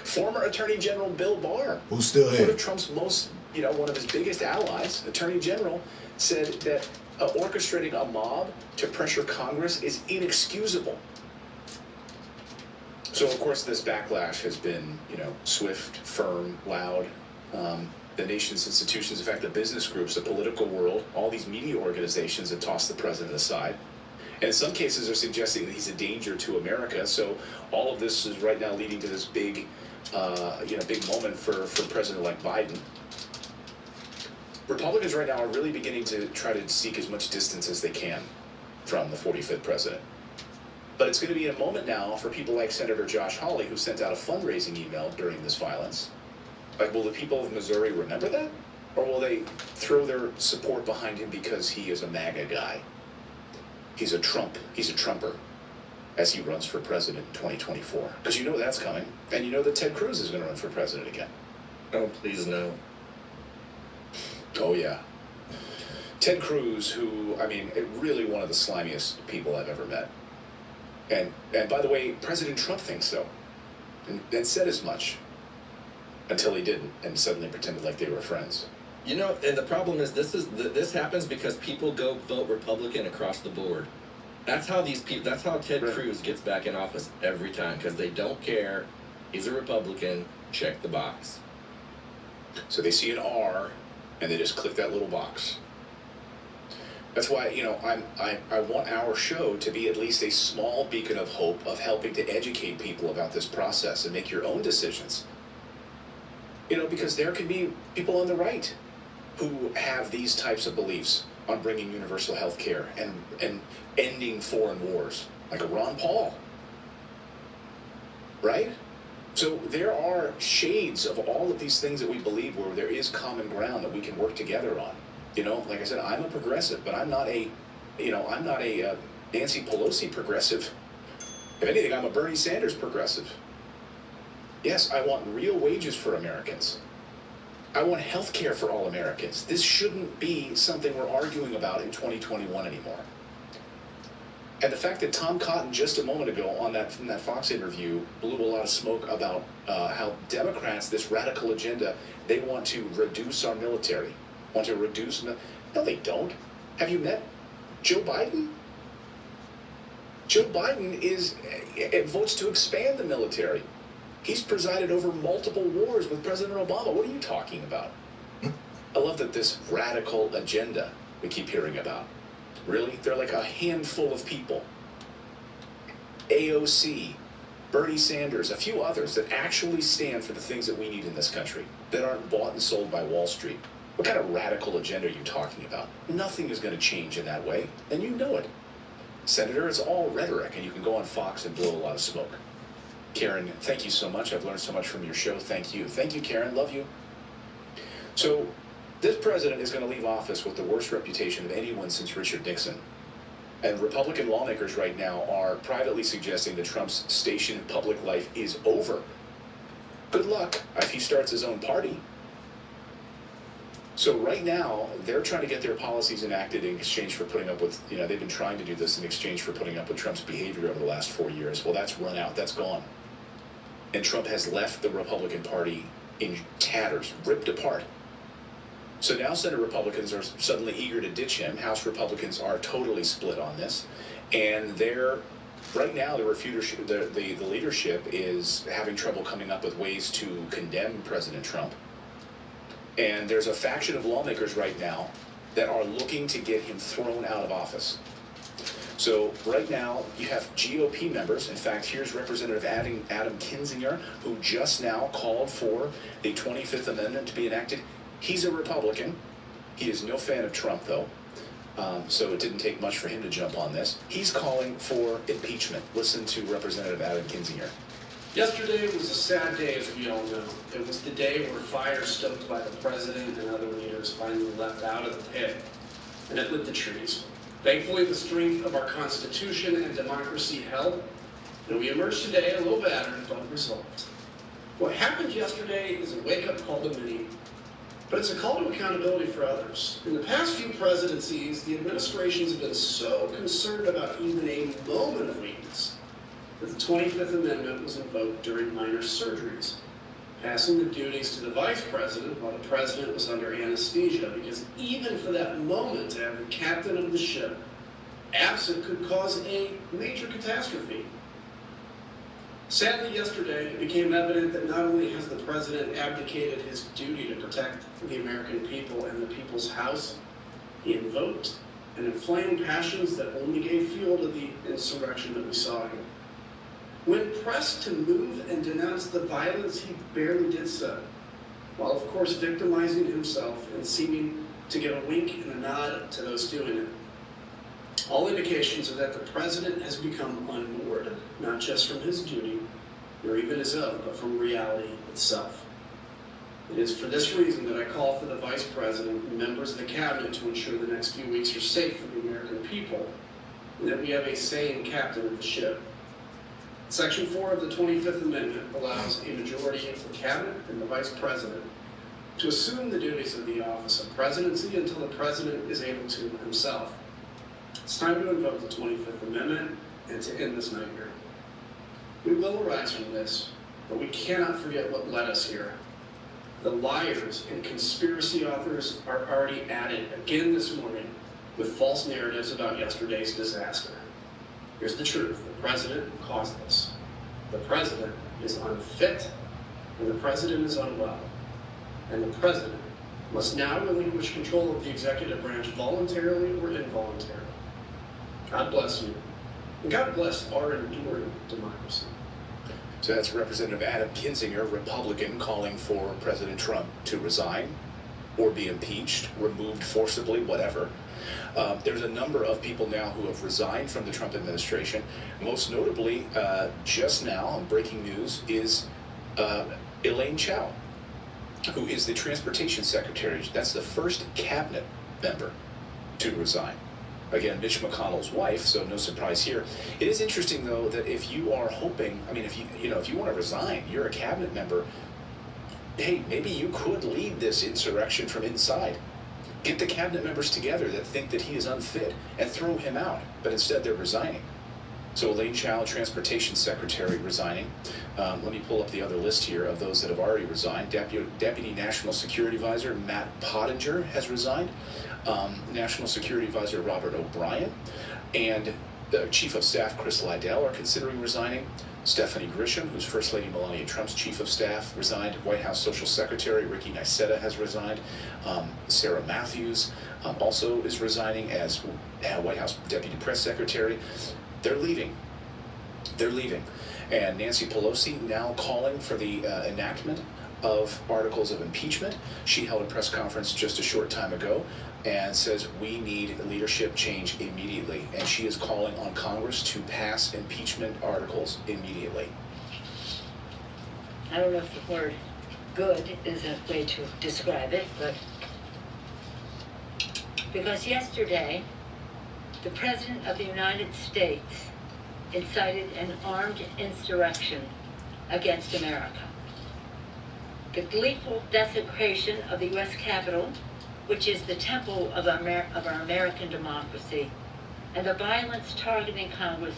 Former Attorney General Bill Barr, who's still here, one of Trump's most one of his biggest allies, Attorney General, said that orchestrating a mob to pressure Congress is inexcusable. So, of course, this backlash has been, swift, firm, loud. The nation's institutions, in fact, the business groups, the political world, all these media organizations have tossed the president aside. And in some cases are suggesting that he's a danger to America. So all of this is right now leading to this big moment for President-elect Biden. Republicans right now are really beginning to try to seek as much distance as they can from the 45th president. But it's going to be a moment now for people like Senator Josh Hawley, who sent out a fundraising email during this violence. Like, will the people of Missouri remember that? Or will they throw their support behind him because he is a MAGA guy? He's a Trumper, as he runs for president in 2024. Because you know that's coming. And you know that Ted Cruz is going to run for president again. Oh, please no. Oh, yeah. Ted Cruz, who, really one of the slimiest people I've ever met. And by the way, President Trump thinks so. And said as much. Until he didn't, and suddenly pretended like they were friends. And the problem is this happens because people go vote Republican across the board. That's how Ted Cruz gets back in office every time, because they don't care. He's a Republican. Check the box. So they see an R, and they just click that little box. That's why, I want our show to be at least a small beacon of hope of helping to educate people about this process and make your own decisions. Because there can be people on the right who have these types of beliefs on bringing universal health care and ending foreign wars, like a Ron Paul. Right? So there are shades of all of these things that we believe where there is common ground that we can work together on. Like I said, I'm a progressive, but I'm not a Nancy Pelosi progressive. If anything, I'm a Bernie Sanders progressive. Yes, I want real wages for Americans. I want health care for all Americans. This shouldn't be something we're arguing about in 2021 anymore. And the fact that Tom Cotton just a moment ago in that Fox interview blew a lot of smoke about how Democrats, this radical agenda, they want to reduce our military. No, they don't. Have you met Joe Biden? Joe Biden votes to expand the military. He's presided over multiple wars with President Obama. What are you talking about? I love that this radical agenda we keep hearing about. Really? They're like a handful of people. AOC, Bernie Sanders, a few others that actually stand for the things that we need in this country, that aren't bought and sold by Wall Street. What kind of radical agenda are you talking about? Nothing is going to change in that way, and you know it. Senator, it's all rhetoric, and you can go on Fox and blow a lot of smoke. Karen, thank you so much. I've learned so much from your show. Thank you. Thank you, Karen. Love you. So this president is going to leave office with the worst reputation of anyone since Richard Nixon. And Republican lawmakers right now are privately suggesting that Trump's station in public life is over. Good luck if he starts his own party. So right now, they're trying to get their policies enacted in exchange for putting up with, they've been trying to do this in exchange for putting up with Trump's behavior over the last 4 years. Well, that's run out. That's gone. And Trump has left the Republican Party in tatters, ripped apart. So now Senate Republicans are suddenly eager to ditch him. House Republicans are totally split on this. And right now, the leadership is having trouble coming up with ways to condemn President Trump. And there's a faction of lawmakers right now that are looking to get him thrown out of office. So right now, you have GOP members. In fact, here's Representative Adam Kinzinger, who just now called for the 25th Amendment to be enacted. He's a Republican. He is no fan of Trump, though. So it didn't take much for him to jump on this. He's calling for impeachment. Listen to Representative Adam Kinzinger. Yesterday was a sad day, as we all know. It was the day where fire stoked by the president and other leaders finally left out of the pit, and it lit the trees. Thankfully, the strength of our Constitution and democracy held, and we emerged today a little battered but resolved. What happened yesterday is a wake-up call to many, but it's a call to accountability for others. In the past few presidencies, the administrations have been so concerned about even a moment of weakness that the 25th Amendment was invoked during minor surgeries. passing the duties to the vice president while the president was under anesthesia, because even for that moment to have the captain of the ship absent could cause a major catastrophe. Sadly, yesterday, it became evident that not only has the president abdicated his duty to protect the American people and the people's house, he invoked and inflamed passions that only gave fuel to the insurrection that we saw here. When pressed to move and denounce the violence, he barely did so, while of course victimizing himself and seeming to give a wink and a nod to those doing it. All indications are that the president has become unmoored, not just from his duty, nor even his own, but from reality itself. It is for this reason that I call for the vice president and members of the cabinet to ensure the next few weeks are safe for the American people, and that we have a sane captain of the ship. Section 4 of the 25th Amendment allows a majority of the cabinet and the vice president to assume the duties of the office of presidency until the president is able to himself. It's time to invoke the 25th Amendment and to end this nightmare. We will arise from this, but we cannot forget what led us here. The liars and conspiracy authors are already at it again this morning with false narratives about yesterday's disaster. Here's the truth. The president caused this. The president is unfit, and the president is unwell. And the president must now relinquish control of the executive branch voluntarily or involuntarily. God bless you. And God bless our enduring democracy. So that's Representative Adam Kinzinger, Republican, calling for President Trump to resign or be impeached, removed forcibly, whatever. There's a number of people now who have resigned from the Trump administration. Most notably, just now, breaking news, is Elaine Chao, who is the Transportation Secretary. That's the first cabinet member to resign. Again, Mitch McConnell's wife, so no surprise here. It is interesting, though, that if you are hoping, I mean, if you want to resign, you're a cabinet member, hey, maybe you could lead this insurrection from inside. Get the cabinet members together that think that he is unfit and throw him out, but instead they're resigning. So Elaine Chao, Transportation Secretary, resigning. Let me pull up the other list here of those that have already resigned. Deputy National Security Advisor Matt Pottinger has resigned. National Security Advisor Robert O'Brien and the Chief of Staff Chris Liddell are considering resigning. Stephanie Grisham, who's First Lady Melania Trump's Chief of Staff, resigned. White House Social Secretary Ricky Niceta has resigned. Sarah Matthews also is resigning as White House Deputy Press Secretary. They're leaving. They're leaving. And Nancy Pelosi now calling for the enactment of articles of impeachment. She held a press conference just a short time ago and says we need leadership change immediately. And she is calling on Congress to pass impeachment articles immediately. I don't know if the word good is a way to describe it, but because yesterday the President of the United States incited an armed insurrection against America. The gleeful desecration of the U.S. Capitol, which is the temple of our American democracy, and the violence targeting Congress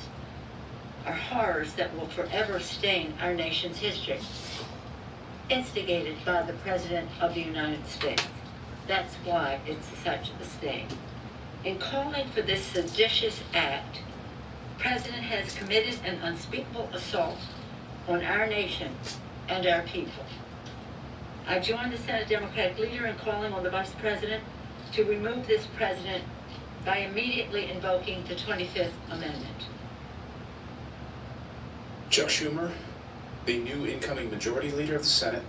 are horrors that will forever stain our nation's history, instigated by the President of the United States. That's why it's such a stain. In calling for this seditious act, the President has committed an unspeakable assault on our nation and our people. I join the Senate Democratic leader in calling on the Vice President to remove this President by immediately invoking the 25th Amendment. Chuck Schumer, the new incoming Majority Leader of the Senate,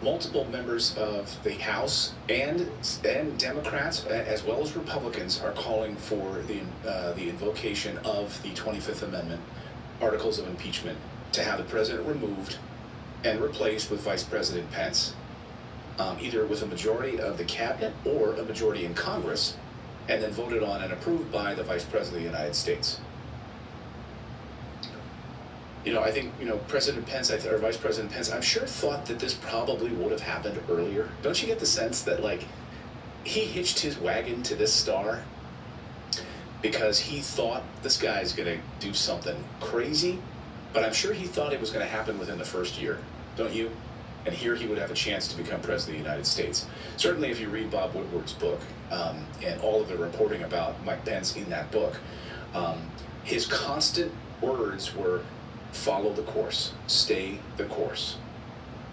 multiple members of the House and Democrats as well as Republicans are calling for the invocation of the 25th Amendment, articles of impeachment, to have the president removed and replaced with Vice President Pence, either with a majority of the cabinet or a majority in Congress, and then voted on and approved by the Vice President of the United States. I think, President Pence, or Vice President Pence, I'm sure thought that this probably would have happened earlier. Don't you get the sense that, he hitched his wagon to this star because he thought this guy's going to do something crazy, but I'm sure he thought it was going to happen within the first year, don't you? And here he would have a chance to become president of the United States. Certainly, if you read Bob Woodward's book and all of the reporting about Mike Pence in that book, his constant words were, follow the course, stay the course.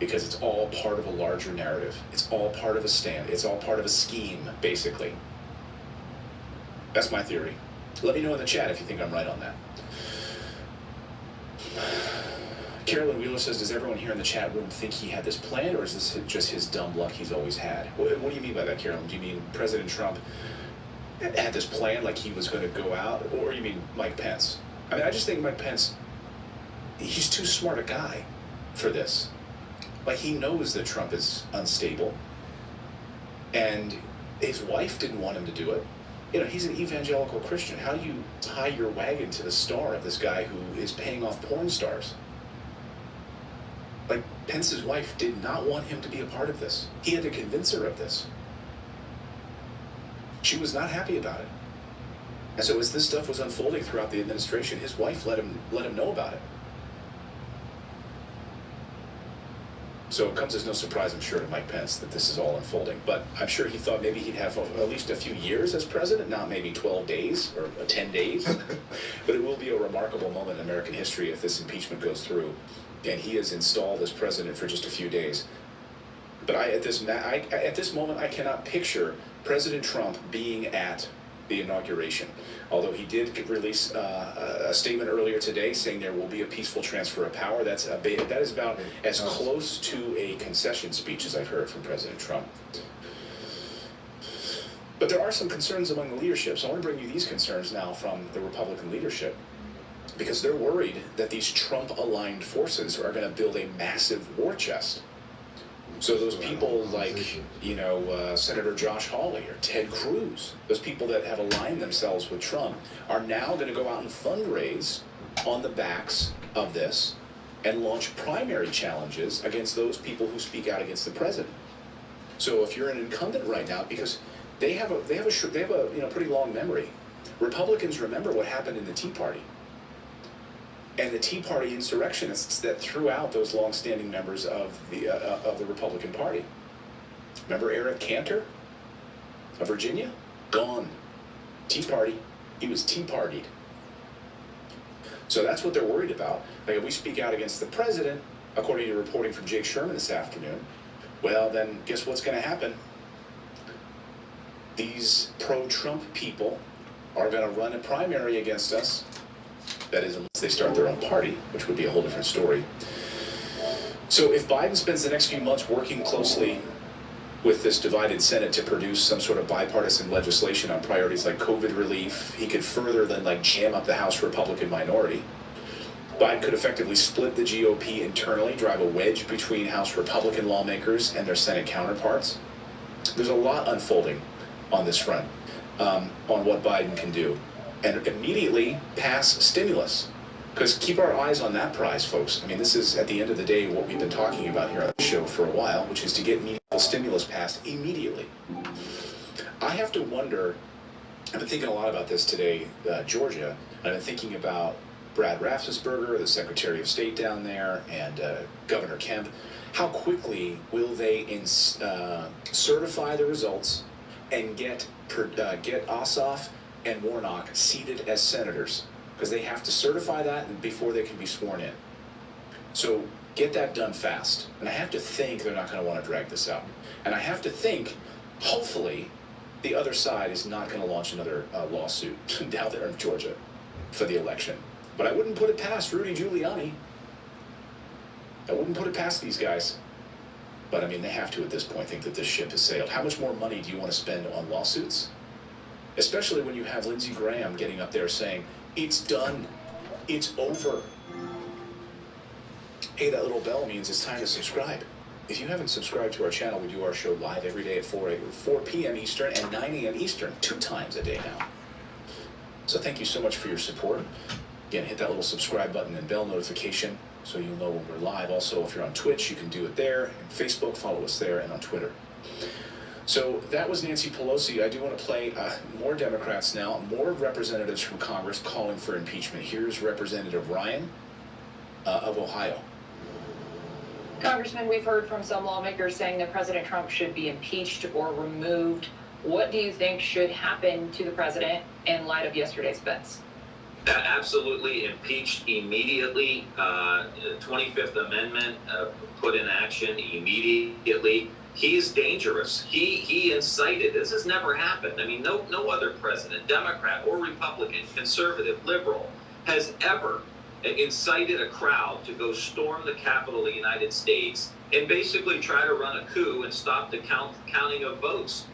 Because it's all part of a larger narrative. It's all part of a stand. It's all part of a scheme, basically. That's my theory. Let me know in the chat if you think I'm right on that. Carolyn Wheeler says, does everyone here in the chat room think he had this planned, or is this just his dumb luck he's always had? What do you mean by that, Carolyn? Do you mean President Trump had this plan, like he was going to go out, or you mean Mike Pence? I mean, I just think Mike Pence, he's too smart a guy for this. Like, he knows that Trump is unstable, and his wife didn't want him to do it. You know, he's an evangelical Christian. How do you tie your wagon to the star of this guy who is paying off porn stars? Like, Pence's wife did not want him to be a part of this. He had to convince her of this. She was not happy about it. And so as this stuff was unfolding throughout the administration, his wife let him know about it. So it comes as no surprise, I'm sure, to Mike Pence that this is all unfolding. But I'm sure he thought maybe he'd have at least a few years as president, not maybe 12 days or 10 days. But it will be a remarkable moment in American history if this impeachment goes through and he is installed as president for just a few days. But at this moment, I cannot picture President Trump being at the inauguration. Although he did release a statement earlier today saying there will be a peaceful transfer of power. That is about as close to a concession speech as I've heard from President Trump. But there are some concerns among the leadership. So I want to bring you these concerns now from the Republican leadership, because they're worried that these Trump-aligned forces are going to build a massive war chest. So those people like, Senator Josh Hawley or Ted Cruz, those people that have aligned themselves with Trump, are now going to go out and fundraise on the backs of this and launch primary challenges against those people who speak out against the president. So if you're an incumbent right now, because they have a pretty long memory. Republicans remember what happened in the Tea Party. And the Tea Party insurrectionists that threw out those long-standing members of the Republican Party. Remember Eric Cantor of Virginia? Gone. Tea Party. He was Tea Partied. So that's what they're worried about. Like, if we speak out against the president, according to reporting from Jake Sherman this afternoon, well, then guess what's going to happen? These pro-Trump people are going to run a primary against us. That is, unless they start their own party, which would be a whole different story. So if Biden spends the next few months working closely with this divided Senate to produce some sort of bipartisan legislation on priorities like COVID relief, he could further then jam up the House Republican minority. Biden could effectively split the GOP internally, drive a wedge between House Republican lawmakers and their Senate counterparts. There's a lot unfolding on this front, on what Biden can do. And immediately pass stimulus. Because keep our eyes on that prize, folks. I mean, this is, at the end of the day, what we've been talking about here on the show for a while, which is to get meaningful stimulus passed immediately. I have to wonder, I've been thinking a lot about this today, Georgia. I've been thinking about Brad Raffensperger, the Secretary of State down there, and Governor Kemp. How quickly will they certify the results and get Ossoff and Warnock seated as senators? Because they have to certify that before they can be sworn in. So get that done fast. And I have to think they're not going to want to drag this out. And I have to think, hopefully, the other side is not going to launch another lawsuit down there in Georgia for the election. But I wouldn't put it past Rudy Giuliani. I wouldn't put it past these guys. But I mean, they have to at this point think that this ship has sailed. How much more money do you want to spend on lawsuits? Especially when you have Lindsey Graham getting up there saying, it's done, it's over. Hey, that little bell means it's time to subscribe. If you haven't subscribed to our channel, we do our show live every day at 4 p.m. Eastern and 9 a.m. Eastern, 2 times a day now. So thank you so much for your support. Again, hit that little subscribe button and bell notification so you'll know when we're live. Also, if you're on Twitch, you can do it there. And Facebook, follow us there, and on Twitter. So that was Nancy Pelosi. I do want to play more Democrats now, more representatives from Congress calling for impeachment. Here's Representative Ryan of Ohio. Congressman, we've heard from some lawmakers saying that President Trump should be impeached or removed. What do you think should happen to the president in light of yesterday's events? Absolutely impeached immediately. 25th Amendment put in action immediately. He is dangerous. He incited. This has never happened. I mean, no other president, Democrat or Republican, conservative, liberal, has ever incited a crowd to go storm the Capitol of the United States and basically try to run a coup and stop the counting of votes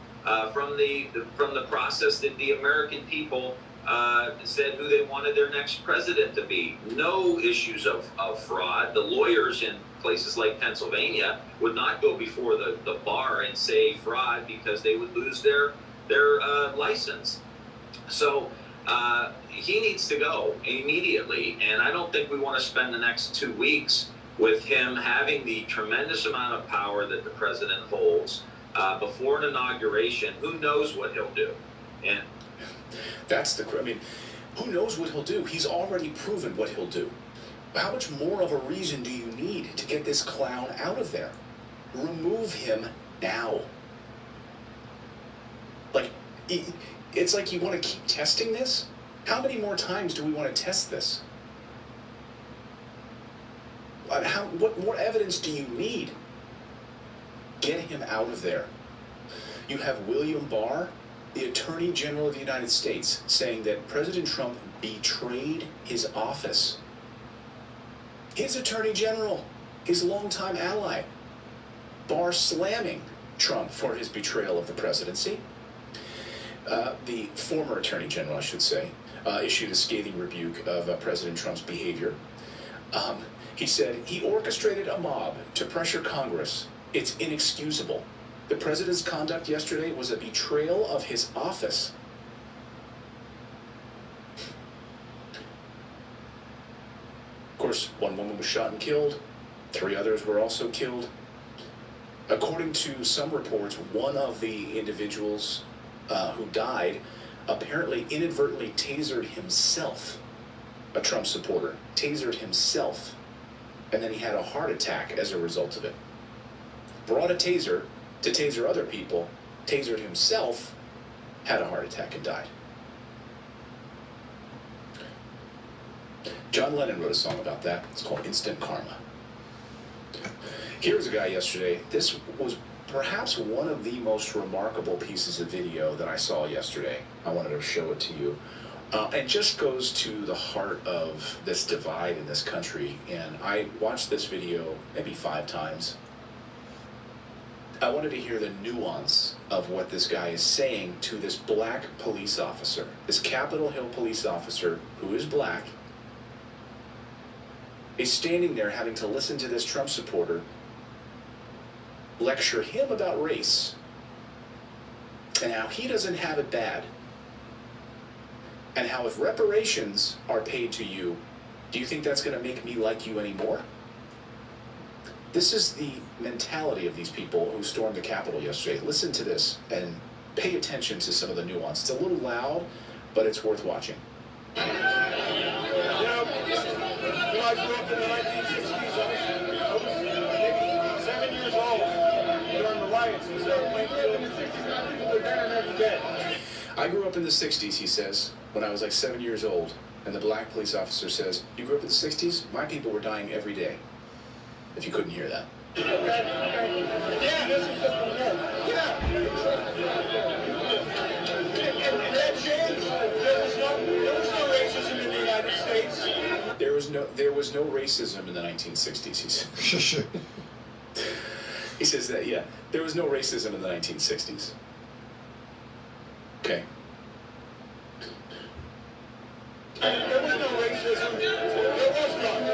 from the process that the American people said who they wanted their next president to be. No issues of fraud. The lawyers in places like Pennsylvania would not go before the bar and say fraud because they would lose their license. So he needs to go immediately, and I don't think we want to spend the next 2 weeks with him having the tremendous amount of power that the president holds before an inauguration. Who knows what he'll do? And I mean, who knows what he'll do? He's already proven what he'll do. How much more of a reason do you need to get this clown out of there? Remove him now. Like, it's like you want to keep testing this? How many more times do we want to test this? What more evidence do you need? Get him out of there. You have William Barr, the Attorney General of the United States, saying that President Trump betrayed his office. His Attorney General, his longtime ally. Barr slamming Trump for his betrayal of the presidency. The former Attorney General, I should say, issued a scathing rebuke of President Trump's behavior. He said, he orchestrated a mob to pressure Congress. It's inexcusable. The president's conduct yesterday was a betrayal of his office. Of course, one woman was shot and killed. 3 others were also killed. According to some reports, one of the individuals who died apparently inadvertently tasered himself. A Trump supporter tasered himself, and then he had a heart attack as a result of it. Brought a taser to taser other people, tasered himself, had a heart attack and died. John Lennon wrote a song about that. It's called Instant Karma. Here was a guy yesterday. This was perhaps one of the most remarkable pieces of video that I saw yesterday. I wanted to show it to you. It just goes to the heart of this divide in this country. And I watched this video maybe 5 times. I wanted to hear the nuance of what this guy is saying to this black police officer, this Capitol Hill police officer who is black, is standing there having to listen to this Trump supporter lecture him about race and how he doesn't have it bad, and how if reparations are paid to you, do you think that's going to make me like you anymore? This is the mentality of these people who stormed the Capitol yesterday. Listen to this and pay attention to some of the nuance. It's a little loud, but it's worth watching. You know, I grew up in the 1960s. I was maybe 7 years old during the riots in Plainfield. In the 60s, people were dying every day. I grew up in the 60s, he says, when I was like 7 years old. And the black police officer says, you grew up in the 60s? My people were dying every day. If you couldn't hear that. Yeah, this is just America. Yeah. And that changed. There was no racism in the United States. There was no racism in the 1960s, he says. He says that, yeah. There was no racism in the 1960s. Okay. There was no racism. There was none.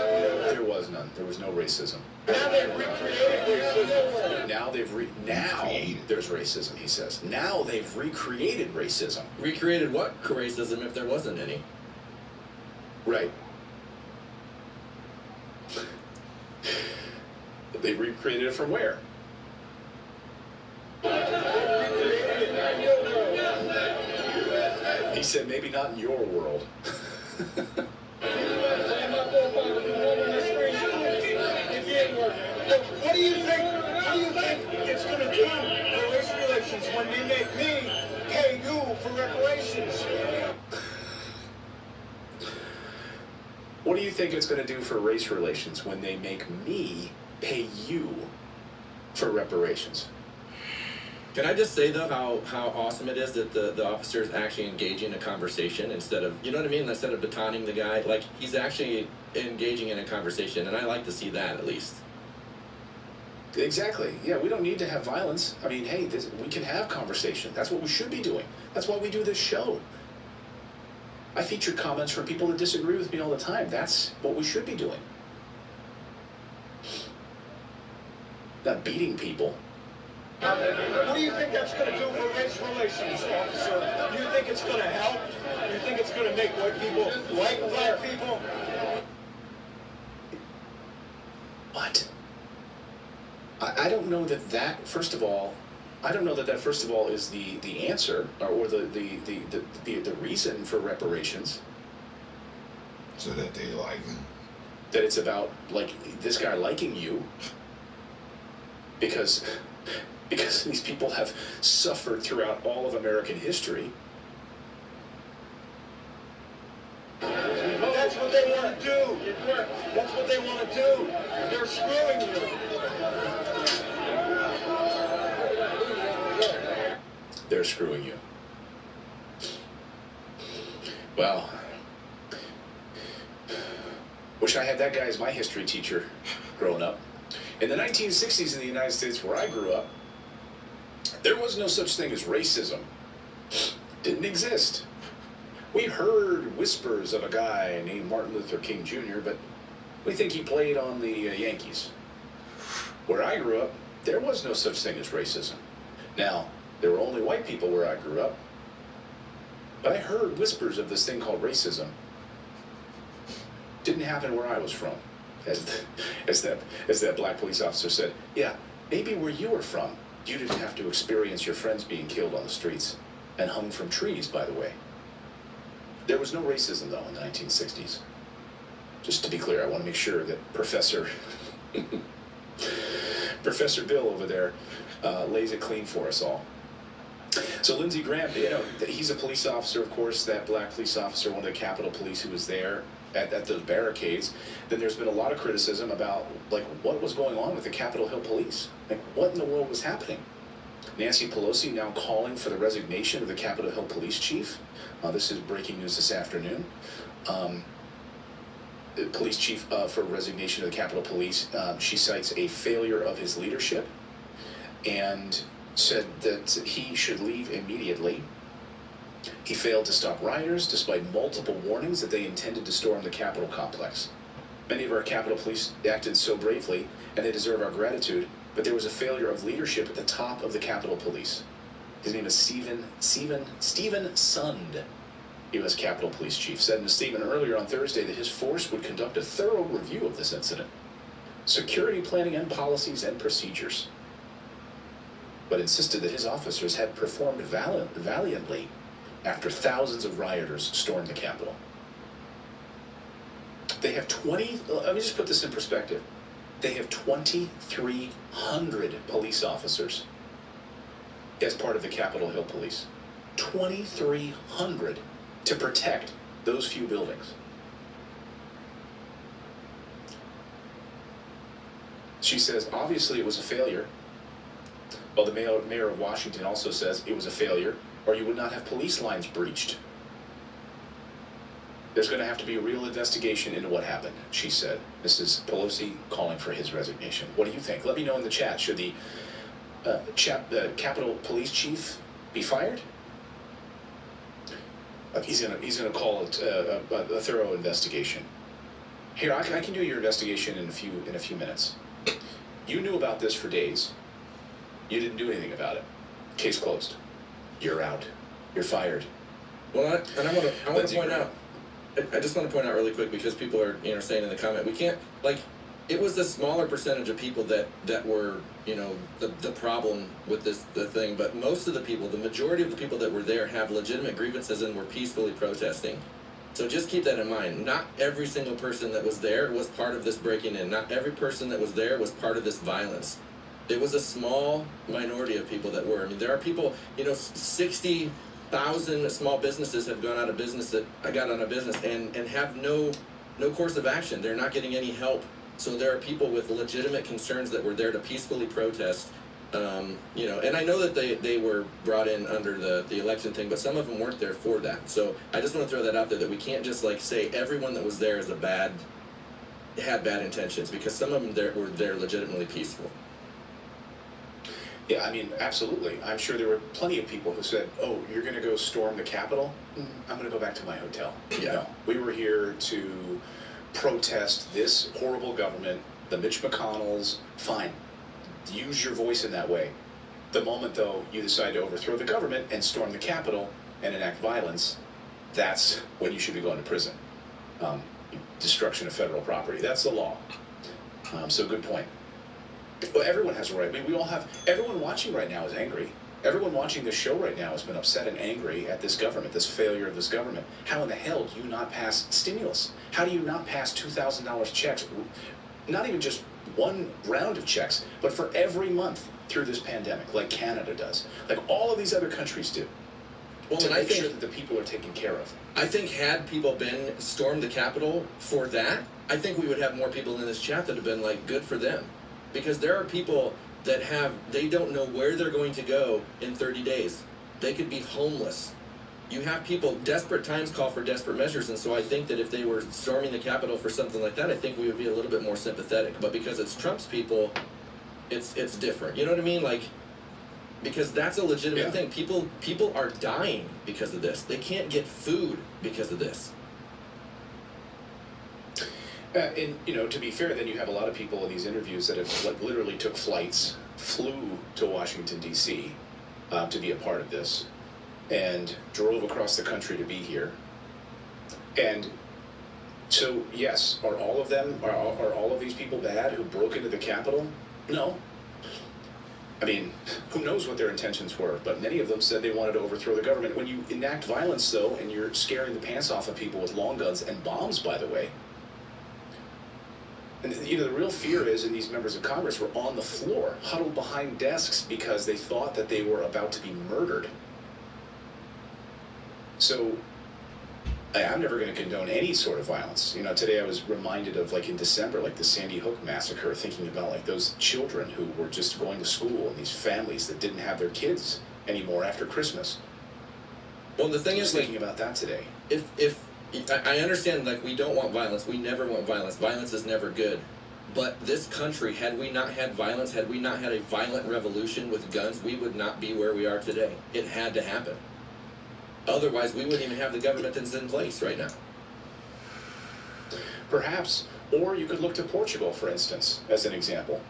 There was none. There was no racism. Now they've recreated racism. Now there's racism, he says. Now they've recreated racism. Recreated what racism if there wasn't any? Right. They recreated it from where? He said maybe not in your world. What when they make me pay you for reparations. What do you think it's going to do for race relations when they make me pay you for reparations? Can I just say, though, how awesome it is that the officer is actually engaging a conversation instead of, you know what I mean? Instead of batoning the guy, like, he's actually engaging in a conversation, and I like to see that, at least. Exactly. Yeah, we don't need to have violence. I mean, hey, we can have conversation. That's what we should be doing. That's why we do this show. I feature comments from people that disagree with me all the time. That's what we should be doing. Not beating people. What do you think that's going to do for race relations, officer? Do you think it's going to help? Do you think it's going to make white people like black people? What? I don't know that first of all, I don't know that first of all is the answer or the reason for reparations. So that they like him. That it's about, like, this guy liking you because these people have suffered throughout all of American history. That's what they want to do. That's what they want to do. They're screwing you. They're screwing you. Well, wish I had that guy as my history teacher growing up. In the 1960s in the United States where I grew up, there was no such thing as racism. Didn't exist. We heard whispers of a guy named Martin Luther King Jr., but we think he played on the Yankees. Where I grew up, there was no such thing as racism. Now, there were only white people where I grew up, but I heard whispers of this thing called racism. Didn't happen where I was from. As that black police officer said, yeah, maybe where you were from, you didn't have to experience your friends being killed on the streets and hung from trees, by the way. There was no racism, though, in the 1960s. Just to be clear, I want to make sure that Professor Bill over there lays it clean for us all. So Lindsey Graham, he's a police officer, of course, that black police officer, one of the Capitol Police who was there at those barricades. Then there's been a lot of criticism about, like, what was going on with the Capitol Hill Police. Like, what in the world was happening? Nancy Pelosi now calling for the resignation of the Capitol Hill Police Chief. This is breaking news this afternoon. The police chief for resignation of the Capitol Police, she cites a failure of his leadership and said that he should leave immediately. He failed to stop rioters despite multiple warnings that they intended to storm the Capitol complex. Many of our Capitol Police acted so bravely, and they deserve our gratitude, but there was a failure of leadership at the top of the Capitol Police. His name is Stephen Sund, U.S. Capitol Police Chief, said in a statement earlier on Thursday that his force would conduct a thorough review of this incident, security planning and policies and procedures, but insisted that his officers had performed valiantly after thousands of rioters stormed the Capitol. They have let me just put this in perspective. They have 2,300 police officers as part of the Capitol Hill Police. 2,300 to protect those few buildings. She says, obviously it was a failure. Well, the mayor of Washington also says it was a failure, or you would not have police lines breached. There's going to have to be a real investigation into what happened, she said. This is Pelosi calling for his resignation. What do you think? Let me know in the chat. Should the Capitol Police Chief be fired? He's gonna call it a thorough investigation. Here, I can do your investigation in a few minutes. You knew about this for days. You didn't do anything about it. Case closed. You're out. You're fired. Well, I want to point out. I just want to point out really quick, because people are saying in the comment, we can't, like, it was the smaller percentage of people that were the problem with the thing, but most of the people, the majority of the people that were there, have legitimate grievances and were peacefully protesting. So just keep that in mind. Not every single person that was there was part of this breaking in. Not every person that was there was part of this violence. It was a small minority of people that were. I mean, there are people, 60,000 small businesses have gone out of business and have no course of action. They're not getting any help. So there are people with legitimate concerns that were there to peacefully protest. And I know that they were brought in under the election thing, but some of them weren't there for that. So I just want to throw that out there, that we can't just say everyone that was there had bad intentions, because some of them were there legitimately peaceful. Yeah, I mean, absolutely. I'm sure there were plenty of people who said, oh, you're going to go storm the Capitol? I'm going to go back to my hotel. Yeah. No, we were here to protest this horrible government, the Mitch McConnells. Fine. Use your voice in that way. The moment, though, you decide to overthrow the government and storm the Capitol and enact violence, that's when you should be going to prison. Destruction of federal property. That's the law. So good point. Well, everyone has a right. I mean, we all have. Everyone watching right now is angry. Everyone watching this show right now has been upset and angry at this government, this failure of this government. How in the hell do you not pass stimulus? How do you not pass $2,000 checks? Not even just one round of checks, but for every month through this pandemic, like Canada does, like all of these other countries do. Well, to make sure that the people are taken care of. I think had people stormed the Capitol for that, I think we would have more people in this chat that have been good for them. Because there are people that they don't know where they're going to go in 30 days. They could be homeless. You have people, desperate times call for desperate measures, and so I think that if they were storming the Capitol for something like that, I think we would be a little bit more sympathetic. But because it's Trump's people, it's different. You know what I mean? Because that's a legitimate thing. People are dying because of this. They can't get food because of this. And, to be fair, then you have a lot of people in these interviews that have literally took flights, flew to Washington, D.C. To be a part of this, and drove across the country to be here. And so, yes, are all of these people bad who broke into the Capitol? No. I mean, who knows what their intentions were, but many of them said they wanted to overthrow the government. When you enact violence, though, and you're scaring the pants off of people with long guns and bombs, by the way, and, the real fear is, and these members of Congress were on the floor, huddled behind desks because they thought that they were about to be murdered. So, I'm never going to condone any sort of violence. Today I was reminded of, in December, the Sandy Hook massacre, thinking about, those children who were just going to school, and these families that didn't have their kids anymore after Christmas. Well, the thing is, thinking about that today. If I understand, we don't want violence. We never want violence. Violence is never good. But this country, had we not had violence, had we not had a violent revolution with guns, we would not be where we are today. It had to happen. Otherwise, we wouldn't even have the government that's in place right now. Perhaps. Or you could look to Portugal, for instance, as an example.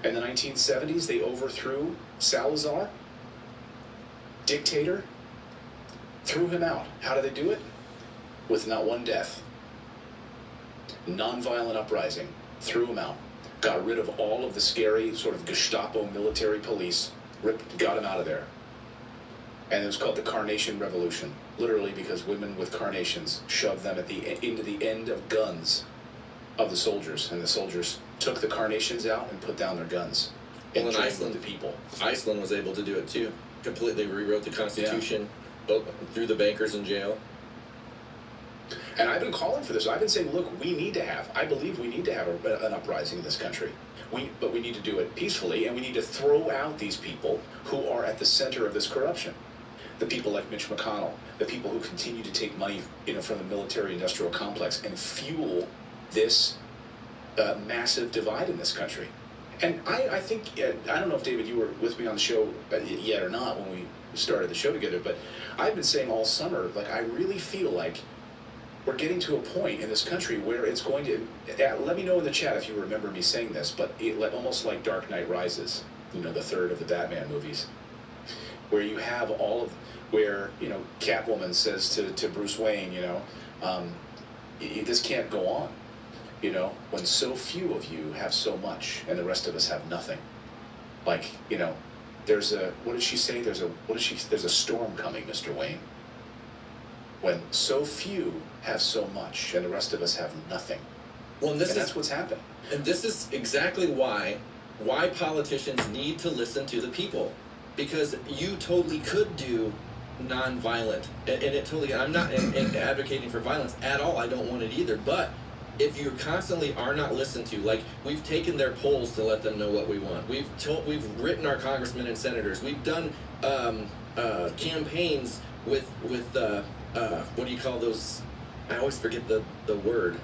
In the 1970s, they overthrew Salazar, dictator, threw him out. How did they do it? With not one death. Nonviolent uprising. Threw him out. Got rid of all of the scary sort of Gestapo military police. Got him out of there. And it was called the Carnation Revolution. Literally because women with carnations shoved them into the end of guns of the soldiers. And the soldiers took the carnations out and put down their guns. And in Iceland, the people. Iceland was able to do it too. Completely rewrote the Constitution. Yeah. Threw the bankers in jail. And I've been calling for this. I've been saying, look, I believe we need to have an uprising in this country. But we need to do it peacefully, and we need to throw out these people who are at the center of this corruption. The people like Mitch McConnell, the people who continue to take money, from the military-industrial complex and fuel this massive divide in this country. And I think, I don't know if, David, you were with me on the show yet or not when we started the show together, but I've been saying all summer, I really feel like we're getting to a point in this country where it's going to, let me know in the chat if you remember me saying this, but almost like Dark Knight Rises, the third of the Batman movies, where you have where Catwoman says to Bruce Wayne, this can't go on, when so few of you have so much and the rest of us have nothing. There's a, what did she say? There's a storm coming, Mr. Wayne. When so few have so much and the rest of us have nothing. Well, and that's what's happened. And this is exactly why why politicians need to listen to the people, because you totally could do non-violent, and it totally, I'm not advocating for violence at all, I don't want it either, but if you constantly are not listened to, like we've taken their polls to let them know what we want, we've written our congressmen and senators, we've done campaigns with what do you call those, I always forget the word,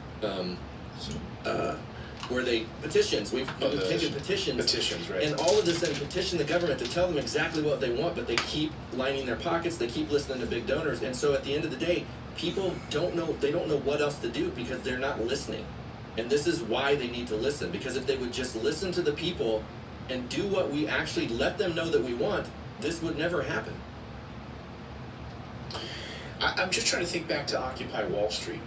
where they petitions, we've taken petitions, right, and all of this, and petition the government to tell them exactly what they want, but they keep lining their pockets, they keep listening to big donors, and so at the end of the day, people don't know what else to do because they're not listening. And this is why they need to listen, because if they would just listen to the people and do what we actually let them know that we want, this would never happen. I'm just trying to think back to Occupy Wall Street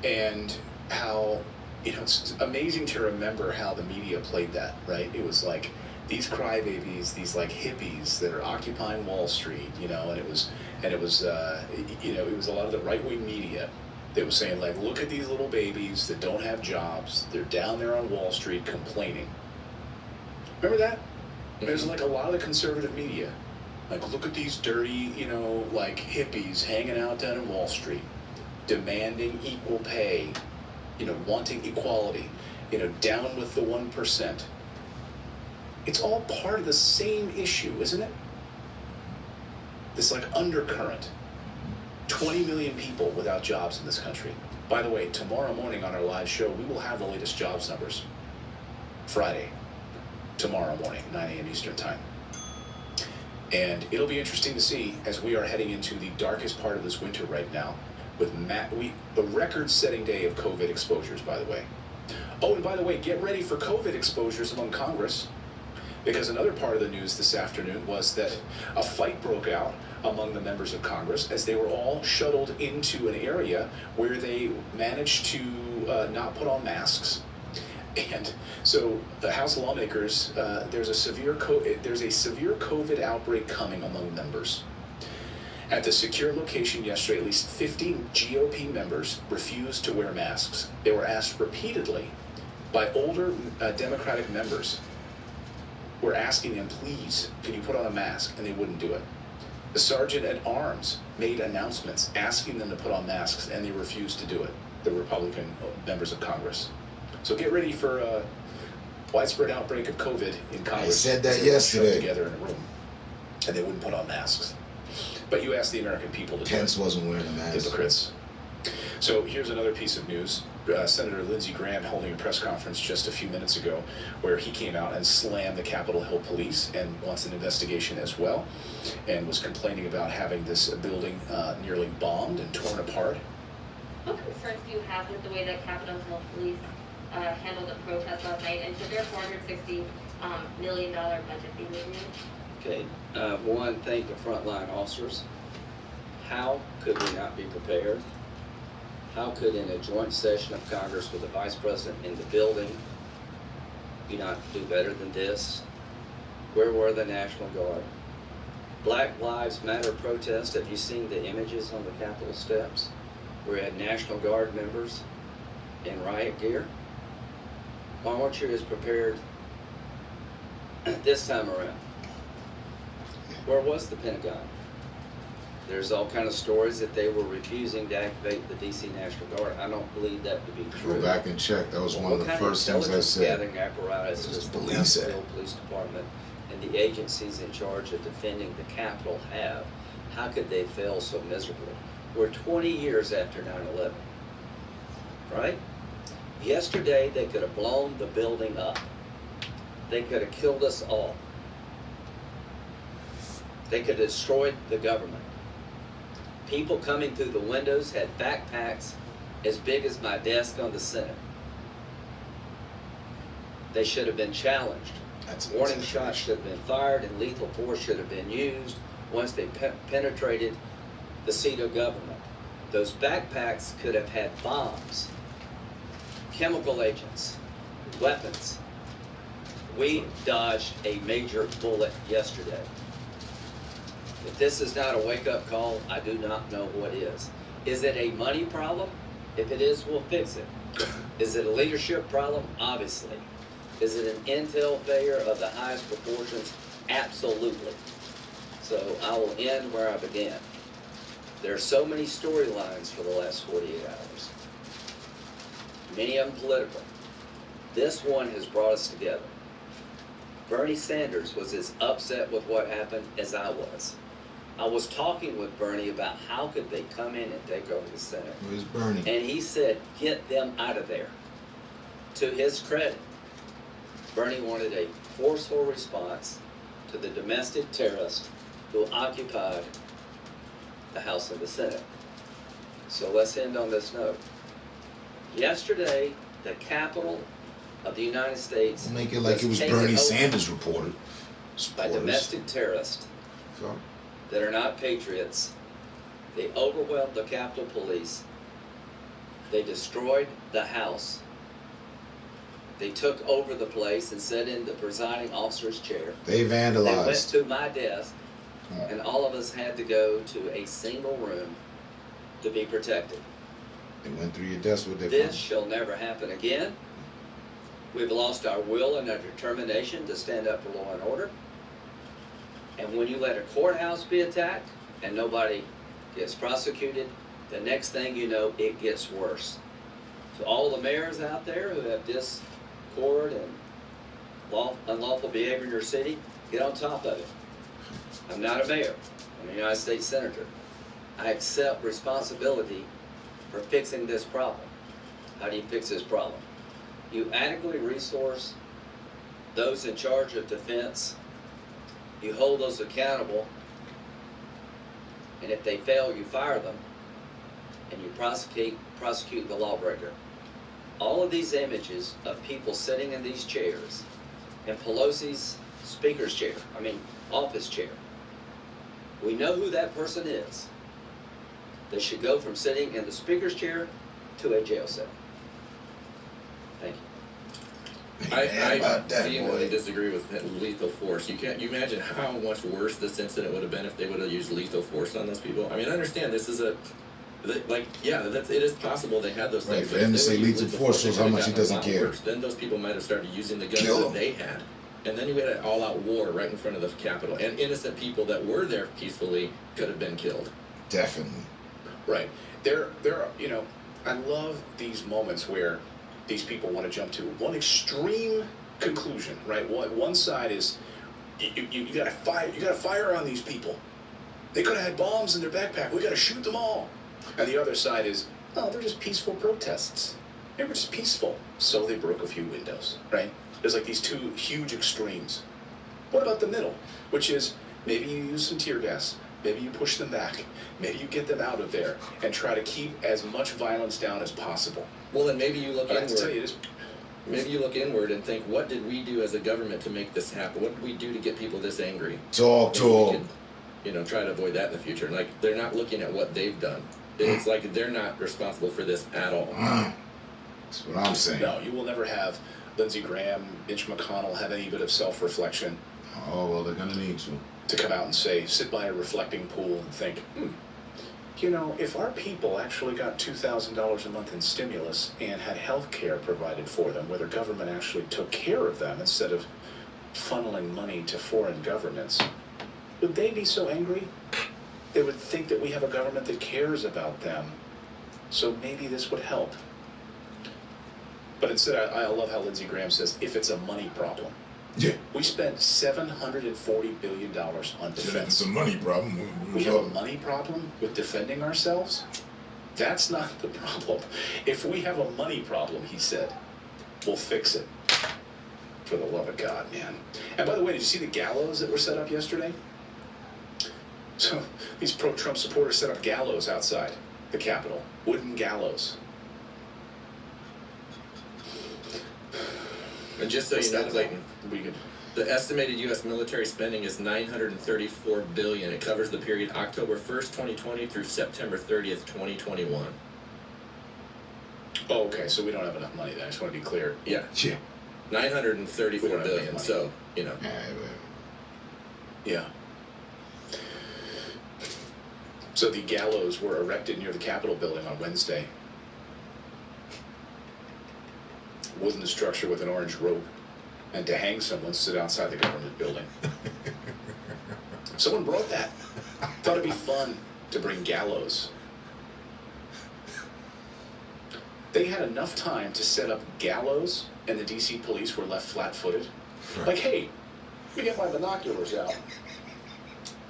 and how, it's amazing to remember how the media played that, right? It was like these crybabies, these like hippies that are occupying Wall Street, and it was it was a lot of the right-wing media that was saying, like, look at these little babies that don't have jobs, they're down there on Wall Street complaining. Remember that? There's like a lot of the conservative media, like, look at these dirty, like hippies hanging out down in Wall Street, demanding equal pay, wanting equality, down with the 1%. It's all part of the same issue, isn't it? This like undercurrent. 20 million people without jobs in this country. By the way, tomorrow morning on our live show, we will have the latest jobs numbers. Friday, tomorrow morning, 9 a.m. Eastern Time. And it'll be interesting to see as we are heading into the darkest part of this winter right now with the record-setting day of COVID exposures, by the way. Oh, and by the way, get ready for COVID exposures among Congress, because another part of the news this afternoon was that a fight broke out among the members of Congress as they were all shuttled into an area where they managed to not put on masks. And so the House lawmakers, there's a severe COVID outbreak coming among members. At the secure location yesterday, at least 50 GOP members refused to wear masks. They were asked repeatedly by older Democratic members. We're asking them, please, can you put on a mask? And they wouldn't do it. The sergeant at arms made announcements asking them to put on masks, and they refused to do it, the Republican members of Congress. So get ready for a widespread outbreak of COVID in Congress. I said that yesterday. Together in a room, and they wouldn't put on masks. But you asked the American people to do it. Pence wasn't wearing a mask. Hypocrites. So here's another piece of news. Senator Lindsey Graham holding a press conference just a few minutes ago where he came out and slammed the Capitol Hill police and wants an investigation as well, and was complaining about having this building nearly bombed and torn apart. What concerns do you have with the way that Capitol Hill police handled the protest last night, and should their $460 million budget be reviewed? Okay, one, thank the frontline officers. How could we not be prepared? How could, in a joint session of Congress with the Vice President in the building, we not do better than this? Where were the National Guard? Black Lives Matter protest, have you seen the images on the Capitol steps? We had National Guard members in riot gear. Why weren't you as prepared this time around? Where was the Pentagon? There's all kind of stories that they were refusing to activate the DC National Guard. I don't believe that to be true. Go back and check. That was one of the first things I said. Gathering apparatus does the Capitol Police Department and the agencies in charge of defending the Capitol have? How could they fail so miserably? We're 20 years after 9/11, right? Yesterday, they could have blown the building up. They could have killed us all. They could have destroyed the government. People coming through the windows had backpacks as big as my desk on the Senate. They should have been challenged. Warning shots should have been fired, and lethal force should have been used once they penetrated the seat of government. Those backpacks could have had bombs, chemical agents, weapons. We dodged a major bullet yesterday. If this is not a wake-up call, I do not know what is. Is it a money problem? If it is, we'll fix it. Is it a leadership problem? Obviously. Is it an intel failure of the highest proportions? Absolutely. So I will end where I began. There are so many storylines for the last 48 hours. Many of them political. This one has brought us together. Bernie Sanders was as upset with what happened as I was. I was talking with Bernie about how could they come in and take over the Senate. Where's Bernie? And he said, get them out of there. To his credit, Bernie wanted a forceful response to the domestic terrorists who occupied the House and the Senate. So let's end on this note. Yesterday, the Capitol of the United States Make it like it was Bernie Sanders reported. By domestic terrorists that are not patriots. They overwhelmed the Capitol Police. They destroyed the House. They took over the place and sat in the presiding officer's chair. They vandalized. They went to my desk, and all of us had to go to a single room to be protected. They went through your desk with their This shall never happen again. We've lost our will and our determination to stand up for law and order. And when you let a courthouse be attacked and nobody gets prosecuted, the next thing you know, it gets worse. To all the mayors out there who have discord and unlawful behavior in your city, get on top of it. I'm not a mayor. I'm a United States Senator. I accept responsibility for fixing this problem. How do you fix this problem? You adequately resource those in charge of defense. You hold those accountable. And if they fail, you fire them. And you prosecute the lawbreaker. All of these images of people sitting in these chairs, in Pelosi's speaker's chair, office chair. We know who that person is. They should go from sitting in the speaker's chair to a jail cell. Thank you. I vehemently disagree with lethal force. You imagine how much worse this incident would have been if they would have used lethal force on those people? I mean, I understand this is it is possible they had those things. Right, for him to say lethal force shows how much he doesn't care. Worse. Then those people might have started using the guns that they had. And then you had an all-out war right in front of the Capitol. And innocent people that were there peacefully could have been killed. Definitely. Right. I love these moments where these people want to jump to one extreme conclusion, right? One side is you got to fire on these people. They could have had bombs in their backpack. We got to shoot them all. And the other side is, no, they're just peaceful protests. They were just peaceful. So they broke a few windows, right? There's like these two huge extremes. What about the middle? Which is maybe you use some tear gas. Maybe you push them back. Maybe you get them out of there and try to keep as much violence down as possible. Well, then maybe you look inward. Maybe you look inward and think, what did we do as a government to make this happen? What did we do to get people this angry? Talk. Try to avoid that in the future. Like, they're not looking at what they've done. It's like they're not responsible for this at all. That's what I'm saying. No, you will never have Lindsey Graham, Mitch McConnell have any bit of self-reflection. Oh, well, they're going to need to come out and say, sit by a reflecting pool and think, if our people actually got $2,000 a month in stimulus and had health care provided for them, where the government actually took care of them instead of funneling money to foreign governments, would they be so angry? They would think that we have a government that cares about them. So maybe this would help. But instead, I love how Lindsey Graham says, if it's a money problem. Yeah. We spent $740 billion on defense. It's a money problem. We have a money problem with defending ourselves? That's not the problem. If we have a money problem, he said, we'll fix it. For the love of God, man. And by the way, did you see the gallows that were set up yesterday? So these pro-Trump supporters set up gallows outside the Capitol. Wooden gallows. And just so you know, Clayton, the estimated U.S. military spending is $934 billion. It covers the period October 1st, 2020 through September 30th, 2021. Oh, okay. So we don't have enough money then. I just want to be clear. Yeah. $934 billion. So, Yeah. So the gallows were erected near the Capitol building on Wednesday. Wooden structure with an orange rope and to hang someone stood outside the government building. Someone brought that. Thought it'd be fun to bring gallows. They had enough time to set up gallows, and the DC police were left flat-footed. Like, hey, let me get my binoculars out.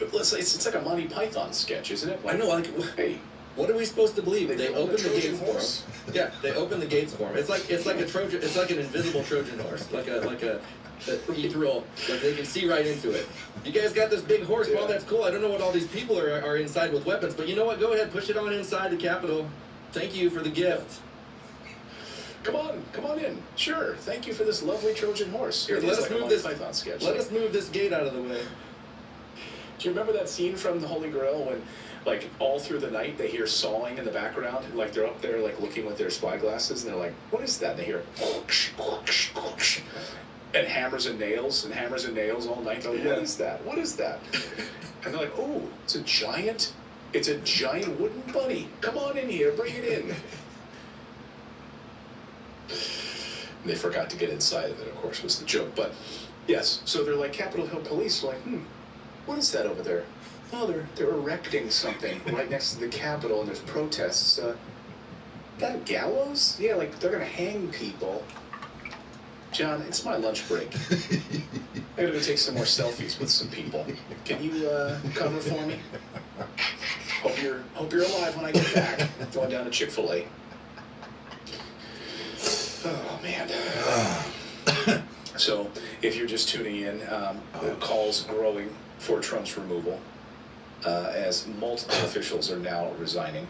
It's like a Monty Python sketch, isn't it? Like, I know, like, hey, what are we supposed to believe? They open the Trojan gates for horse. him. Yeah, they open the gates for him. It's like a Trojan. It's like an invisible Trojan horse, like a ethereal. Like they can see right into it. You guys got this big horse. Well, that's cool. I don't know what all these people are inside with weapons, but you know what? Go ahead, push it on inside the Capitol. Thank you for the gift. Come on in. Sure. Thank you for this lovely Trojan horse. Here, let us move this Python sketch. Let us move this gate out of the way. Do you remember that scene from The Holy Grail when, like, all through the night they hear sawing in the background, and, like, they're up there, like, looking with their spy glasses, and they're like, "What is that?" And they hear, and hammers and nails all night. They're like, "What is that? What is that?" And they're like, "Oh, it's a giant wooden bunny. Come on in here, bring it in." And they forgot to get inside of it, of course, was the joke. But yes, so they're like, Capitol Hill police, like, what is that over there? Oh, they're erecting something right next to the Capitol, and there's protests. That a gallows? Yeah, like they're gonna hang people. John, it's my lunch break. I gotta go take some more selfies with some people. Can you cover for me? Hope you're alive when I get back. Going down to Chick-fil-A. Oh man. So, if you're just tuning in, calls growing for Trump's removal, as multiple officials are now resigning.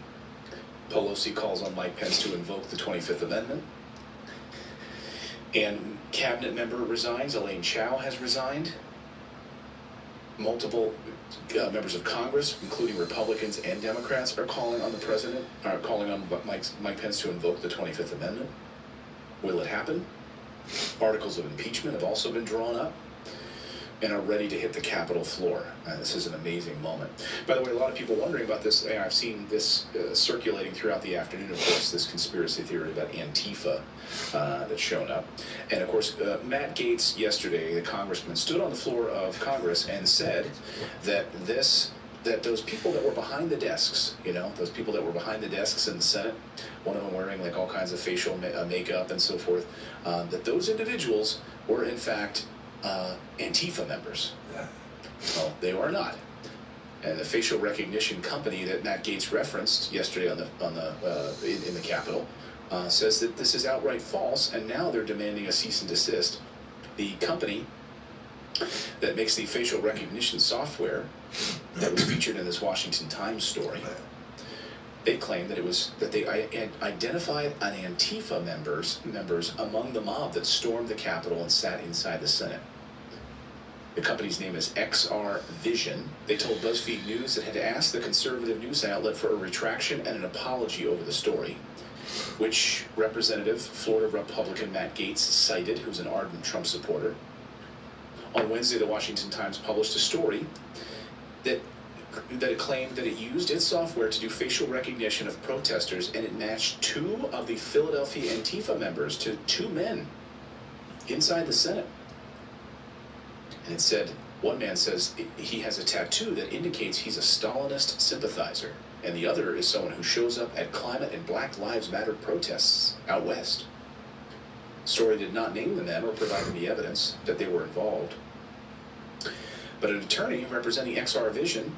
Pelosi calls on Mike Pence to invoke the 25th Amendment. And cabinet member resigns. Elaine Chao has resigned. Multiple members of Congress, including Republicans and Democrats, are calling on the president, are calling on Mike Pence to invoke the 25th Amendment. Will it happen? Articles of impeachment have also been drawn up and are ready to hit the Capitol floor. This is an amazing moment. By the way, a lot of people wondering about this. I've seen this circulating throughout the afternoon, of course, this conspiracy theory about Antifa that's shown up. And, of course, Matt Gaetz yesterday, the congressman, stood on the floor of Congress and said that those people that were behind the desks, those people that were behind the desks in the Senate, one of them wearing like all kinds of facial makeup and so forth, that those individuals were in fact Antifa members. Well, they are not. And the facial recognition company that Matt Gaetz referenced yesterday in the Capitol says that this is outright false, and now they're demanding a cease and desist. The company that makes the facial recognition software that was featured in this Washington Times story, they claim that they identified an Antifa members among the mob that stormed the Capitol and sat inside the Senate. The company's name is XR Vision. They told BuzzFeed News it had asked the conservative news outlet for a retraction and an apology over the story, which Representative Florida Republican Matt Gaetz cited, who's an ardent Trump supporter. On Wednesday, the Washington Times published a story that it claimed that it used its software to do facial recognition of protesters, and it matched two of the Philadelphia Antifa members to two men inside the Senate. And it said, one man says he has a tattoo that indicates he's a Stalinist sympathizer, and the other is someone who shows up at climate and Black Lives Matter protests out west. The story did not name the men or provide any evidence that they were involved. But an attorney representing XR Vision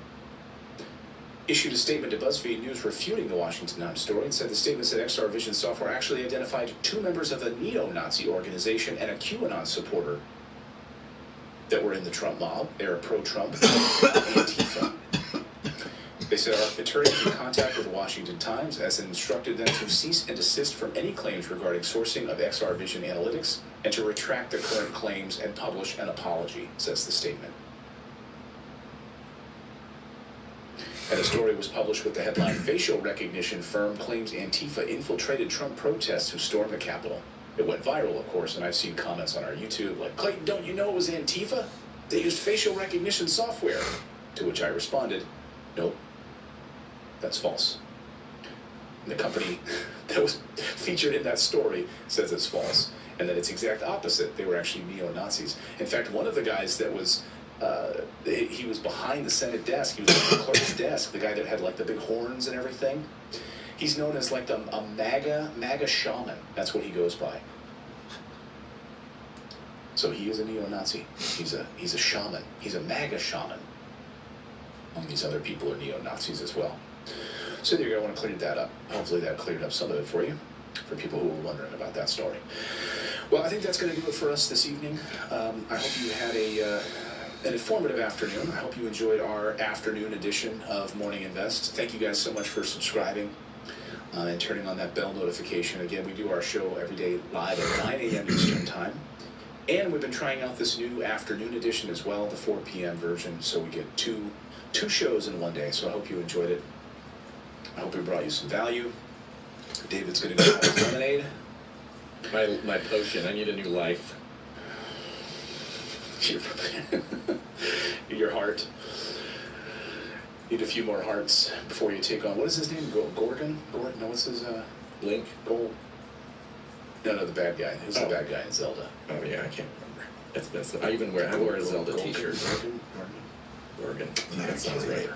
issued a statement to BuzzFeed News refuting the Washington Times story and said the statement said XR Vision software actually identified two members of a neo-Nazi organization and a QAnon supporter that were in the Trump mob. They're pro-Trump Antifa. They said our attorney is in contact with the Washington Times as instructed them to cease and desist from any claims regarding sourcing of XR Vision analytics and to retract the current claims and publish an apology, says the statement. And the story was published with the headline, Facial Recognition Firm Claims Antifa Infiltrated Trump Protests Who Stormed the Capitol. It went viral, of course, and I've seen comments on our YouTube like, Clayton, don't you know it was Antifa? They used facial recognition software. To which I responded, nope, that's false. the company that was featured in that story says it's false, and that it's exact opposite. They were actually neo-Nazis. In fact, one of the guys that was he was behind the Senate desk. He was behind the clerk's desk. The guy that had like the big horns and everything. He's known as like a MAGA shaman. That's what he goes by. So he is a neo-Nazi. He's a shaman. He's a MAGA shaman. And these other people are neo-Nazis as well. So there you go. I want to clear that up. Hopefully that cleared up some of it for you, for people who were wondering about that story. Well, I think that's going to do it for us this evening. I hope you had an informative afternoon. I hope you enjoyed our afternoon edition of Morning Invest. Thank you guys so much for subscribing and turning on that bell notification. Again, we do our show every day live at 9 a.m. Eastern Time. And we've been trying out this new afternoon edition as well, the 4 p.m. version. So we get two shows in one day. So I hope you enjoyed it. I hope it brought you some value. David's going to go have his lemonade. My potion. I need a new life. Your heart. Need a few more hearts before you take on. What is his name? Gorgon? No, what's his Link? Gold? No, the bad guy. Who's the bad guy in Zelda? Oh yeah, I can't remember. I wear a Zelda t-shirt. Gorgon. That sounds right.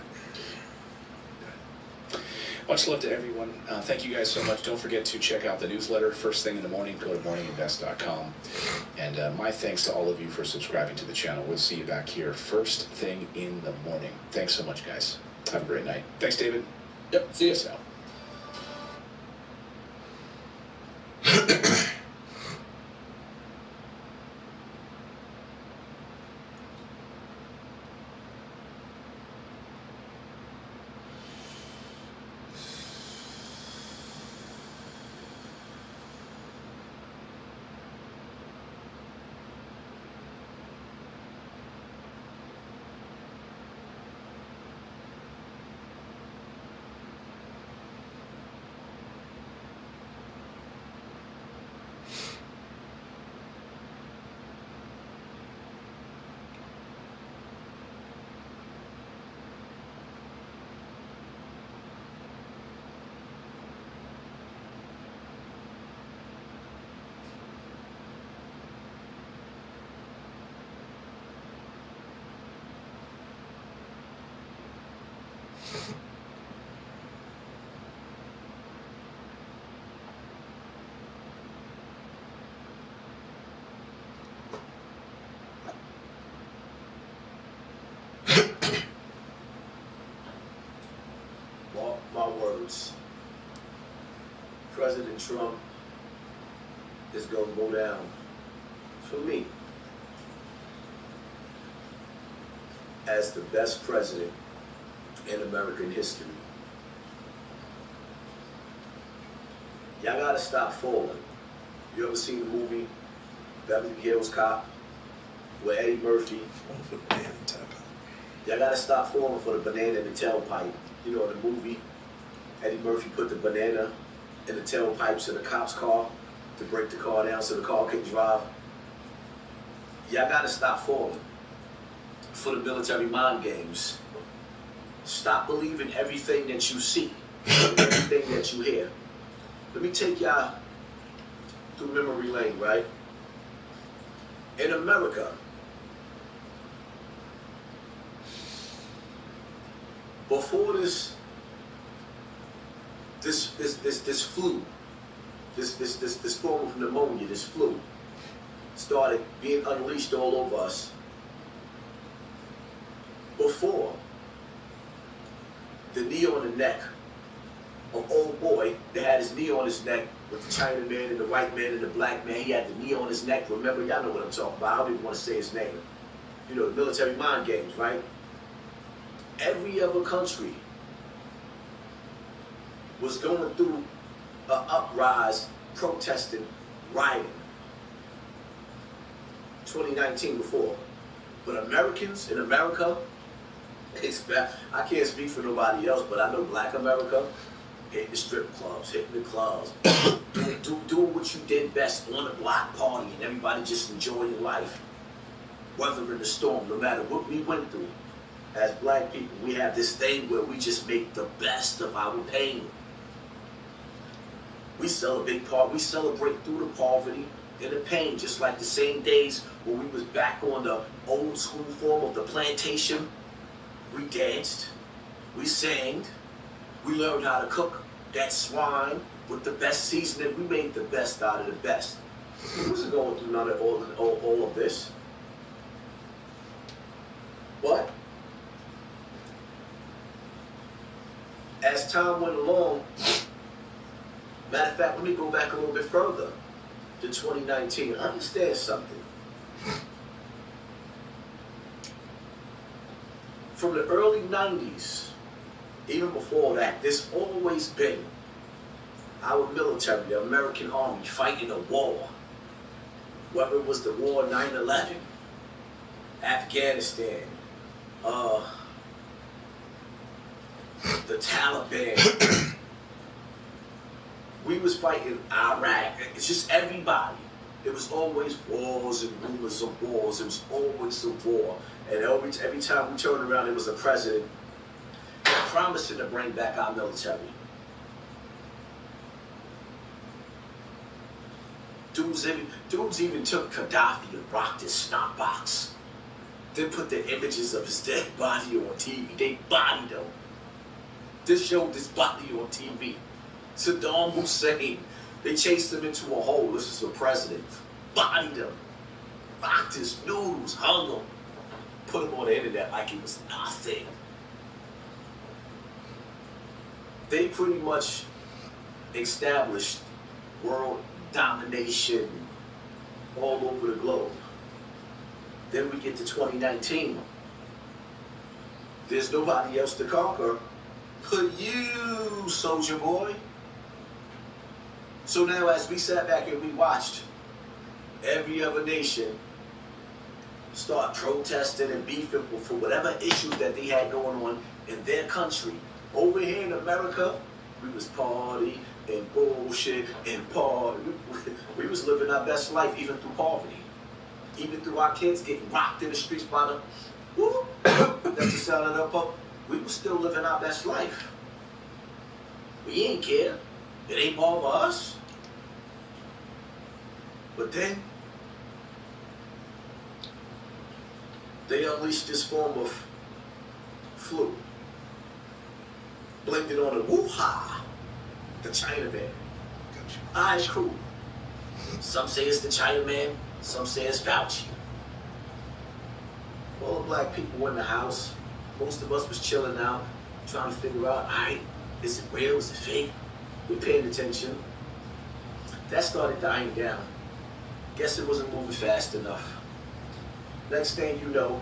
Much love to everyone. Thank you guys so much. Don't forget to check out the newsletter first thing in the morning. Go to morninginvest.com. And my thanks to all of you for subscribing to the channel. We'll see you back here first thing in the morning. Thanks so much, guys. Have a great night. Thanks, David. Yep. See you. Peace out. Mark my words. President Trump is going to go down, for me, as the best president in American history. Y'all gotta stop falling. You ever seen the movie Beverly Hills Cop, where Eddie Murphy? Y'all gotta stop falling for the banana in the tailpipe. You know, in the movie, Eddie Murphy put the banana in the tailpipes of the cop's car to break the car down so the car couldn't drive. Y'all gotta stop falling for the military mind games. Stop believing everything that you see, everything that you hear. Let me take y'all through memory lane, right? In America, before this flu, this form of pneumonia, this flu, started being unleashed all over us, before the knee on the neck of old boy that had his knee on his neck with the China man and the white man and the black man, he had the knee on his neck. Remember, y'all know what I'm talking about. I don't even want to say his name. You know, the military mind games, right? Every other country was going through an uprise, protesting, rioting. 2019 before. But Americans in America, I can't speak for nobody else, but I know Black America, hitting the strip clubs, hitting the clubs, doing what you did best on the block party, and everybody just enjoying life, weathering the storm, no matter what we went through. As Black people, we have this thing where we just make the best of our pain. We celebrate through the poverty and the pain, just like the same days when we was back on the old school form of the plantation. We danced, we sang, we learned how to cook that swine with the best seasoning. We made the best out of the best. We wasn't going through none of all of this. But as time went along, matter of fact, let me go back a little bit further to 2019. Understand something. From the early 90s, even before that, there's always been our military, the American Army, fighting a war. Whether it was the war 9/11, Afghanistan, the Taliban. We was fighting Iraq. It's just everybody. It was always wars and rumors of wars. It was always a war. And every time we turned around, it was a president promising to bring back our military. Dudes even took Gaddafi and rocked his snot box. Then put the images of his dead body on TV. They bodied him. They showed his body on TV. Saddam Hussein, they chased him into a hole. This is the president. Bodied him. Rocked his noodles, hung him. Put him on the internet like it was nothing. They pretty much established world domination all over the globe. Then we get to 2019. There's nobody else to conquer but you, soldier boy. So now as we sat back and we watched every other nation start protesting and beefing for whatever issues that they had going on in their country. Over here in America, we was party and bullshit and party. We was living our best life even through poverty. Even through our kids getting rocked in the streets by the whoop, that's the sound of the pump. We was still living our best life. We ain't care. It ain't bother us. But then they unleashed this form of flu. Blamed it on the Wuhan, the Chinaman. Alright, cool. Some say it's the Chinaman, some say it's Fauci. All the black people in the house, most of us was chilling out, trying to figure out, alright, is it real, is it fake? We paying attention. That started dying down. Guess it wasn't moving fast enough. Next thing you know,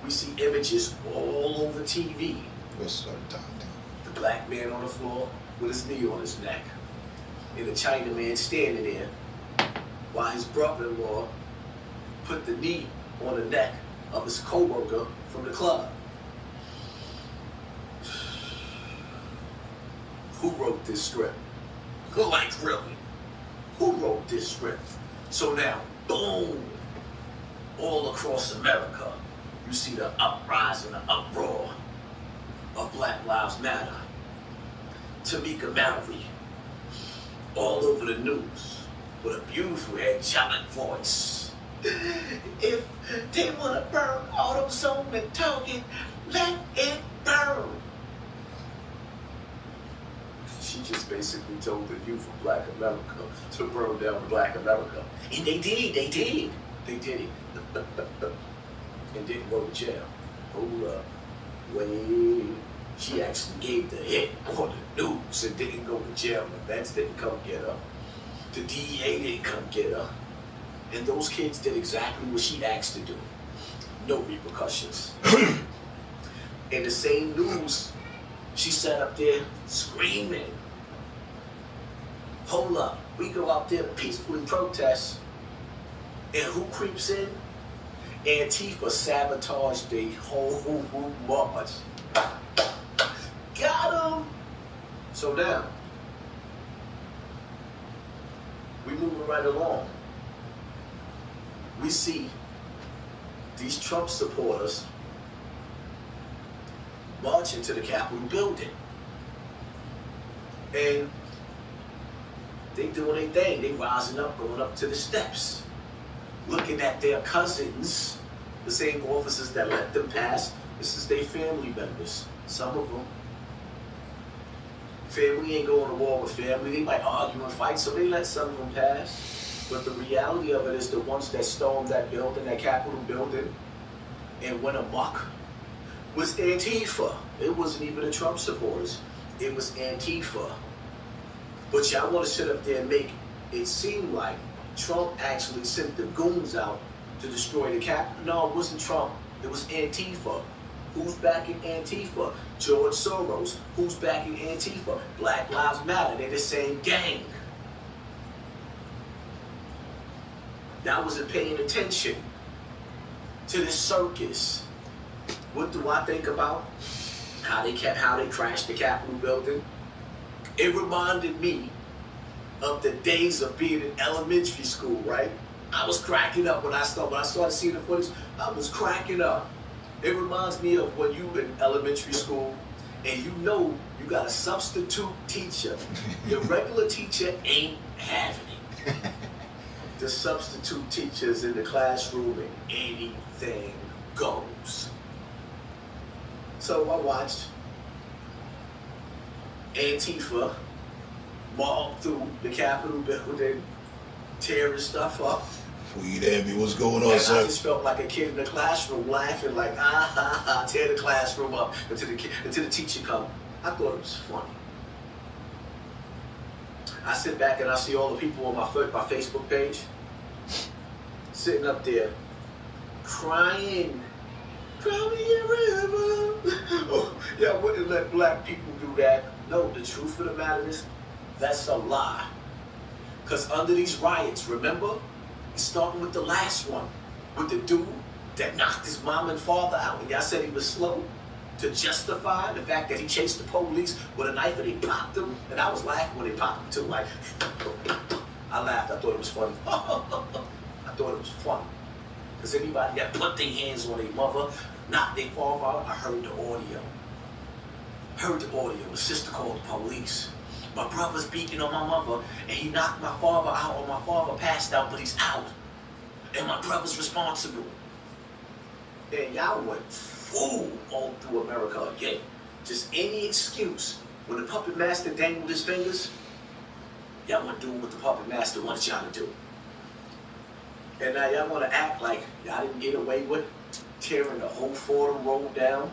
we see images all over TV. The black man on the floor with his knee on his neck. And the Chinaman standing there while his brother-in-law put the knee on the neck of his co-worker from the club. Who wrote this script? Like, really? Who wrote this script? So now, boom, all across America, you see the uprising, the uproar of Black Lives Matter. Tamika Mallory, all over the news, with a beautiful angelic voice. If they want to burn AutoZone and Target, let it burn. She just basically told the youth of Black America to burn down Black America. And they did it. And didn't go to jail. Hold up. Wait. She actually gave the hit on the news and didn't go to jail. The vets didn't come get her. The DEA didn't come get her. And those kids did exactly what she asked to do. No repercussions. In the same news, she sat up there screaming. Hold up. We go out there to peacefully protest. And who creeps in? Antifa sabotaged the whole march. Got him! So now, we moving right along. We see these Trump supporters marching to the Capitol building. And They doing their thing. They rising up, going up to the steps, looking at their cousins, the same officers that let them pass. This is their family members. Some of them. Family ain't going to war with family. They might argue and fight, so they let some of them pass. But the reality of it is the ones that stormed that building, that Capitol building, and went amok was Antifa. It wasn't even the Trump supporters. It was Antifa. But y'all want to sit up there and make it seem like Trump actually sent the goons out to destroy the Capitol. No, it wasn't Trump. It was Antifa. Who's backing Antifa? George Soros. Who's backing Antifa? Black Lives Matter. They're the same gang. Y'all wasn't paying attention to this circus. What do I think about? How they crashed the Capitol building. It reminded me of the days of being in elementary school, right? I was cracking up when I started seeing the footage. I was cracking up. It reminds me of when you were in elementary school and you know you got a substitute teacher. Your regular teacher ain't having it. The substitute teachers in the classroom and anything goes. So I watched Antifa mob through the Capitol building, tearing stuff up. Weed Envy, what's going on, and sir? I just felt like a kid in the classroom laughing like, tear the classroom up until the teacher come. I thought it was funny. I sit back and I see all the people on my Facebook page sitting up there crying. Cry me a river. Oh, yeah, I wouldn't let black people do that. No, the truth of the matter is, that's a lie. Because under these riots, remember? Starting with the last one, with the dude that knocked his mom and father out, and y'all said he was slow to justify the fact that he chased the police with a knife and he popped him, and I was laughing when he popped him too, like, I laughed, I thought it was funny. I thought it was funny. Because anybody that put their hands on their mother, knocked their father out, I heard the audio. The sister called the police. My brother's beating on my mother, and he knocked my father out, or my father passed out, but he's out. And my brother's responsible. And y'all went fool all through America again. Just any excuse. When the puppet master dangled his fingers, y'all want to do what the puppet master wanted y'all to do. And now y'all want to act like y'all didn't get away with tearing the whole Fordham Road down,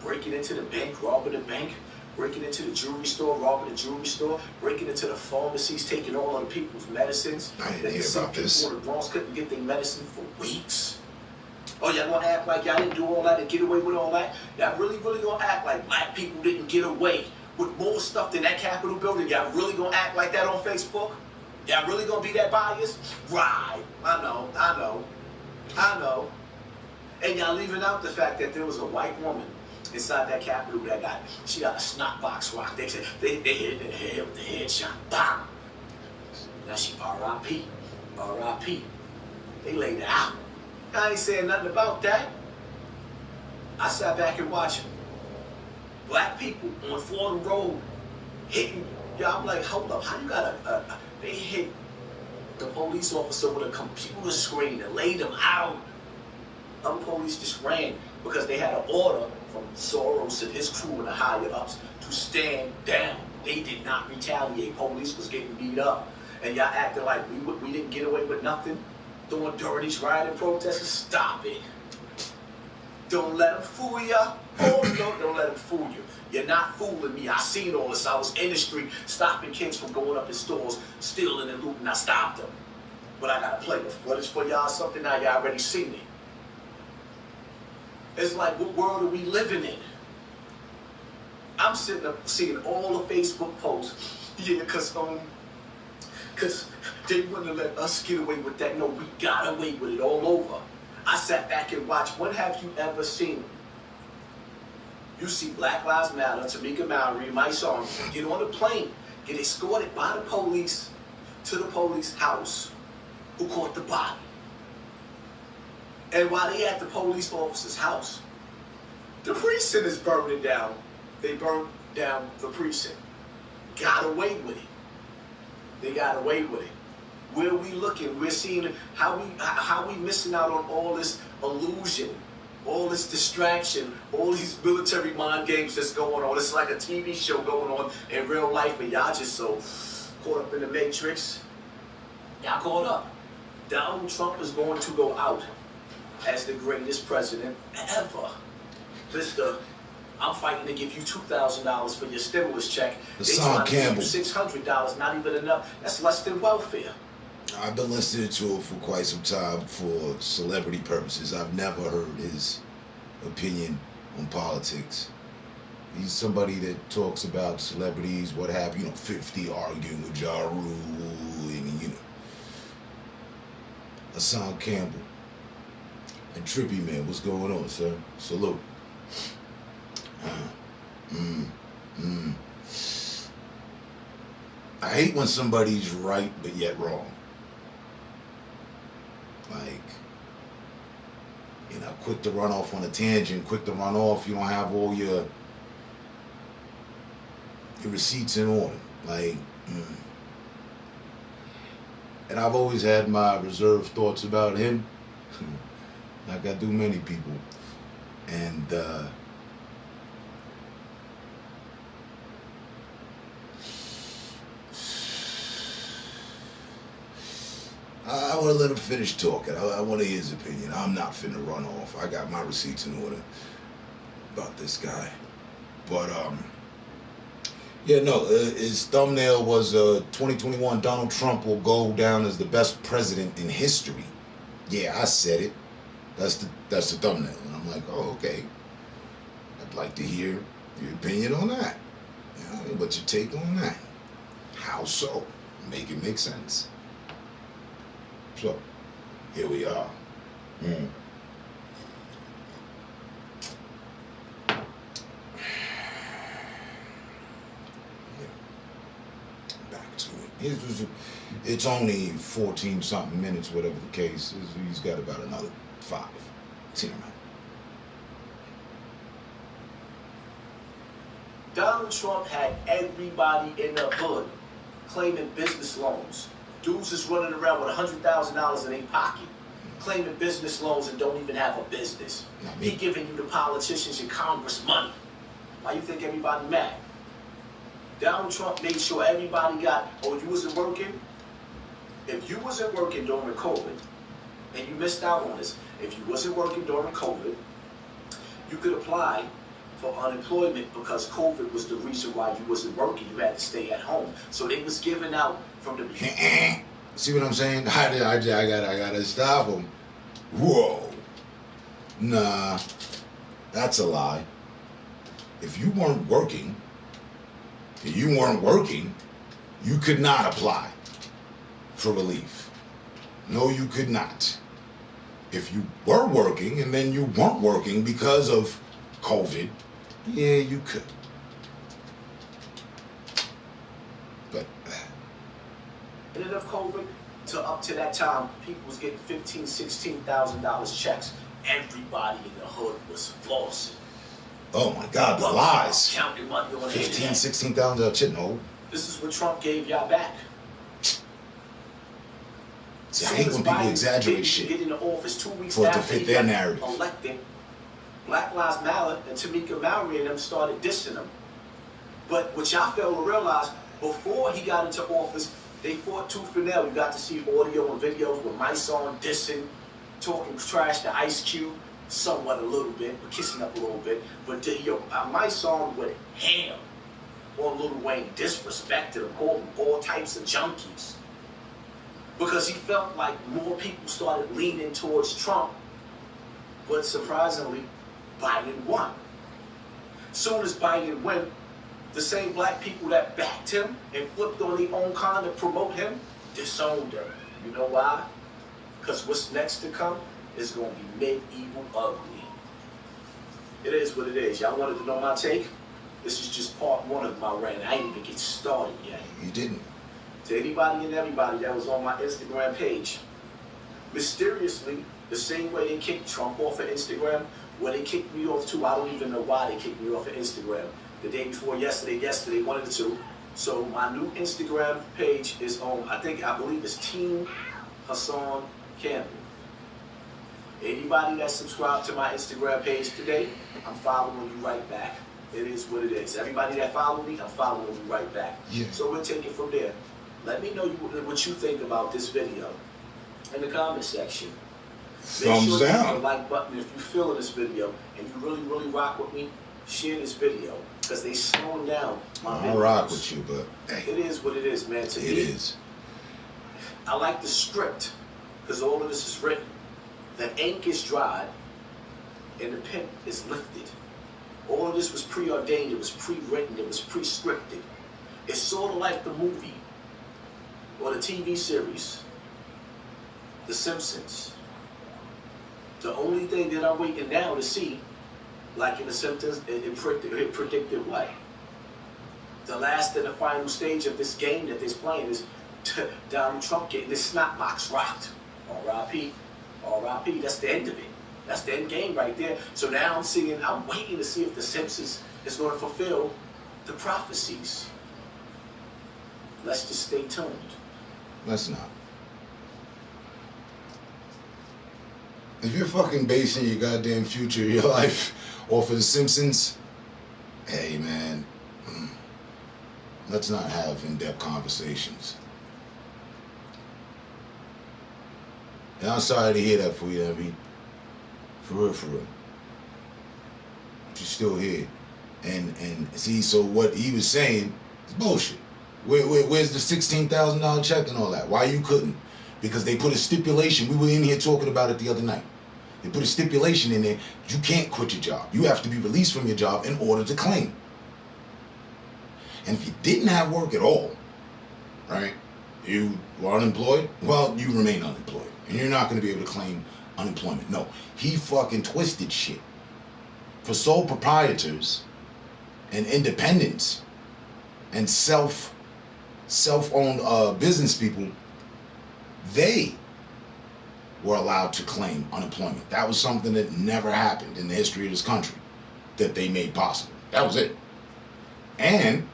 breaking into the bank, robbing the bank, breaking into the jewelry store, robbing the jewelry store, breaking into the pharmacies, taking all of the people's medicines. I didn't hear about this. People in the Bronx couldn't get their medicine for weeks. Oh, y'all gonna act like y'all didn't do all that and get away with all that? Y'all really gonna act like black people didn't get away with more stuff than that Capitol building? Y'all really gonna act like that on Facebook? Y'all really gonna be that biased? Right. I know. And y'all leaving out the fact that there was a white woman inside that Capitol that she got a snot box rock. They said they hit the head with the headshot. Bam! Now she R.I.P. R.I.P. They laid her out. I ain't saying nothing about that. I sat back and watched black people on Fordham Road hitting. Yeah, I'm like, hold up, how you got they hit the police officer with a computer screen and laid him out. Other police just ran because they had an order from Soros and his crew and the higher ups to stand down. They did not retaliate. Police was getting beat up. And y'all acting like we didn't get away with nothing. During these rioting protests, stop it. Don't let them fool ya. Oh, no, don't let them fool you. You're not fooling me. I seen all this. I was in the street stopping kids from going up in stores, stealing and looting. I stopped them. But I gotta play the footage for y'all. Something now y'all already seen it. It's like, what world are we living in? I'm sitting up seeing all the Facebook posts. Yeah, because they wouldn't let us get away with that. No, we got away with it all over. I sat back and watched. What have you ever seen? You see Black Lives Matter, Tamika Mallory, my song, get on a plane, get escorted by the police to the police house who caught the body. And while they at the police officer's house, the precinct is burning down. They burned down the precinct. Got away with it. They got away with it. Where we looking, we're seeing how we missing out on all this illusion, all this distraction, all these military mind games that's going on. It's like a TV show going on in real life, but y'all just so caught up in the matrix. Y'all caught up. Donald Trump is going to go out as the greatest president ever. Mr. I'm fighting to give you $2,000 for your stimulus check. They trying to give you $600, not even enough. That's less than welfare. I've been listening to him for quite some time for celebrity purposes. I've never heard his opinion on politics. He's somebody that talks about celebrities, what have you, 50 arguing with Ja Rule, and Hassan Campbell. And Trippy, man, what's going on, sir? Salute. I hate when somebody's right but yet wrong. Like, quick to run off on a tangent, quick to run off. You don't have all your receipts in order. Like, and I've always had my reserved thoughts about him, like I do many people. And I want to let him finish talking. I want to hear his opinion. I'm not finna run off. I got my receipts in order about this guy. But, his thumbnail was 2021 Donald Trump will go down as the best president in history. Yeah, I said it. That's the thumbnail. And I'm like, oh, okay. I'd like to hear your opinion on that. What's your take on that? How so? Make it make sense. So, here we are. Back to it. It's only 14-something minutes, whatever the case is. He's got about another 5. 10 minutes. Donald Trump had everybody in the hood claiming business loans. Dudes is running around with $100,000 in their pocket, claiming business loans and don't even have a business. He giving you the politicians in Congress money. Why you think everybody mad? Donald Trump made sure everybody got, you wasn't working? If you wasn't working during COVID, and you missed out on this, if you wasn't working during COVID, you could apply for unemployment because COVID was the reason why you wasn't working. You had to stay at home. So they was giving out from the beginning. See what I'm saying? I gotta stop him. Whoa. Nah, that's a lie. If you weren't working, you could not apply for relief. No, you could not. If you were working and then you weren't working because of COVID, yeah, you could. But of COVID to up to that time, people was getting $15,000, $16,000 checks. Everybody in the hood was flossing. Oh my God, the lies. Counting money on the $15,000, $16,000 check. No. This is what Trump gave y'all back. See, I hate when people exaggerate shit get into office 2 weeks to after fit their narrative. Elected, Black Lives Matter and Tamika Mallory and them started dissing him. But what y'all fail to realize, before he got into office, they fought tooth and nail. You got to see audio and videos with my song dissing, talking trash to Ice Cube, somewhat a little bit, but kissing up a little bit. But my song with ham on Lil Wayne disrespected him, called him all types of junkies. Because he felt like more people started leaning towards Trump. But surprisingly, Biden won. Soon as Biden went, the same black people that backed him and flipped on their own kind to promote him, disowned him. You know why? Because what's next to come is going to be medieval ugly. It is what it is. Y'all wanted to know my take? This is just part 1 of my rant. I ain't even get started yet. You didn't. To anybody and everybody that was on my Instagram page, mysteriously, the same way they kicked Trump off of Instagram, where they kicked me off too, I don't even know why they kicked me off of Instagram. The day before yesterday, one of the two, So my new Instagram page is on, I believe it's Team Hassan Campbell. Anybody that subscribed to my Instagram page today, I'm following you right back. It is what it is. Everybody that followed me, I'm following you right back. Yeah. So we'll take it from there. Let me know what you think about this video in the comment section. Make Thumbs sure you hit down. the like button if you feel this video and you really, really rock with me. Share this video because they slowing down my videos. I rock with you, but hey, it is what it is, man. To me, it is. I like the script because all of this is written. The ink is dried and the pen is lifted. All of this was preordained. It was pre-written. It was pre-scripted. It's sort of like the movie or the TV series, The Simpsons. The only thing that I'm waiting now to see, like in The Simpsons, it predicted what? The last and the final stage of this game that they're playing is Donald Trump getting this snot box rocked. R.I.P. R.I.P. That's the end of it. That's the end game right there. So now I'm waiting to see if The Simpsons is going to fulfill the prophecies. Let's just stay tuned. Let's not. If you're fucking basing your goddamn future, your life off of The Simpsons, hey man, let's not have in-depth conversations. And I'm sorry to hear that for you, Abby. For real, for real. But you're still here. And see, so what he was saying is bullshit. Where's the $16,000 check and all that? Why you couldn't? Because they put a stipulation. We were in here talking about it the other night. They put a stipulation in there. You can't quit your job. You have to be released from your job in order to claim. And if you didn't have work at all, right, you were unemployed, well, you remain unemployed. And you're not going to be able to claim unemployment. No, he fucking twisted shit. For sole proprietors and independents and self-owned business people, they were allowed to claim unemployment. That was something that never happened in the history of this country that they made possible. That was it. And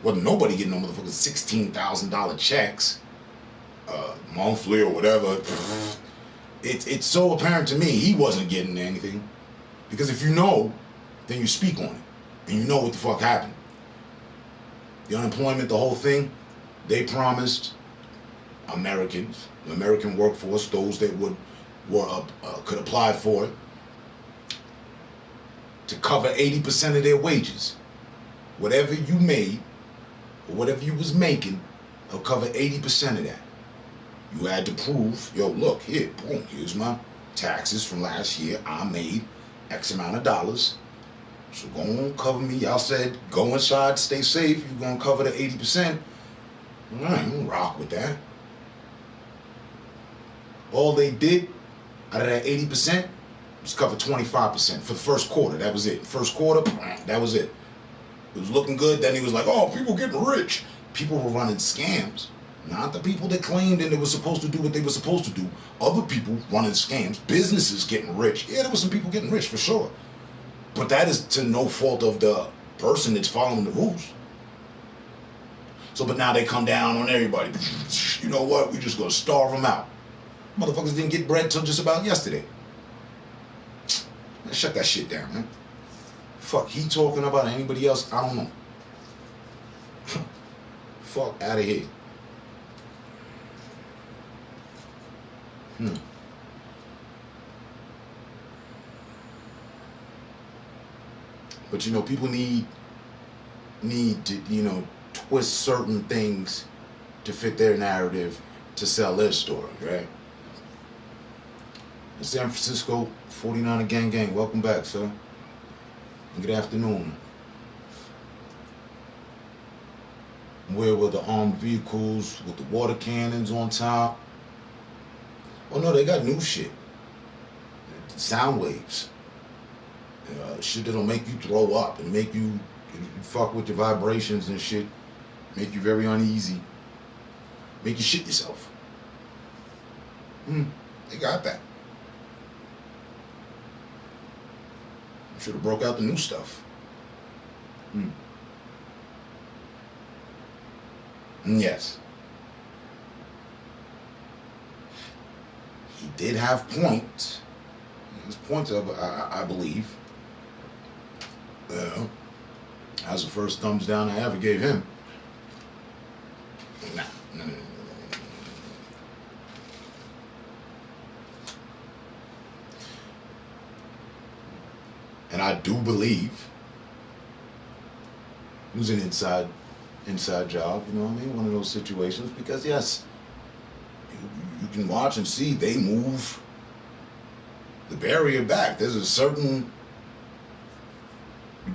wasn't nobody getting no motherfucking $16,000 checks monthly or whatever. It's so apparent to me he wasn't getting anything, because if you know, then you speak on it and you know what the fuck happened. The unemployment, the whole thing, they promised Americans, the American workforce, those that could apply for it, to cover 80% of their wages. Whatever you made or whatever you was making, they'll cover 80% of that. You had to prove, yo, look, here, boom, here's my taxes from last year. I made X amount of dollars. So go on, cover me. Y'all said, go inside, stay safe. You're going to cover the 80%. All right, I'm going to rock with that. All they did out of that 80% was cover 25% for the first quarter. That was it. First quarter, that was it. It was looking good. Then he was like, oh, people getting rich. People were running scams. Not the people that claimed that they were supposed to do what they were supposed to do. Other people running scams. Businesses getting rich. Yeah, there was some people getting rich for sure. But that is to no fault of the person that's following the rules. So, but now they come down on everybody. You know what? We're just going to starve them out. Motherfuckers didn't get bread till just about yesterday. Man, shut that shit down, man. Fuck, he talking about anybody else? I don't know. Fuck out of here. But you know, people need to, you know, twist certain things to fit their narrative to sell their story, right? San Francisco 49er gang, welcome back, sir. Good afternoon. Where were the armed vehicles with the water cannons on top? Oh no, they got new shit. Sound waves. Shit that'll make you throw up and make you fuck with your vibrations and shit. Make you very uneasy. Make you shit yourself. They got that. Should have broke out the new stuff. Yes. He did have points. His points, I believe. That was the first thumbs down I ever gave him. Nah. And I do believe it was an inside job, you know what I mean? One of those situations, because yes, you can watch and see they move the barrier back. There's a certain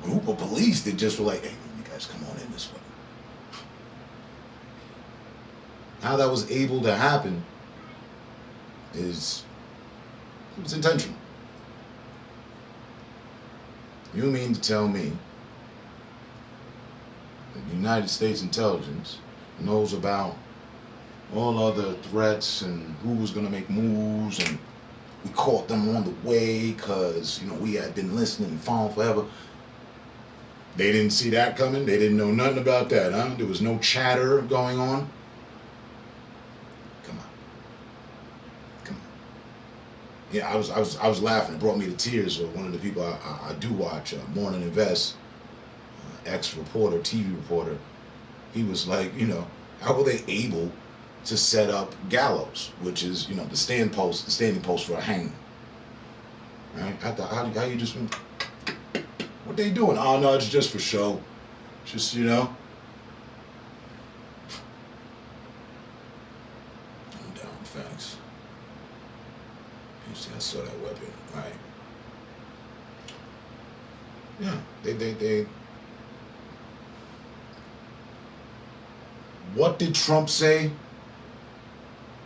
group of police that just were like, hey, you guys come on in this way. How that was able to happen is, it was intentional. You mean to tell me that the United States intelligence knows about all other threats and who was going to make moves, and we caught them on the way because, you know, we had been listening and following forever. They didn't see that coming. They didn't know nothing about that, huh? There was no chatter going on. Come on. Yeah, I was laughing. It brought me to tears. One of the people I do watch, Morning Invest, ex-reporter, TV reporter, he was like, you know, how were they able to set up gallows, which is, you know, the standing post for a hanging, right? How you just, what they doing? Oh no, it's just for show, just, you know. I'm down, thanks. You see, I saw that weapon, right? Yeah, they. What did Trump say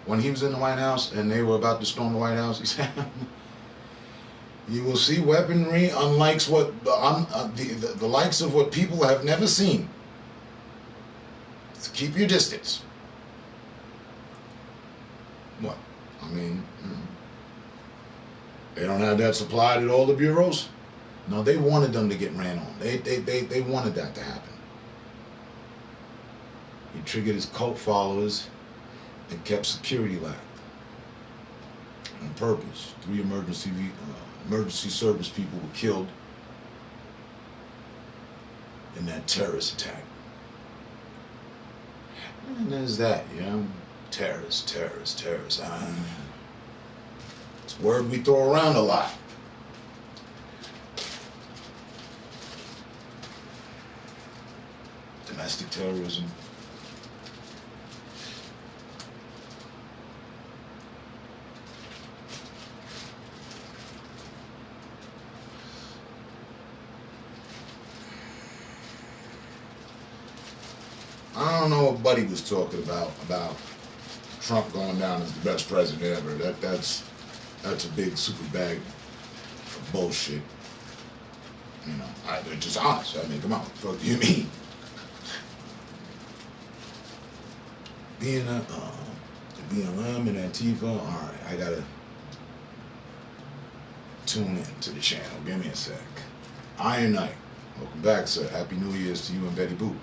when he was in the White House and they were about to storm the White House? He said, "You will see weaponry unlike what the likes of what people have never seen. So keep your distance." What? I mean, they don't have that supplied at all the bureaus. No, they wanted them to get ran on. They wanted that to happen. He triggered his cult followers and kept security lax on purpose. 3 emergency service people were killed in that terrorist attack. And there's that, you know, terrorist. It's a word we throw around a lot. Domestic terrorism. I don't know what Buddy was talking about Trump going down as the best president ever. That's a big super bag of bullshit. You know, they're just honest. I mean, come on, what do you mean? Being a BLM and Antifa, all right, I gotta tune in to the channel. Give me a sec. Iron Knight, welcome back, sir. Happy New Year's to you and Betty Boop.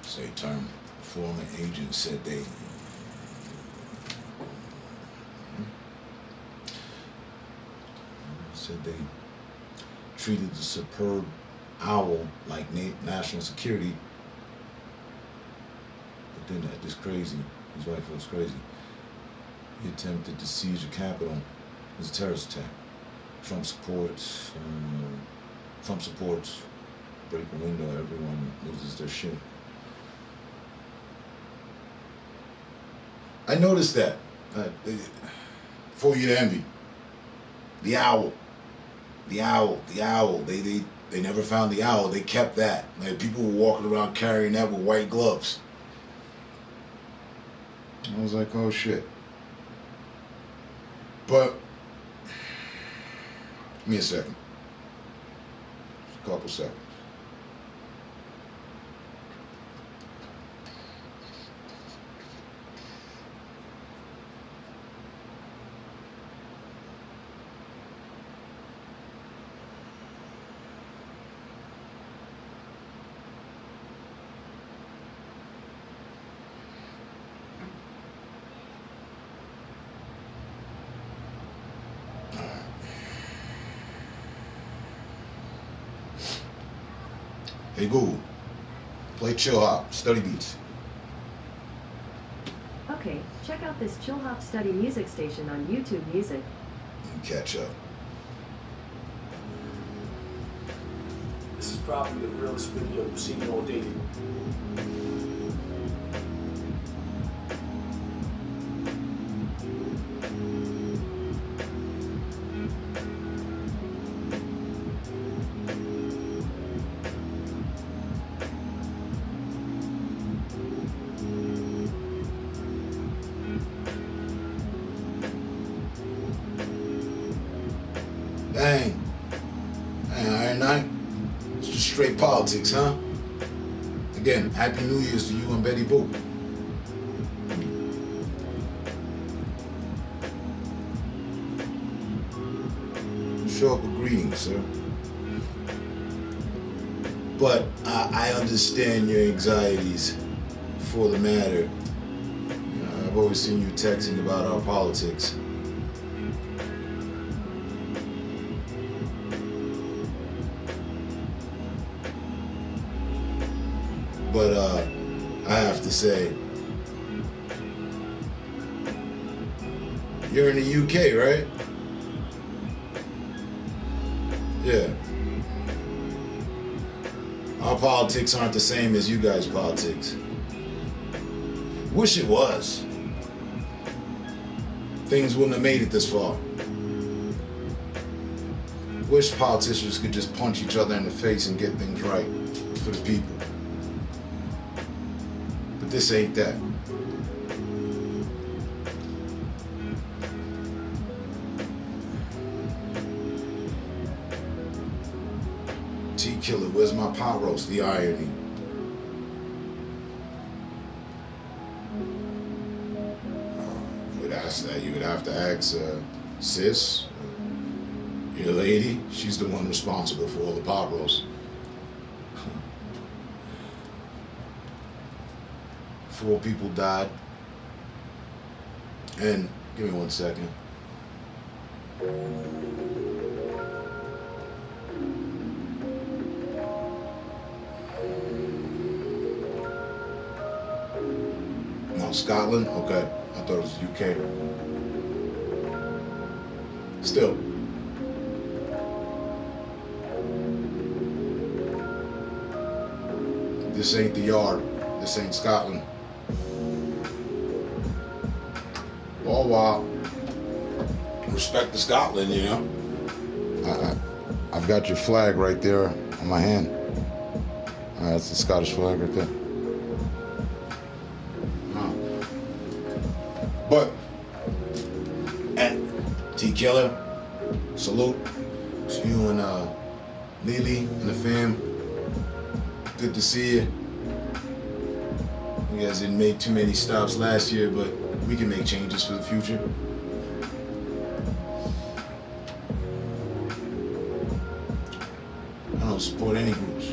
Say term former agent said they treated the superb owl like national security. But then that is crazy. His wife was crazy. He attempted to seize the Capitol. It was a terrorist attack. Trump supports break the window. Everyone loses their shit. I noticed that. For you to envy. The owl. They never found the owl. They kept that. Like, people were walking around carrying that with white gloves. I was like, oh shit. But give me a second. Just a couple seconds. Hey Google, play Chill Hop Study Beats. Okay, check out this Chill Hop Study Music station on YouTube Music. And catch up. This is probably the realest video you've seen all day. Dang. Iron Night. It's just straight politics, huh? Again, Happy New Year's to you and Betty Boop. Show up with greetings, sir. But I understand your anxieties for the matter. I've always seen you texting about our politics. But I have to say, you're in the UK, right? Yeah. Our politics aren't the same as you guys' politics. Wish it was. Things wouldn't have made it this far. Wish politicians could just punch each other in the face and get things right for the people. But this ain't that. T-Killer, where's my pot roast? The irony. You would ask that. You would have to ask sis, your lady. She's the one responsible for all the pot roast. 4 people died. And give me 1 second. No, Scotland? Okay. I thought it was UK. Still. This ain't the yard. This ain't Scotland. Oh, wow. Respect to Scotland, you know. I've got your flag right there on my hand. That's the Scottish flag right there. But, and T-Killer, salute to you and Lily and the fam. Good to see you. You guys didn't make too many stops last year, but we can make changes for the future. I don't support any groups.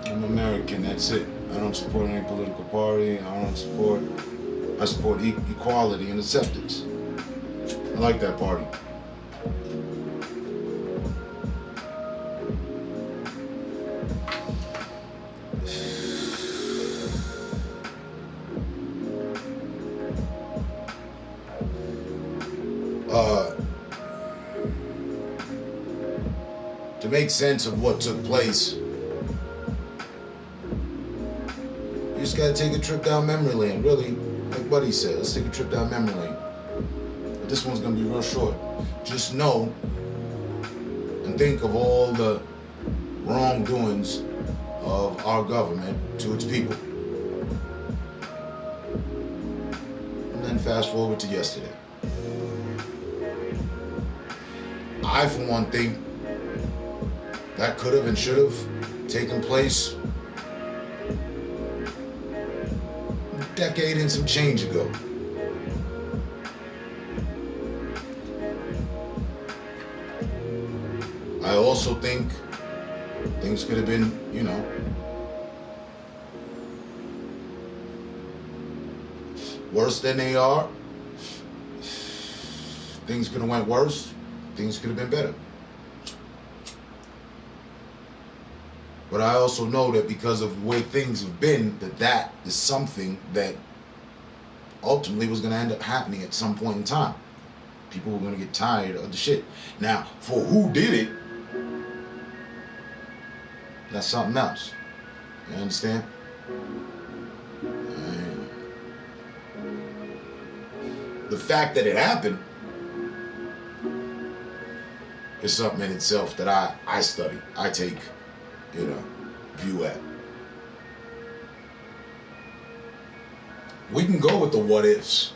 I'm American, that's it. I don't support any political party. I support equality and acceptance. I like that party. To make sense of what took place, you just gotta take a trip down memory lane, really. Like Buddy said, let's take a trip down memory lane. But this one's gonna be real short. Just know and think of all the wrongdoings of our government to its people. And then fast forward to yesterday. I, for one, think that could have and should have taken place a decade and some change ago. I also think things could have been, you know, worse than they are. Things could have went worse. Things could have been better. But I also know that because of the way things have been, that is something that ultimately was going to end up happening at some point in time. People were going to get tired of the shit. Now, for who did it, that's something else. You understand? And the fact that it happened is something in itself that I study. I take, view at. We can go with the what ifs.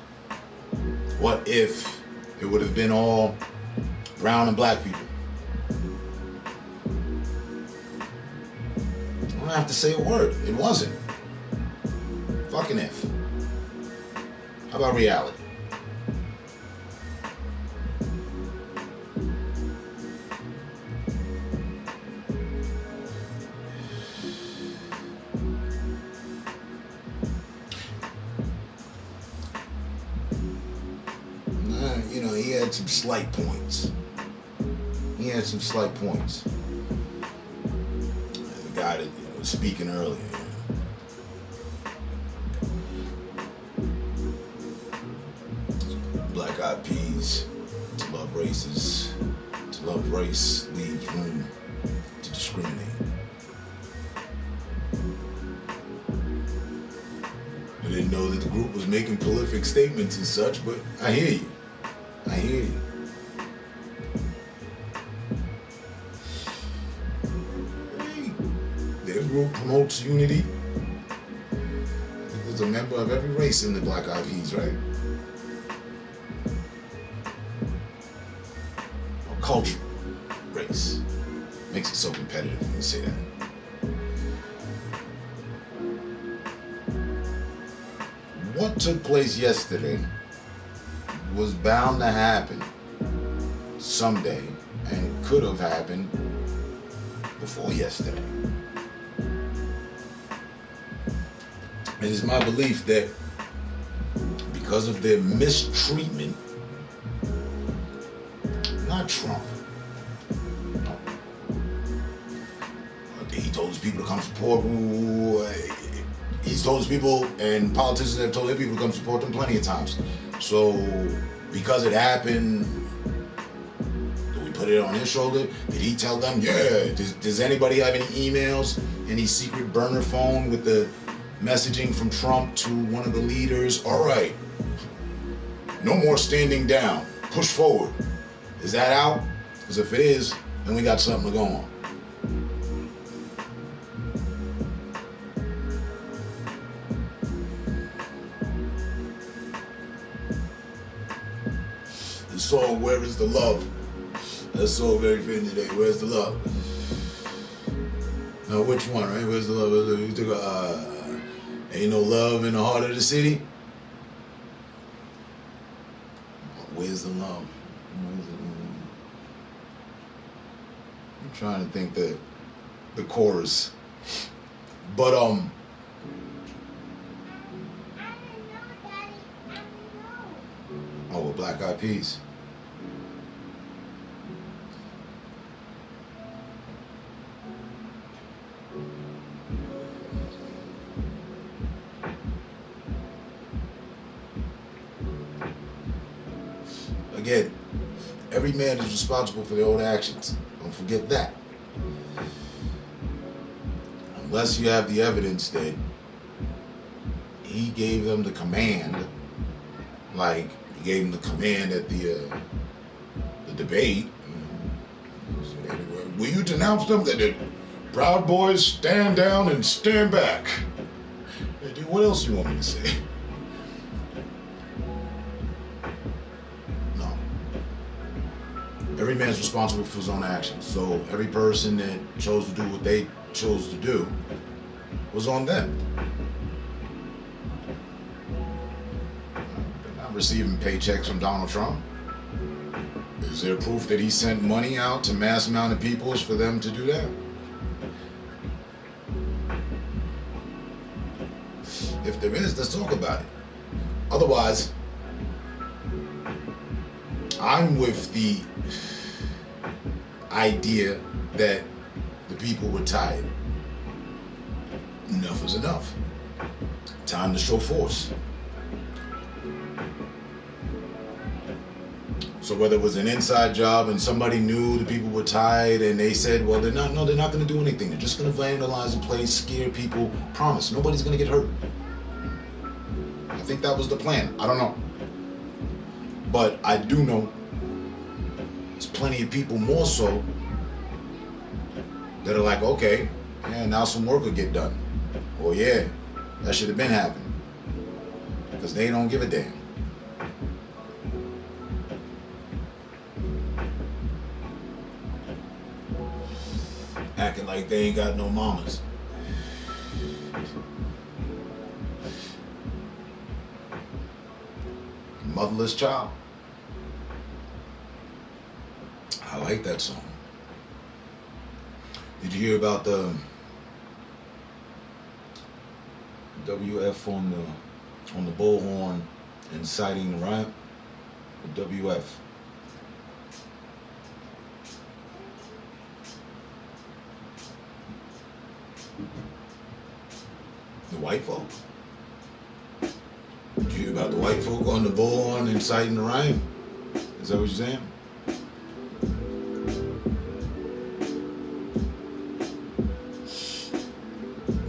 What if it would have been all brown and black people? I don't have to say a word. It wasn't. Fucking if. How about reality? He had some slight points. The guy that was speaking earlier. Black Eyed Peas, to love races, to love race leaves room to discriminate. I didn't know that the group was making prolific statements and such, but I hear you. Hey, their group promotes unity. There's a member of every race in the Black Eyed Peas, right? Or culture, race. Makes it so competitive when you say that. What took place yesterday was bound to happen someday and could have happened before yesterday. It is my belief that because of their mistreatment, not Trump, he told his people to come support. He's told his people, and politicians have told their people to come support them plenty of times. So, because it happened, do we put it on his shoulder? Did he tell them, yeah? Does anybody have any emails, any secret burner phone with the messaging from Trump to one of the leaders? All right, no more standing down. Push forward. Is that out? Because if it is, then we got something to go on. The song "Where Is the Love?" That song very fitting today. Where's the love? Now, which one, right? Where's the love? You took ain't no love in the heart of the city. Where's the love? I'm trying to think the chorus, but oh, with Black Eyed Peas. Again, every man is responsible for their own actions. Don't forget that. Unless you have the evidence that he gave them the command, like he gave them the command at the debate. Will you denounce them? That the Proud Boys stand down and stand back. Hey, dude, what else you want me to say? Every man's responsible for his own actions. So every person that chose to do what they chose to do was on them. They're not receiving paychecks from Donald Trump. Is there proof that he sent money out to mass amount of peoples for them to do that? If there is, let's talk about it. Otherwise, I'm with the idea that the people were tired. enough is enough. Time to show force. So whether it was an inside job and somebody knew the people were tired and they said, well, they're not going to do anything. They're just going to vandalize the place, scare people. Promise, nobody's going to get hurt. I think that was the plan. I don't know. But I do know there's plenty of people more so that are like, okay, yeah, now some work will get done. Or yeah, that should have been happening. Because they don't give a damn. Acting like they ain't got no mamas. Motherless child. I like that song. Did you hear about the WF on the bullhorn inciting the riot? The WF. The white folk. Did you hear about the white folk on the bullhorn inciting the riot? Is that what you're saying?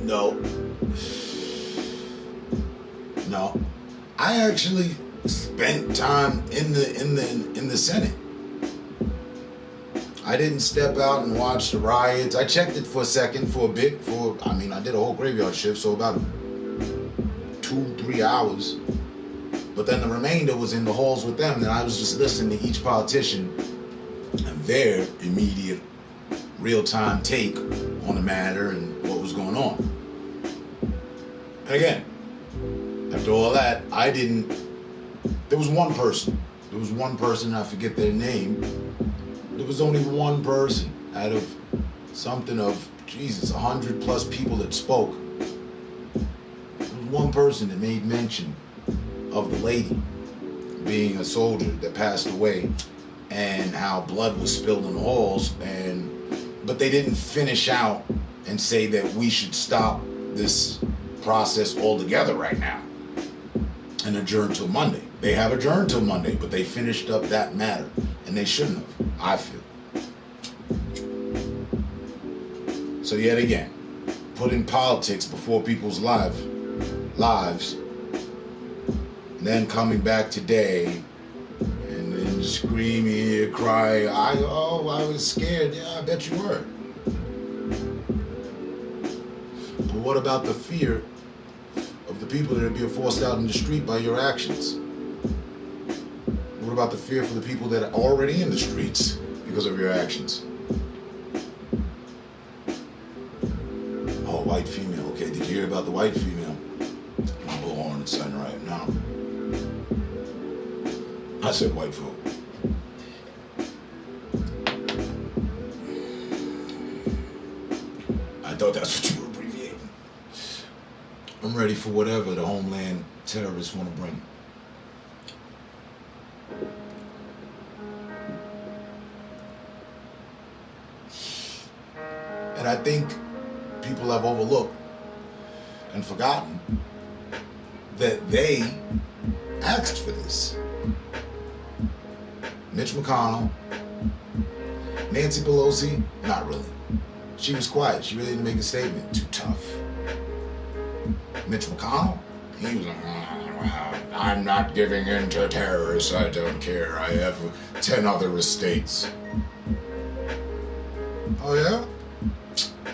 No. No. I actually spent time in the Senate. I didn't step out and watch the riots. I checked it for a second, for a bit, I did a whole graveyard shift, so about 2-3 hours. But then the remainder was in the halls with them, and I was just listening to each politician and their immediate real-time take on the matter and what was going on. And again, after all that, there was one person, I forget their name. There was only one person out of something of, 100 plus people that spoke. There was one person that made mention of the lady being a soldier that passed away and how blood was spilled in the halls, but they didn't finish out and say that we should stop this process altogether right now and adjourn till Monday. They have adjourned till Monday, but they finished up that matter, and they shouldn't have, I feel. So yet again, putting politics before people's lives, and then coming back today and then screaming, crying, I was scared. Yeah, I bet you were. But what about the fear of the people that are being forced out in the street by your actions? What about the fear for the people that are already in the streets because of your actions? Oh, white female. Okay, did you hear about the white female? I'll go on and sign right now. I said white folk. I thought that's what you were abbreviating. I'm ready for whatever the homeland terrorists want to bring. And I think people have overlooked and forgotten that they asked for this. Mitch McConnell, Nancy Pelosi, not really. She was quiet. She really didn't make a statement. Too tough. Mitch McConnell, he was like, I'm not giving in to terrorists. I don't care. I have 10 other estates. Oh, yeah?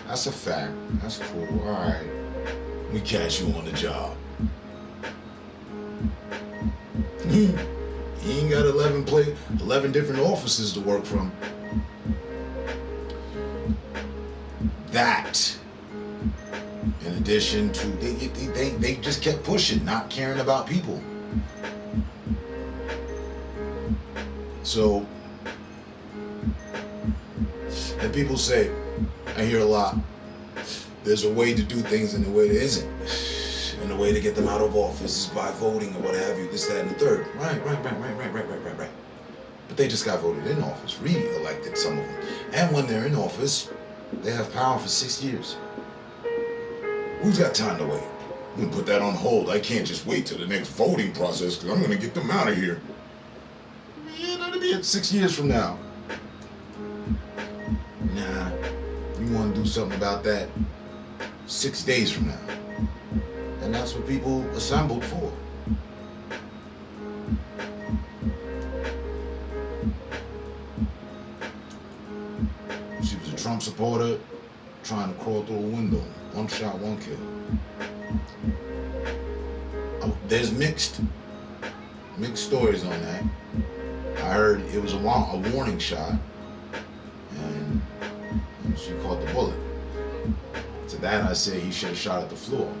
That's a fact. That's cool. All right. We catch you on the job. He ain't got 11 different offices to work from. That, in addition to, they just kept pushing, not caring about people. So, and people say, I hear a lot, there's a way to do things and a way there isn't. And the way to get them out of office is by voting or what have you, this, that, and the third. Right. But they just got voted in office, re-elected, some of them. And when they're in office, they have power for 6 years. Who's got time to wait? I'm gonna put that on hold. I can't just wait till the next voting process because I'm gonna get them out of here. Yeah, that'll be it 6 years from now. Nah, you want to do something about that 6 days from now. And that's what people assembled for. She was a Trump supporter trying to crawl through a window. One shot, one kill. There's mixed stories on that. I heard it was a warning shot, and she caught the bullet. To that I say he should have shot at the floor.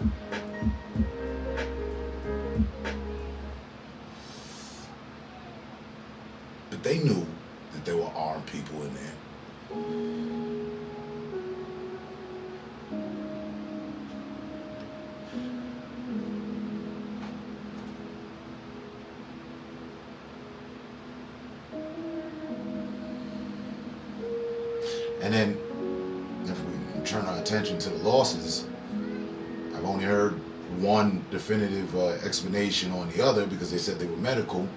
But they knew that there were armed people in there. And then, if we turn our attention to the losses, I've only heard one definitive explanation on the other because they said they were medical.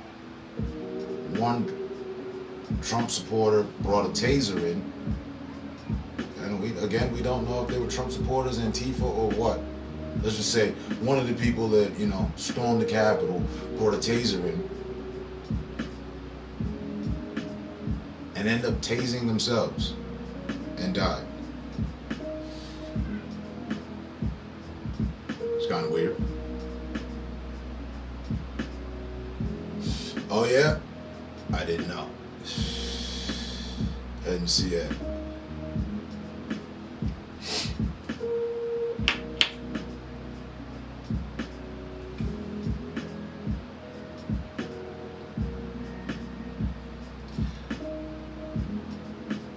One Trump supporter brought a taser in, and we don't know if they were Trump supporters, Antifa, or what. Let's just say one of the people that stormed the Capitol brought a taser in and ended up tasing themselves and died. It's kind of weird. Oh yeah? I didn't know. I didn't see that.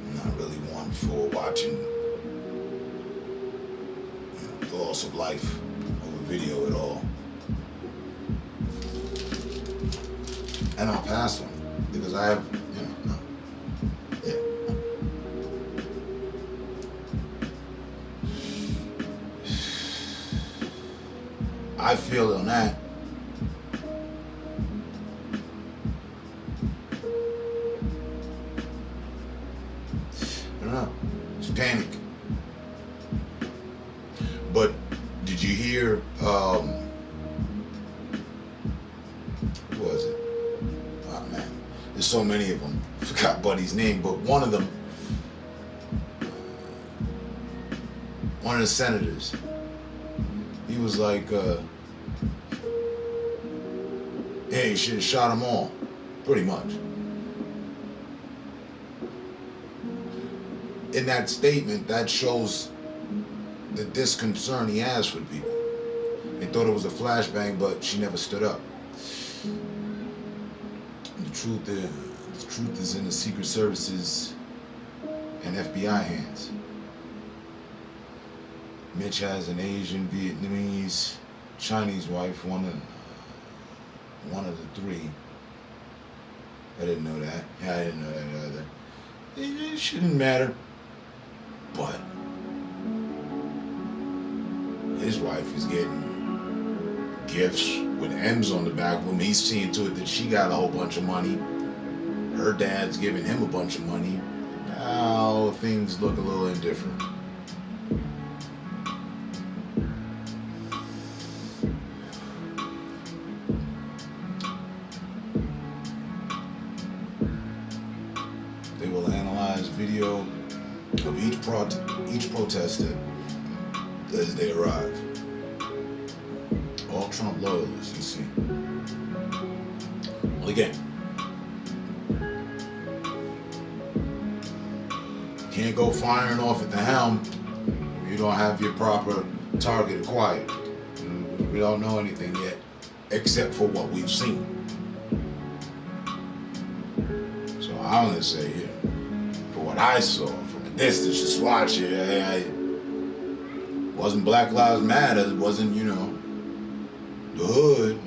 I'm not really one for watching the loss of life over video at all. And I'll pass on because I have, no. Yeah. I feel on that. I don't know. It's panic. But did you hear, who was it? Oh man, there's so many of them. I forgot Buddy's name, but one of them, one of the senators, he was like, hey, you should have shot them all. Pretty much. In that statement, that shows the disconcern he has for people. They thought it was a flashbang, but she never stood up. The truth is in the Secret Services and FBI hands. Mitch has an Asian, Vietnamese, Chinese wife, one of the three. I didn't know that. Yeah, I didn't know that either. It shouldn't matter. But his wife is getting gifts with M's on the back of them. He's seeing to it that she got a whole bunch of money. Her dad's giving him a bunch of money. Now things look a little indifferent. They will analyze video of each protester as they arrive. All Trump loyalists, you see. Well, again, can't go firing off at the helm if you don't have your proper target acquired. We don't know anything yet, except for what we've seen. So I'm gonna say, for what I saw from a distance, just watch it. It wasn't Black Lives Matter. It wasn't, the hood.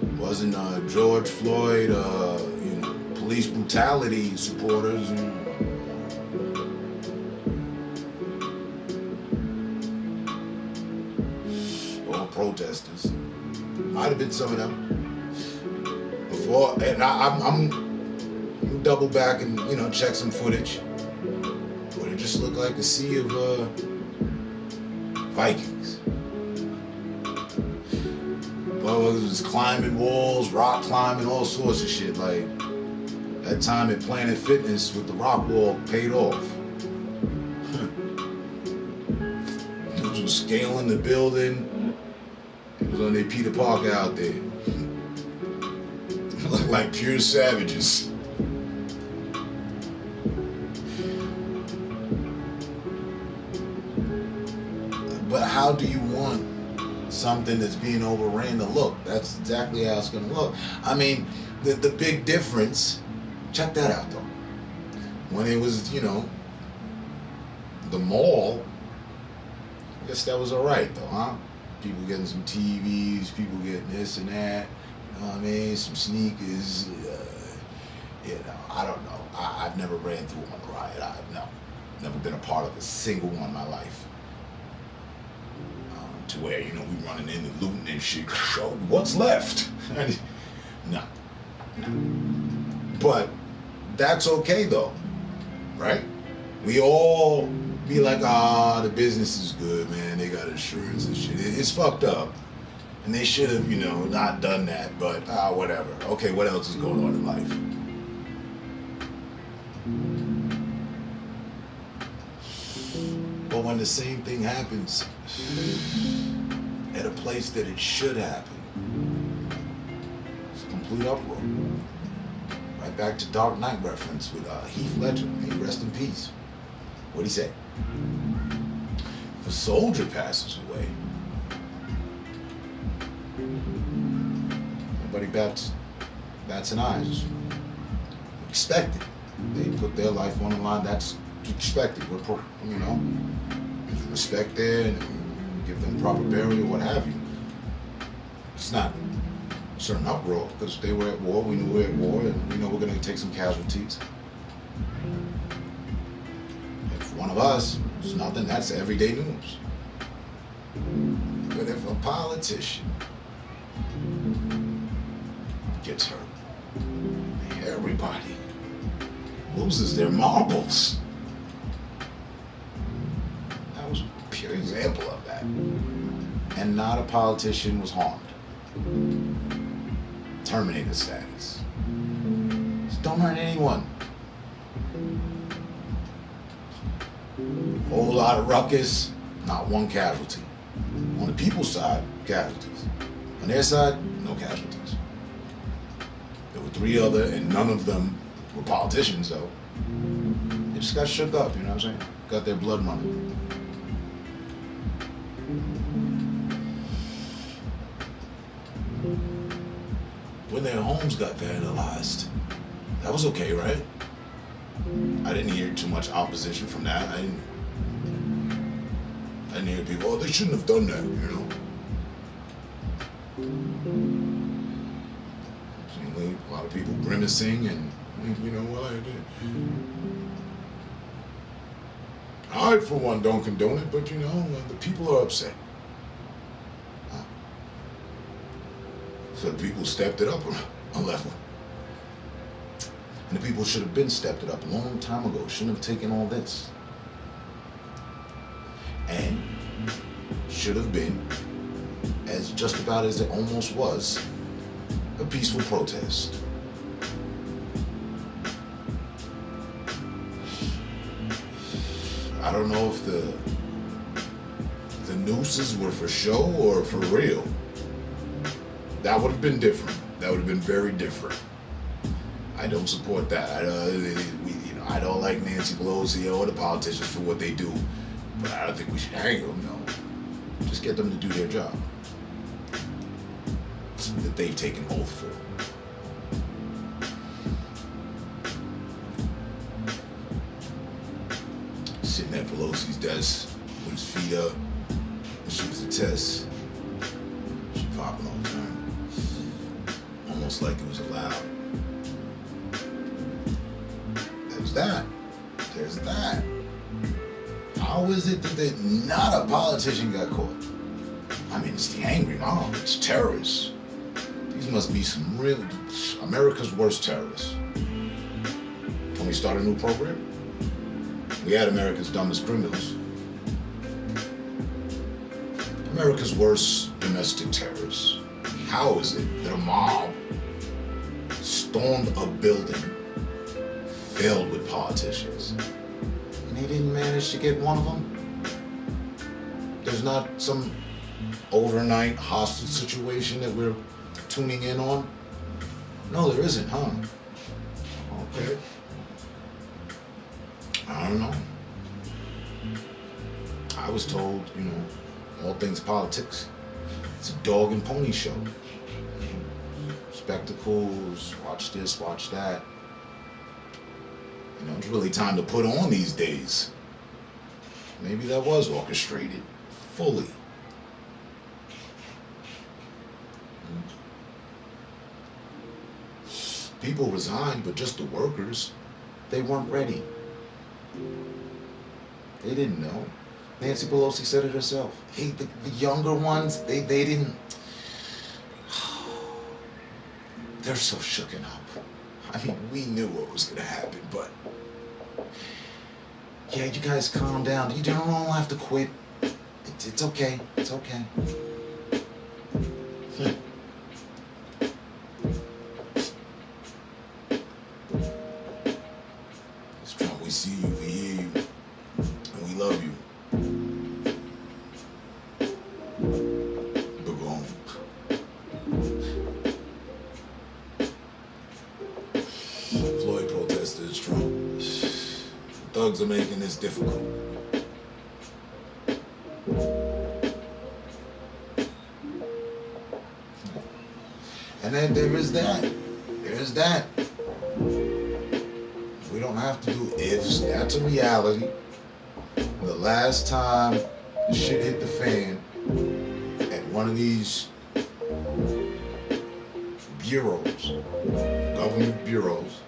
It wasn't George Floyd, police brutality supporters. protesters. Might have been some of them before, and I'm double back and check some footage. But it just looked like a sea of Vikings. Well, it was climbing walls, rock climbing, all sorts of shit. Like that time at Planet Fitness with the rock wall paid off. Dudes was scaling the building. It was on their Peter Parker out there. Looked like pure savages. But how do you want something that's being overran to look? That's exactly how it's going to look. I mean, the big difference, check that out though. When it was, the mall, I guess that was all right though, huh? People getting some TVs, people getting this and that, you know what I mean? Some sneakers, I don't know. I've never ran through one riot. Never been a part of a single one in my life. To where, we running in and looting and shit. So what's left? No. But that's okay though, right? We all be like, the business is good, man. They got insurance and shit. It's fucked up. And they should have, not done that, but whatever. Okay, what else is going on in life? But when the same thing happens at a place that it should happen, it's a complete uproar. Right back to Dark Knight reference with Heath Ledger. May he rest in peace. What'd he say? If a soldier passes away, nobody bats an eye. Just expected. They put their life on the line. That's expected. There's respect there, and give them proper burial, what have you. It's not a certain uproar because they were at war. We knew we were at war, and we know we're going to take some casualties. If one of us, it's nothing. That's everyday news. But if a politician gets hurt, everybody loses their marbles. That was a pure example of that. And not a politician was harmed. Terminator status. Just don't hurt anyone. Whole lot of ruckus, not one casualty. On the people's side, casualties. On their side, no casualties. There were 3 other, and none of them were politicians, though. They just got shook up, you know what I'm saying? Got their blood running. When their homes got vandalized, that was okay, right? I didn't hear too much opposition from that. I didn't hear people, they shouldn't have done that, Seemingly, a lot of people grimacing and, well, I, for one, don't condone it, but, the people are upset. So the people stepped it up a level. And the people should have been stepped it up a long time ago. Shouldn't have taken all this. And should have been, as just about as it almost was, a peaceful protest. I don't know if the nooses were for show or for real. That would have been different. That would have been very different. I don't support that. I don't like Nancy Pelosi or the politicians for what they do, but I don't think we should hang them. No, just get them to do their job that they've taken oath for. Sitting at Pelosi's desk with his feet up, and she was a test. She popping all the time. Almost like it was allowed. There's that. There's that. How is it that not a politician got caught? I mean, it's the angry mob. It's terrorists. These must be some real America's worst terrorists. Can we start a new program? We had America's dumbest criminals. America's worst domestic terrorists. How is it that a mob stormed a building filled with politicians and they didn't manage to get one of them? There's not some overnight hostage situation that we're tuning in on? No, there isn't, huh? Okay. I don't know. I was told, all things politics. It's a dog and pony show. Spectacles, watch this, watch that. It's really time to put on these days. Maybe that was orchestrated fully. People resigned, but just the workers, they weren't ready. They didn't know. Nancy Pelosi said it herself. Hey, the younger ones, they didn't. They're so shooken up. I mean, we knew what was going to happen, but yeah, you guys calm down. You don't all have to quit. It's okay. It's okay. It's Trump. We see you, we hear you, and we love you. Boom. Floyd protesters, Trump. Thugs are making this difficult. And then there is that. There's that. We don't have to do ifs. That's a reality. The last time the shit hit the fan at one of these bureaus, government bureaus,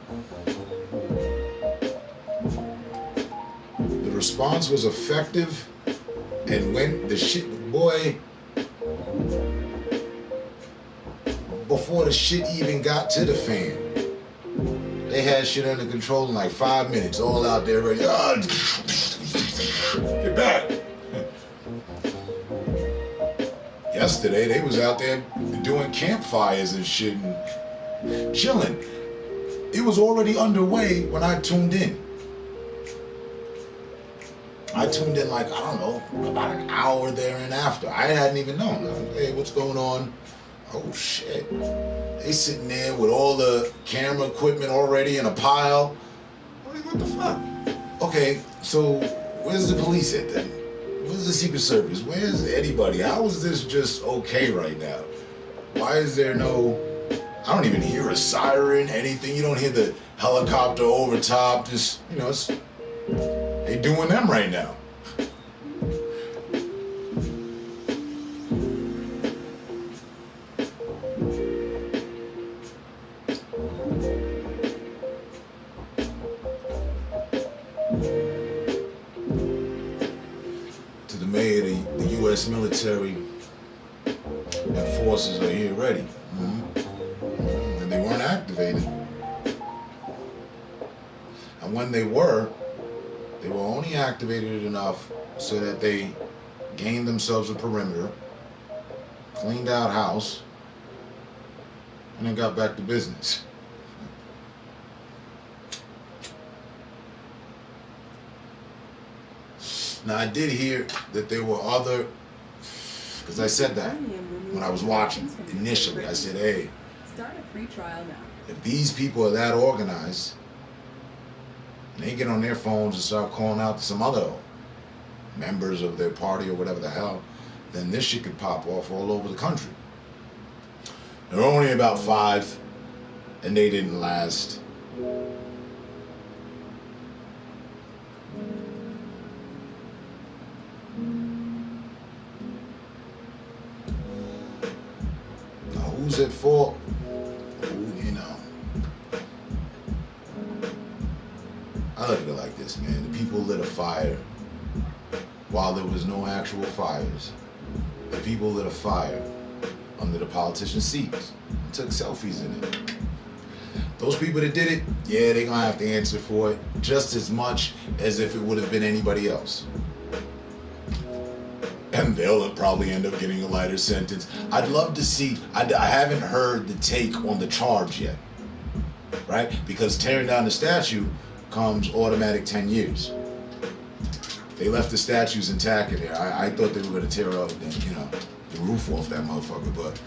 the response was effective, and when the shit, boy, before the shit even got to the fan, they had shit under control in like 5 minutes, all out there ready. Get back. Yesterday, they was out there doing campfires and shit and chilling. It was already underway when I tuned in. I tuned in like, I don't know, about an hour there and after. I hadn't even known. Hey, what's going on? Oh, shit. They sitting there with all the camera equipment already in a pile. What the fuck? Okay, so where's the police at then? Where's the Secret Service? Where's anybody? How is this just okay right now? Why is there no... I don't even hear a siren, anything. You don't hear the helicopter over top. Just, it's... They doing them right now. To the mayor, the U.S. military and forces are here ready. And they weren't activated. And when they were only activated enough so that they gained themselves a perimeter, cleaned out house, and then got back to business. Now, I did hear that there were other, because I said that when I was watching initially. I said, hey, start a free trial now. If these people are that organized, and they get on their phones and start calling out to some other members of their party or whatever the hell, then this shit could pop off all over the country. There were only about 5, and they didn't last. Now, who's at fault? I look at it like this, man. The people lit a fire while there was no actual fires. the people lit a fire under the politicians' seats and took selfies in it. Those people that did it, yeah, they're gonna have to answer for it just as much as if it would have been anybody else. And they'll probably end up getting a lighter sentence. I'd love to see, I haven't heard the take on the charge yet, right? Because tearing down the statue comes automatic 10 years. They left the statues intact in there. I thought they were going to tear up the roof off that motherfucker, but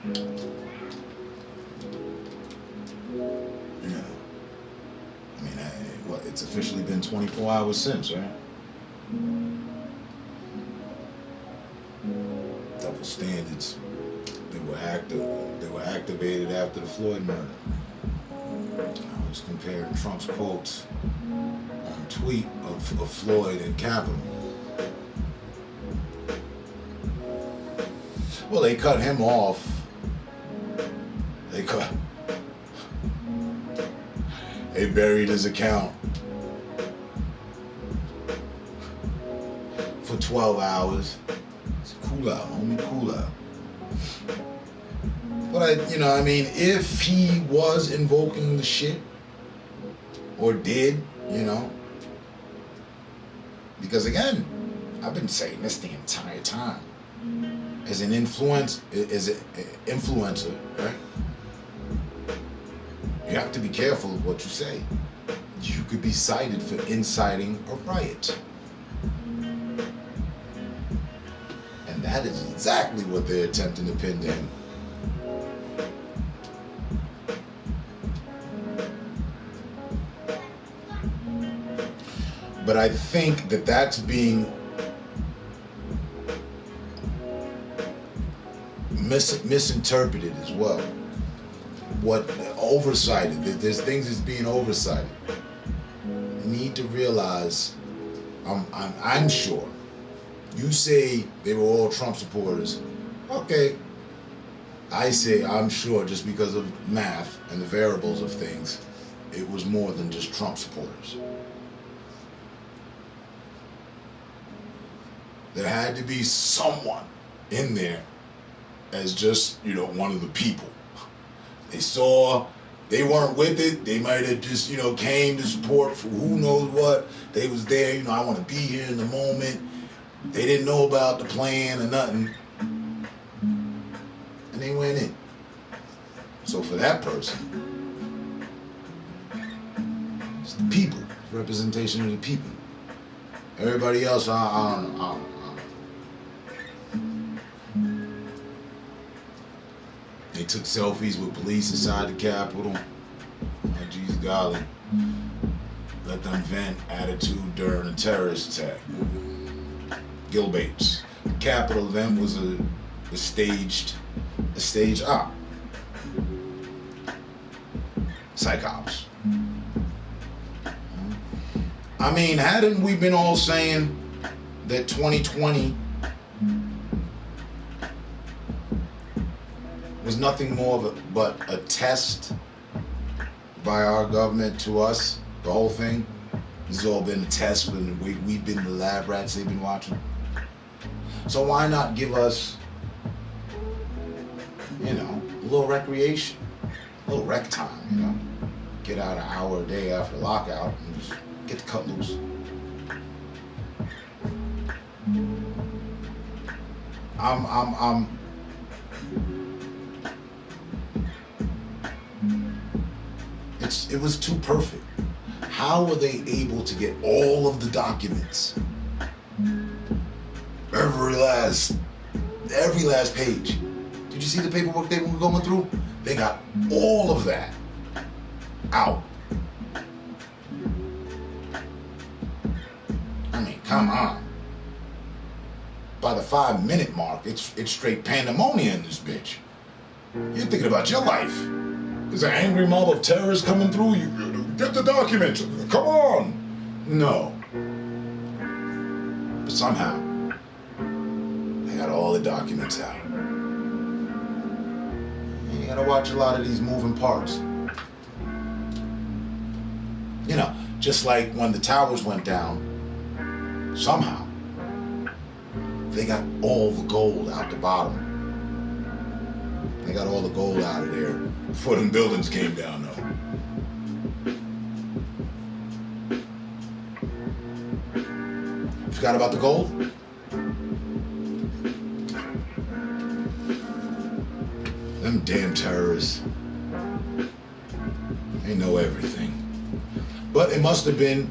I mean, it's officially been 24 hours since, right? Double standards. They were activated after the Floyd murder. I was comparing Trump's quotes on a tweet of Floyd and Capitol. Well, they cut him off. They buried his account for 12 hours. It's cool out, homie, cool out. But if he was invoking the shit, or did, because again, I've been saying this the entire time. As an influencer, right? You have to be careful of what you say. You could be cited for inciting a riot. And that is exactly what they're attempting to pin to him. But I think that that's being misinterpreted as well. What oversighted? There's things that's being oversighted. You need to realize, I'm sure. You say they were all Trump supporters. Okay. I say I'm sure, just because of math and the variables of things, it was more than just Trump supporters. There had to be someone in there as just, one of the people. They saw, they weren't with it. They might have just, came to support for who knows what. They was there, I want to be here in the moment. They didn't know about the plan or nothing. And they went in. So for that person, it's the people, representation of the people. Everybody else, I don't know. They took selfies with police inside the Capitol. Oh, geez, golly. Let them vent attitude during a terrorist attack. Gilbates. The Capitol event was a staged op. Psychops. I mean, hadn't we been all saying that 2020 was nothing more but a test by our government to us? The whole thing? This has all been a test when we've been the lab rats they've been watching. So why not give us, a little recreation, a little rec time, Get out an hour a day after lockout and just get the cut loose. It was too perfect. How were they able to get all of the documents? Every last page. Did you see the paperwork they were going through? They got all of that out. I mean, come on. By the 5-minute mark, it's straight pandemonium in this bitch. You're thinking about your life. There's an angry mob of terrorists coming through. You get the documents. Come on. No. But somehow, they got all the documents out. And you gotta watch a lot of these moving parts. Just like when the towers went down, somehow, They got all the gold out the bottom. They got all the gold out of there before them buildings came down, though. Forgot about the gold? Them damn terrorists. They know everything. But it must have been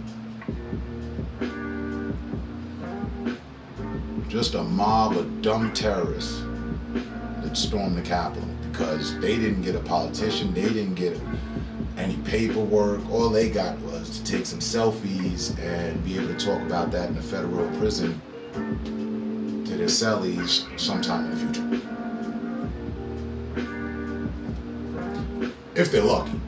just a mob of dumb terrorists that stormed the Capitol, because they didn't get a politician, they didn't get any paperwork. All they got was to take some selfies and be able to talk about that in a federal prison to their cellies sometime in the future. If they're lucky.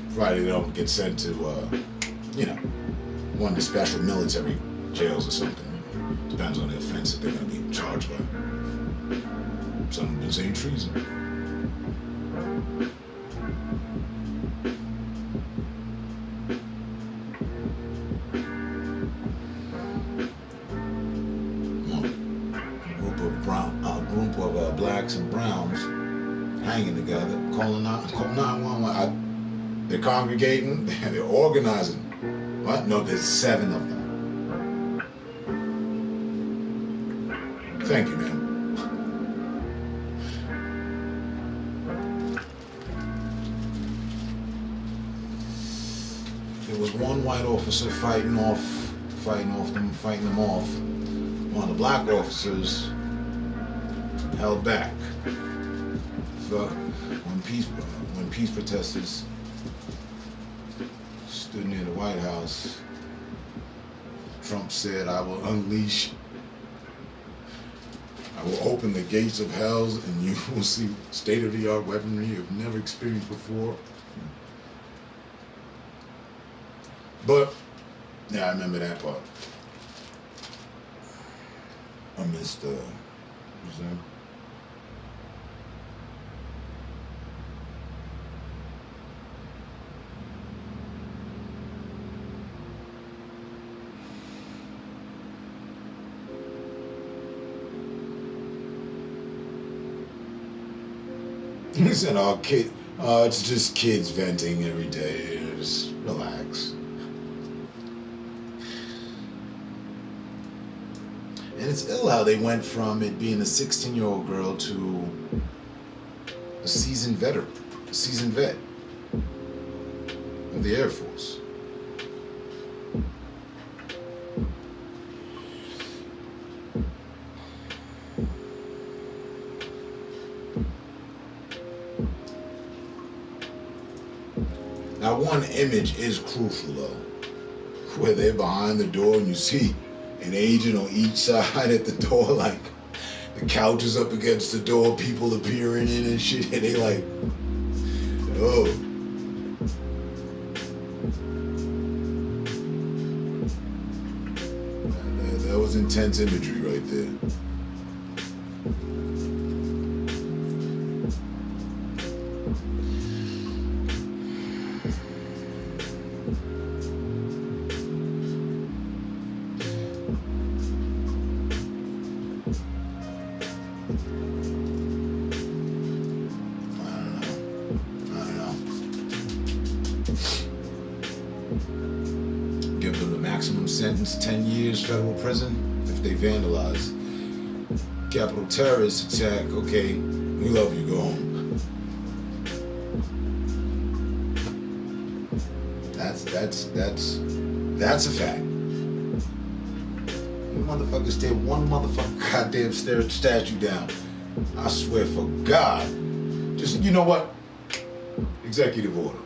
Friday they don't get sent to, one of the special military jails or something. Depends on the offense that they're going to be charged by. Some of them say treason. A group of blacks and browns hanging together, calling 911. They're congregating, they're organizing. What? No, there's 7 of them. Thank you, ma'am. There was one white officer fighting them off. One of the black officers held back. So when peace protesters stood near the White House, Trump said, I will open the gates of hell and you will see state-of-the-art weaponry you've never experienced before. But, yeah, I remember that part. I missed, what's that? He said, it's just kids venting every day. Just relax. And it's ill how they went from it being a 16-year-old girl to a seasoned vet of the Air Force. Now, one image is crucial, though, where they're behind the door and you see an agent on each side at the door, like the couch is up against the door, people appearing in and shit, and they like, oh. That was intense imagery right there. Give them the maximum sentence, 10 years federal prison if they vandalize. Capital terrorist attack, okay, we love you, go home. That's a fact. You motherfuckers tear one motherfucking goddamn statue down. I swear for God. Just, you know what? Executive order.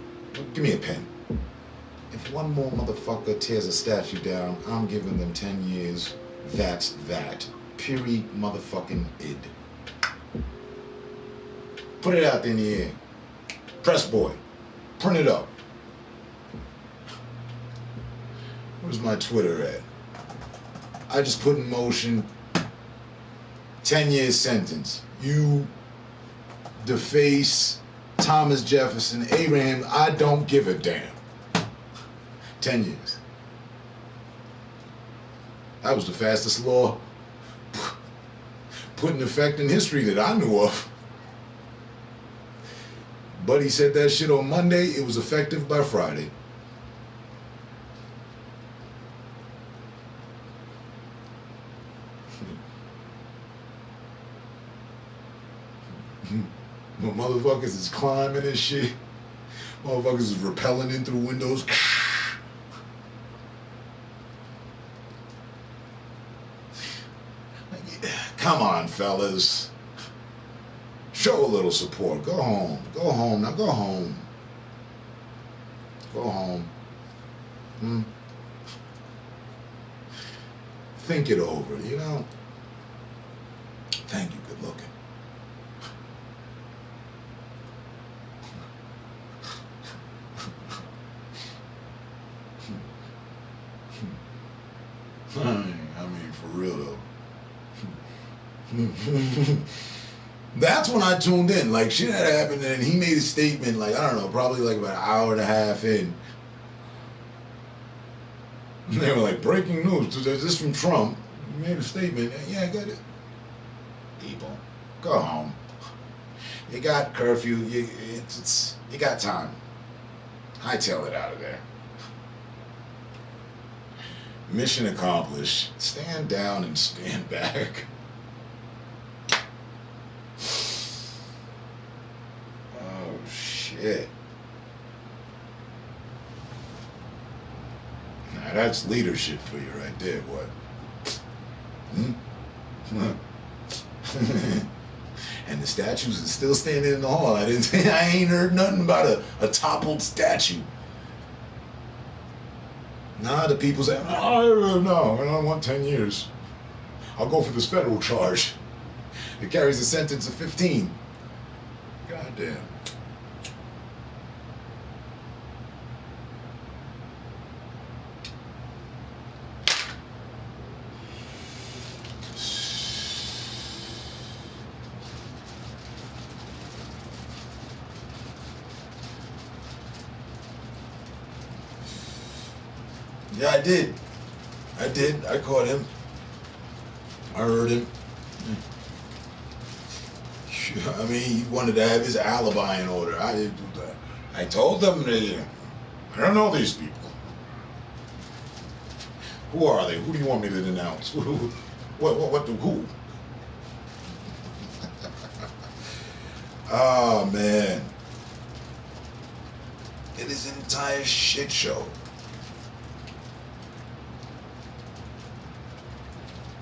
Give me a pen. If one more motherfucker tears a statue down, I'm giving them 10 years. That's that. Period motherfucking id. Put it out there in the air. Press boy. Print it up. Where's my Twitter at? I just put in motion 10 years sentence. You deface Thomas Jefferson, Abraham, I don't give a damn. 10 years. That was the fastest law put in effect in history that I knew of. But he said that shit on Monday. It was effective by Friday. Motherfuckers is climbing and shit. Motherfuckers is rappelling in through windows. Come on, fellas. Show a little support. Go home. Go home. Now go home. Go home. Think it over, you know? Thank you, good looking. I mean, for real though. That's when I tuned in. Like, shit had happened, and he made a statement, like, I don't know, probably like about an hour and a half in. And they were like, breaking news, this is from Trump. He made a statement. Yeah, I got it. People, go home. You got curfew. You got time. Hightail it out of there. Mission accomplished. Stand down and stand back. Oh, shit. Now that's leadership for you right there, boy. And the statues are still standing in the hall. I ain't heard nothing about a toppled statue. Nah, the people say, oh, no, I don't want 10 years. I'll go for this federal charge. It carries a sentence of 15. Goddamn. Yeah, I did. I caught him. I heard him. I mean, he wanted to have his alibi in order. I told them, I don't know these people. Who are they? Who do you want me to denounce? Who? Oh, man. It is an entire shit show.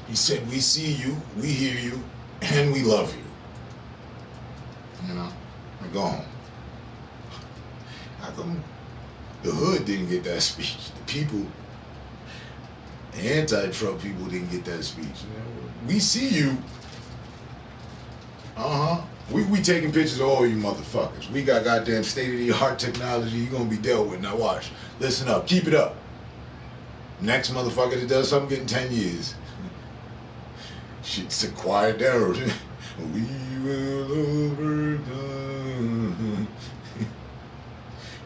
He said, we see you, we hear you, and we love you. You know? Now go home. How come the hood didn't get that speech? The people, the anti-Trump people didn't get that speech. You know? We see you. We taking pictures of all you motherfuckers. We got goddamn state-of-the-art technology. You're going to be dealt with. Now watch. Listen up. Keep it up. Next motherfucker that does something getting 10 years. Shit, sit quiet down. We will overcome.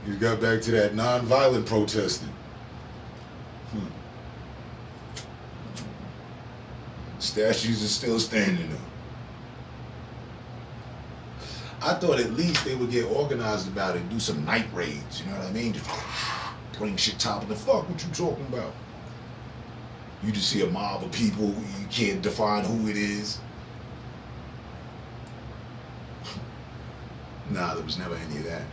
He got back to that non-violent protesting. Statues are still standing though. I thought at least they would get organized about it and do some night raids, you know what I mean? Just bring shit top of the fuck, what you talking about? You just see a mob of people, you can't define who it is. Nah, there was never any of that.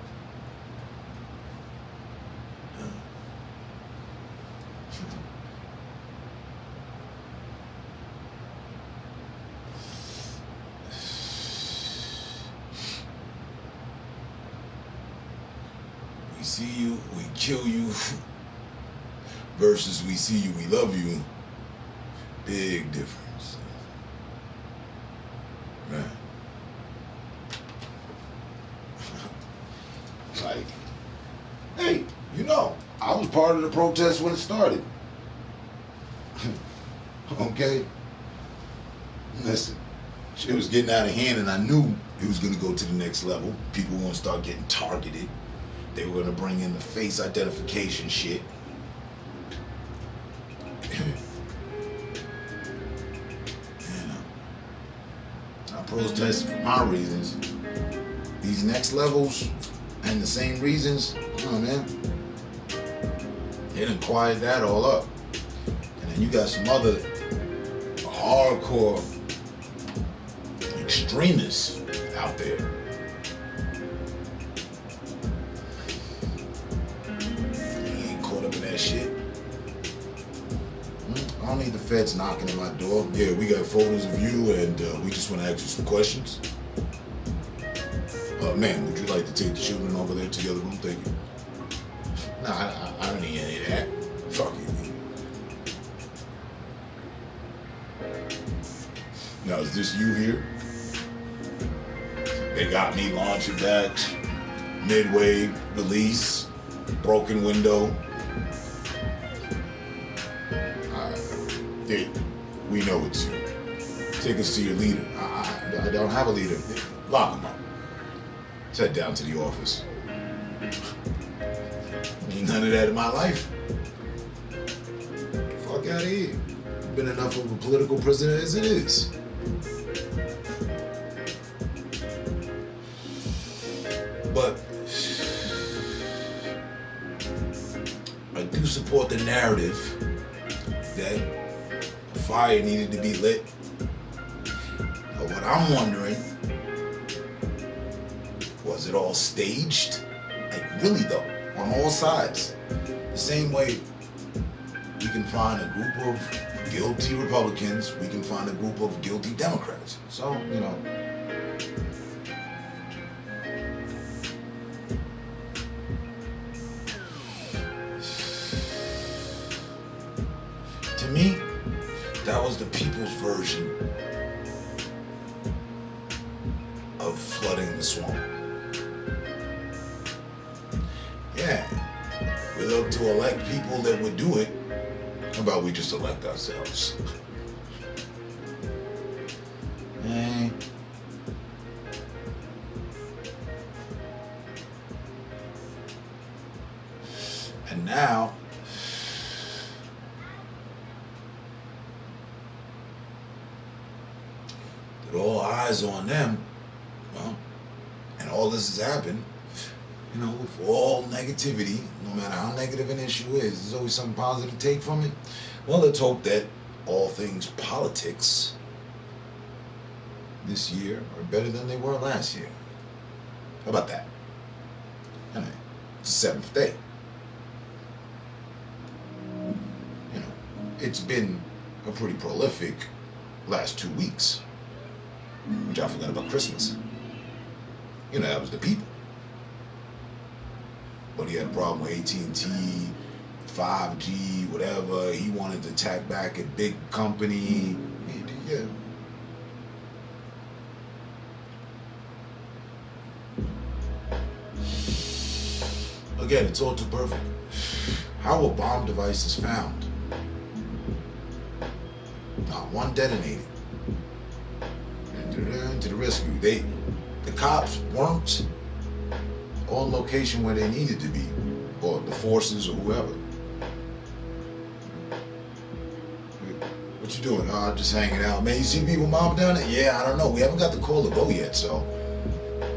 We see you, we kill you, versus we see you, we love you. Big difference. Man. Like, hey, you know, I was part of the protest when it started. Okay? Listen, shit was getting out of hand and I knew it was gonna go to the next level. People were gonna start getting targeted. They were gonna bring in the face identification shit. protested for my reasons. These next levels and the same reasons, oh man, they done quiet that all up. And then you got some other hardcore extremists out there. He ain't caught up in that shit. I don't need the feds knocking at my door. Yeah, we got photos of you, and we just want to ask you some questions. Ma'am, would you like to take the children over there to the other room? Thank you. Nah, I don't need any of that. Fuck you. Now, is this you here? They got me launching backs, midway release, broken window. We know it's you. Take us to your leader. I don't have a leader. Lock him up. Head down to the office. Ain't none of that in my life. Fuck out of here. Been enough of a political prisoner as it is. But I do support the narrative that fire needed to be lit. But what I'm wondering, was it all staged? Like really though, on all sides. The same way we can find a group of guilty Republicans, we can find a group of guilty Democrats. So, you know. To me, that was the people's version of flooding the swamp. Yeah, we look to elect people that would do it. How about we just elect ourselves? Hey. And now, with all eyes on them, well, and all this has happened, you know, with all negativity, no matter how negative an issue is, there's always something positive to take from it. Well, let's hope that all things politics this year are better than they were last year. How about that? I mean, it's the seventh day. You know, it's been a pretty prolific last 2 weeks. Which I forgot about Christmas. You know, that was the people. But he had a problem with AT&T, 5G, whatever. He wanted to attack back at big company. Yeah. Again, it's all too perfect. How a bomb device is found? Not one detonated. And to the rescue. The cops weren't on location where they needed to be, or the forces or whoever. What you doing? Just hanging out. Man, you see people mobbing down there? Yeah, I don't know. We haven't got the call to go yet, so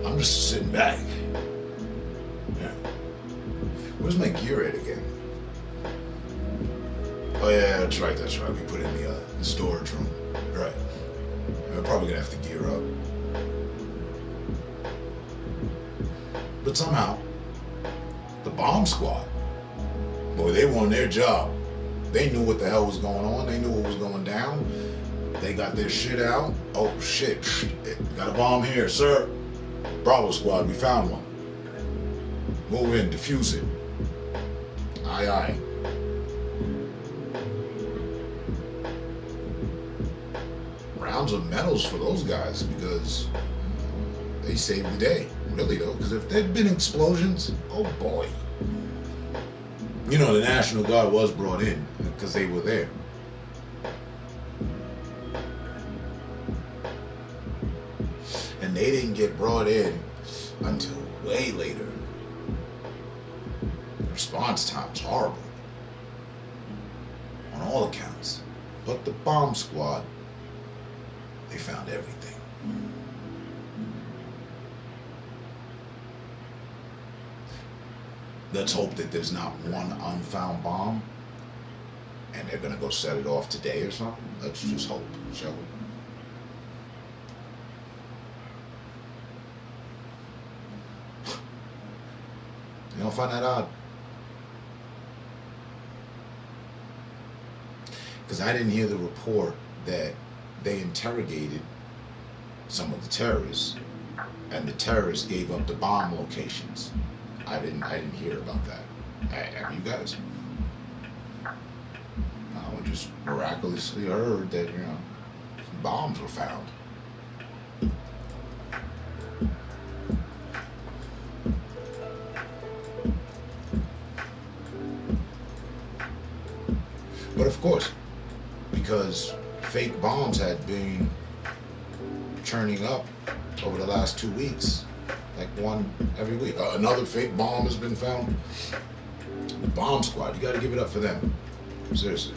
I'm just sitting back. Yeah. Where's my gear at again? Oh yeah, that's right. We put it in the storage room. Right. I'm probably gonna have to gear up. But somehow, the bomb squad, boy, they won their job. They knew what the hell was going on. They knew what was going down. They got their shit out. Oh shit, got a bomb here, sir. Bravo squad, we found one. Move in, defuse it. Aye, aye. Rounds of medals for those guys because they saved the day. Really though, because if there'd been explosions, oh boy. You know, the National Guard was brought in because they were there. And they didn't get brought in until way later. The response time's horrible on all accounts. But the bomb squad, they found everything. Let's hope that there's not one unfound bomb and they're gonna go set it off today or something. Let's just hope, shall we? You don't find that odd? Because I didn't hear the report that they interrogated some of the terrorists, and the terrorists gave up the bomb locations. I didn't hear about that. Have you guys? I just miraculously heard that, you know, some bombs were found. But of course, because fake bombs had been churning up over the last 2 weeks, like one every week. Another fake bomb has been found. The bomb squad, you got to give it up for them. Seriously.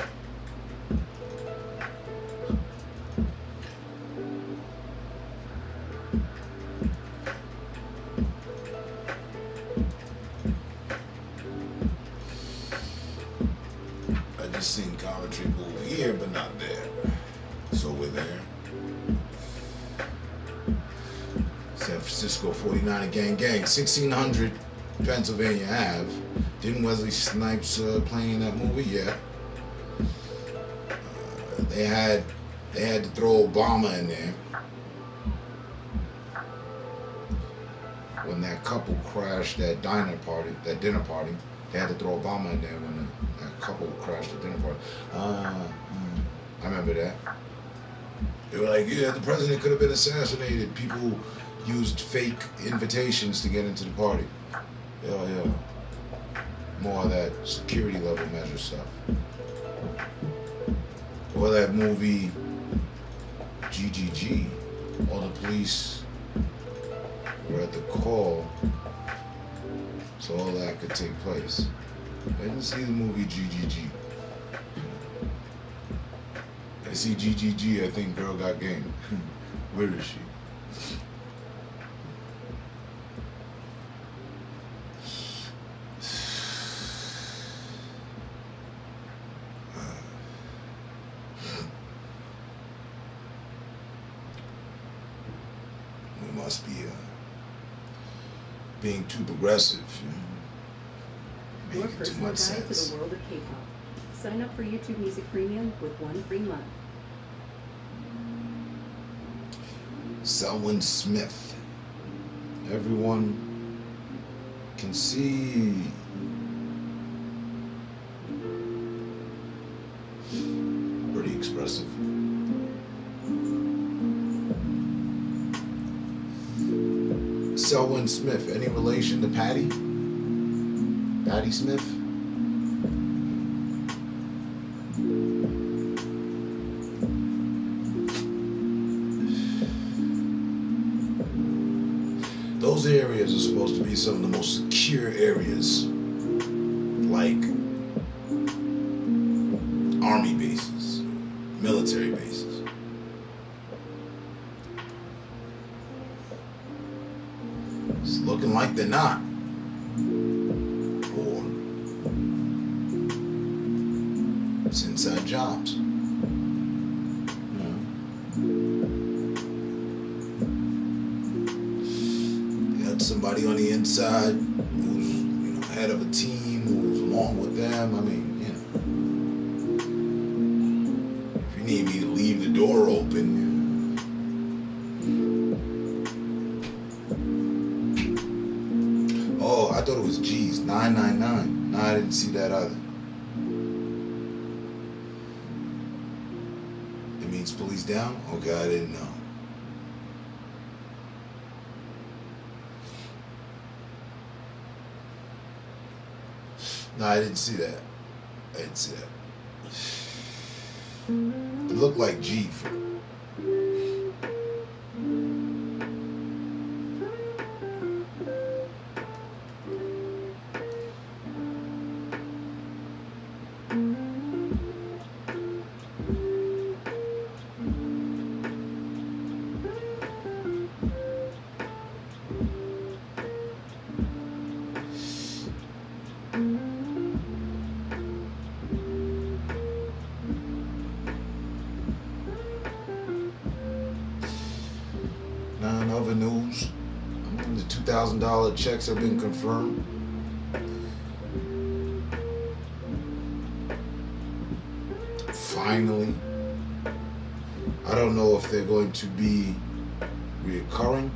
I just seen commentary move here, but not there. So we're there. San Francisco 49er gang. 1600 Pennsylvania Ave. Didn't Wesley Snipes play in that movie? Yeah. They had to throw Obama in there when that couple crashed that dinner party. They had to throw Obama in there when that couple crashed the dinner party. I remember that. They were like, yeah, the president could have been assassinated. People used fake invitations to get into the party. Yeah. More of that security level measure stuff. Or that movie GGG. All the police were at the call so all that could take place. I didn't see the movie GGG. I see GGG, I think Girl Got Game. Where is she? We must be being too progressive. Your Making too personal much guide to sense. the world of K-pop. Sign up for YouTube Music Premium with 1 free month. Selwyn Smith. Everyone can see. Pretty expressive. Selwyn Smith. Any relation to Patty? Patty Smith? Those areas are supposed to be some of the most secure areas, like army bases, military bases. It's looking like they're not. Or it's inside jobs. Somebody on the inside who's head of a team, who's along with them. I mean, if you need me to leave the door open. Oh, I thought it was G's 999. No, I didn't see that either. It means police down? Okay, I didn't know. No, I didn't see that. I didn't see that. It looked like G. in other news, the $2,000 checks have been confirmed. Finally. I don't know if they're going to be reoccurring.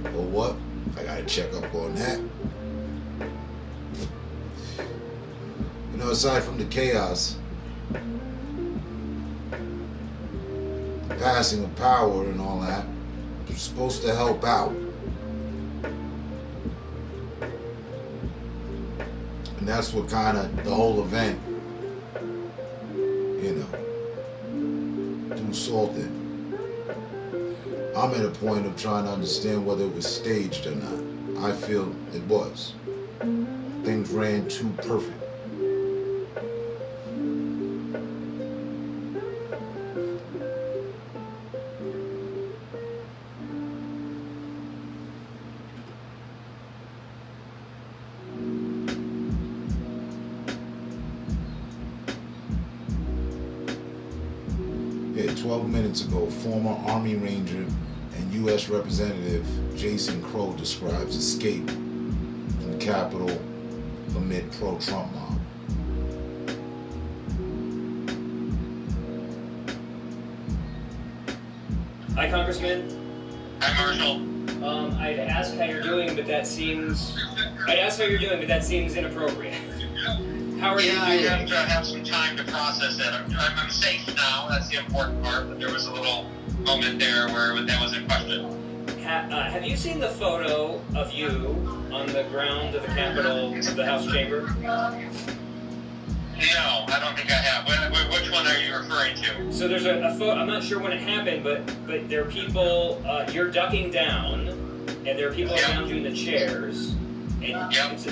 Or what? I gotta check up on that. You know, aside from the chaos, the passing of power and all that, it's supposed to help out. And that's what kind of the whole event, you know, through Salted. I'm at a point of trying to understand whether it was staged or not. I feel it was. Things ran too perfect. Yeah, 12 minutes ago, former Army Ranger and U.S. Representative Jason Crow describes escape from the Capitol amid pro-Trump mob. Hi, Congressman. Hi, Marshall. I'd ask how you're doing, but that seems inappropriate. How are you doing? I have to have some time to process it. I'm safe now. That's the important part. But there was a little moment there where that was in question. Have you seen the photo of you on the ground of the Capitol, the House chamber? No, I don't think I have. Which one are you referring to? So there's a photo. I'm not sure when it happened, but there are people. You're ducking down, and there are people around you in the chairs. And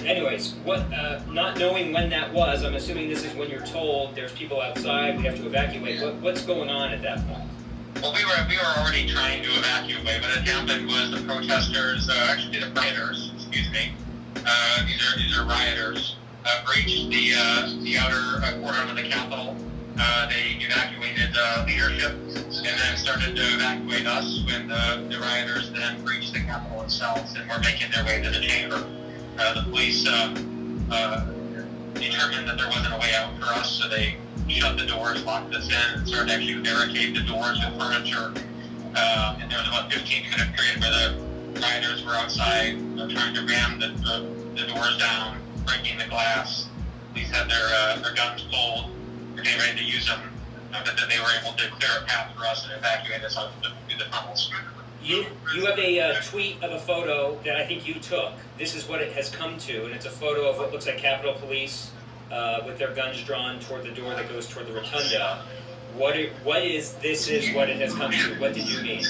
anyways, not knowing when that was, I'm assuming this is when you're told there's people outside, we have to evacuate. What's going on at that point? Well, we were already trying to evacuate. What had happened was the protesters, actually the rioters, excuse me, these are rioters, breached the outer corridor of the Capitol. They evacuated leadership and then started to evacuate us when the rioters then breached the Capitol itself and were making their way to the chamber. The police determined that there wasn't a way out for us, so they shut the doors, locked us in, and started to actually barricade the doors with furniture. And there was about a 15-minute period where the rioters were outside trying to ram the doors down, breaking the glass. Police had their guns pulled, were getting ready to use them, but then they were able to clear a path for us and evacuate us out through the tunnels. You have a tweet of a photo that I think you took. This is what it has come to, and it's a photo of what looks like Capitol Police with their guns drawn toward the door that goes toward the rotunda. What is what it has come to? What did you mean?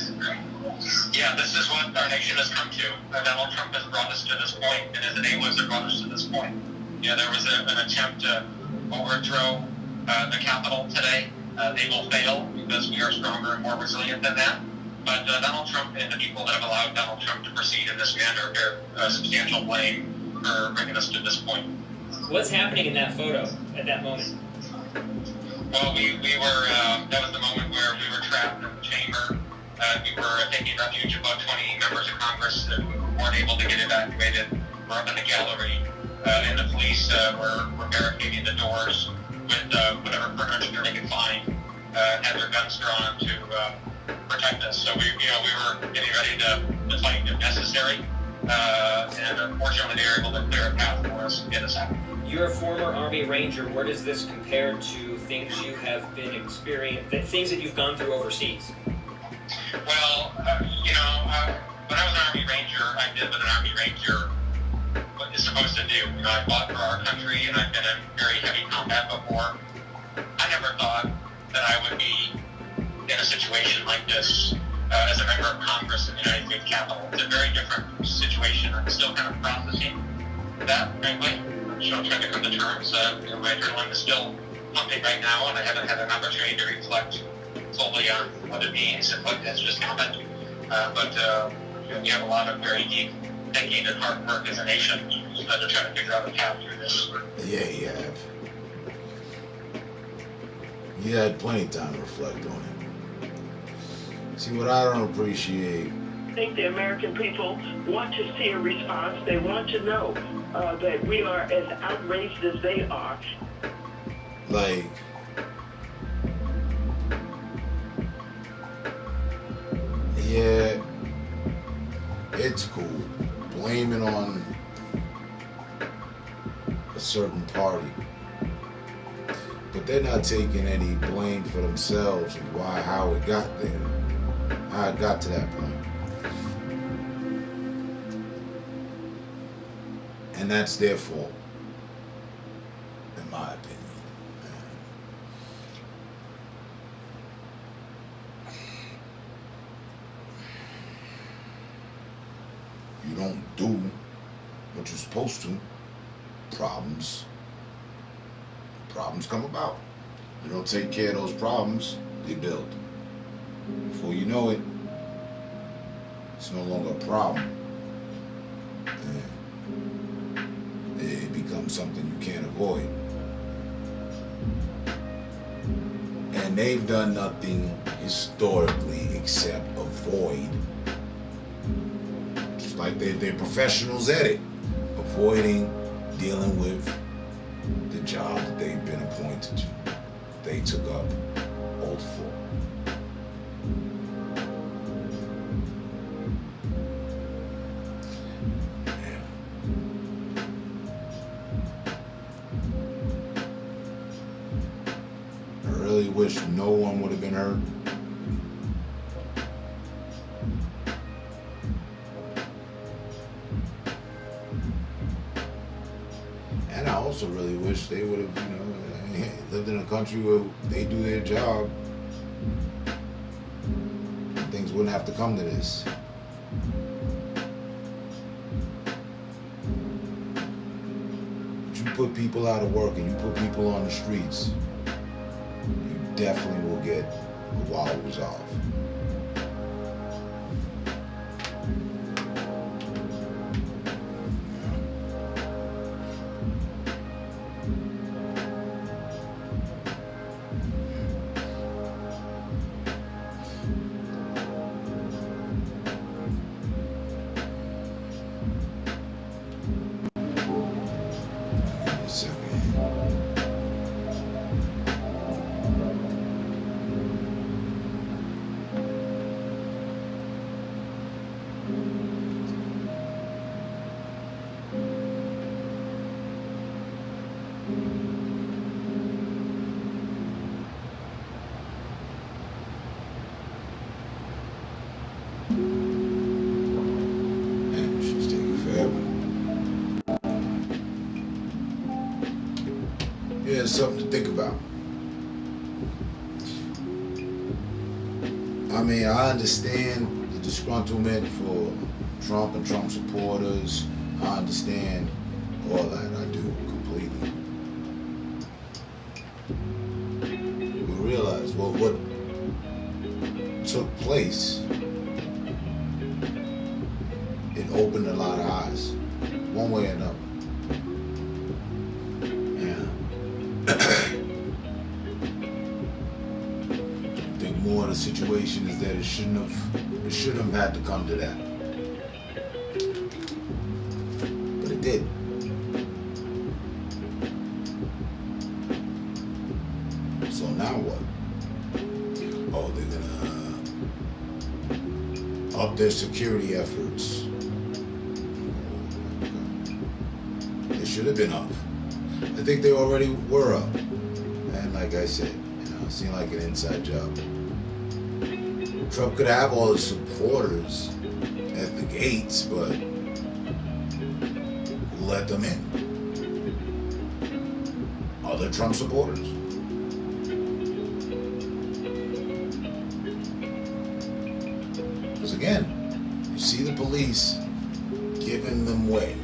Yeah, this is what our nation has come to. Donald Trump has brought us to this point, and his enablers have brought us to this point. Yeah, there was an attempt to overthrow the Capitol today. They will fail because we are stronger and more resilient than that. But Donald Trump and the people that have allowed Donald Trump to proceed in this manner bear substantial blame for bringing us to this point. What's happening in that photo at that moment? Well, we were, that was the moment where we were trapped in the chamber. We were taking refuge, about 20 members of Congress that weren't able to get evacuated. We're up in the gallery, and the police were barricading the doors with whatever furniture they could find, had their guns drawn to protect us. So we were getting ready to fight if necessary, and unfortunately they were able to clear a path for us and get us out. You're a former Army Ranger. Where does this compare to things you have been experiencing, things that you've gone through overseas? Well, when I was an Army Ranger, I did what an Army Ranger is supposed to do. I fought for our country, and I've been in very heavy combat before. I never thought that I would be in a situation like this as a member of Congress in the United States Capitol. It's a very different situation. I'm still kind of processing that, frankly. I'm trying to come to terms. My adrenaline is still pumping right now, and I haven't had an opportunity to reflect fully on what it means and what has just happened. But we have a lot of very deep thinking and hard work as a nation to try to figure out a path through this. Yeah, you have. He had plenty of time to reflect on it. See, what I don't appreciate. I think the American people want to see a response. They want to know that we are as outraged as they are. Like, yeah, it's cool. Blame it on a certain party. But they're not taking any blame for themselves and how it got there, how it got to that point. And that's their fault, in my opinion. You don't do what you're supposed to, problems come about. You don't take care of those problems, they build. Before you know it, it's no longer a problem. And it becomes something you can't avoid. And they've done nothing historically except avoid. Just like they're professionals at it. Avoiding dealing with the job that they've been appointed to. They took up oath for. I really wish no one would have been hurt. And I also really wish they would have, lived in a country where they do their job. Things wouldn't have to come to this. But you put people out of work and you put people on the streets, you definitely will get a wild resolve. Yeah, it's something to think about. I mean, I understand the disgruntlement for Trump and Trump supporters. I understand all that. I do completely. We realize what took place. It opened a lot of eyes, one way or another. I think more of the situation is that it shouldn't have had to come to that. But it did. So now what? Oh, they're gonna up their security efforts. They should have been up. I think they already were up. And like I said, it seemed like an inside job. Trump could have all his supporters at the gates, but who let them in? Other Trump supporters? Because again, you see the police giving them way.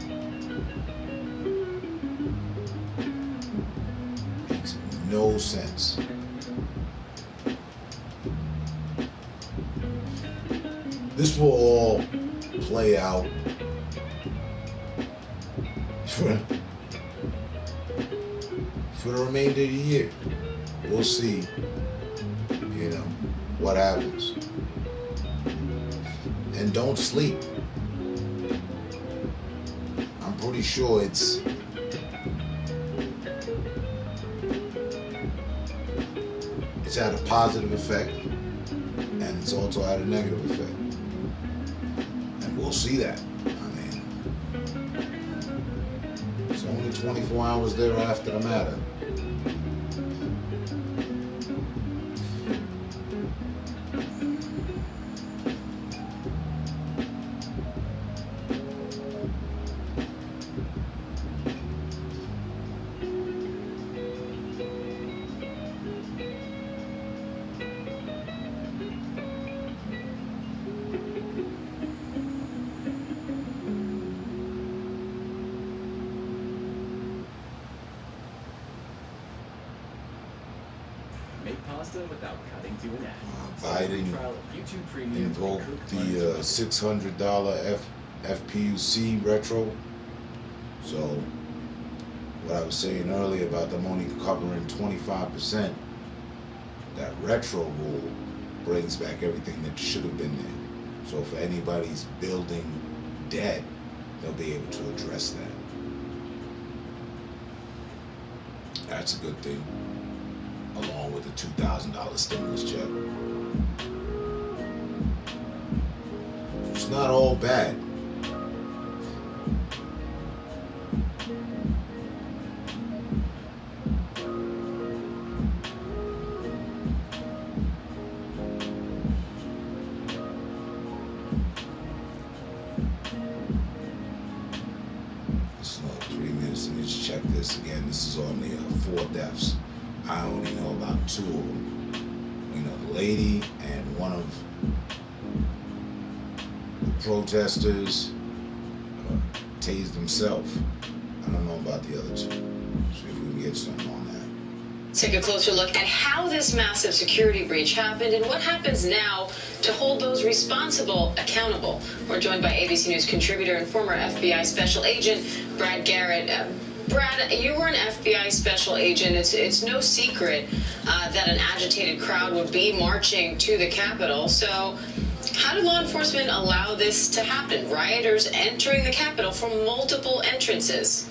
Makes no sense. This will all play out for the remainder of the year. we'll see, what happens. And don't sleep. I'm pretty sure it's had a positive effect, and it's also had a negative effect. And we'll see that. I mean, it's only 24 hours thereafter the matter. Biden invoked the $600 FPUC retro. So what I was saying earlier about them only covering 25%, that retro rule brings back everything that should have been there. So if anybody's building debt, they'll be able to address that. That's a good thing, along with the $2,000 stimulus check. It's not all bad. It's another 3 minutes. Let me just check this again. This is on the 4 deaths. I only know about 2 of them. The lady and one of protesters tased himself. I don't know about the other 2. See if we can get something on that. Take a closer look at how this massive security breach happened and what happens now to hold those responsible accountable. We're joined by ABC News contributor and former FBI special agent Brad Garrett. Brad, you were an FBI special agent. It's no secret that an agitated crowd would be marching to the Capitol. So how did law enforcement allow this to happen? Rioters entering the Capitol from multiple entrances.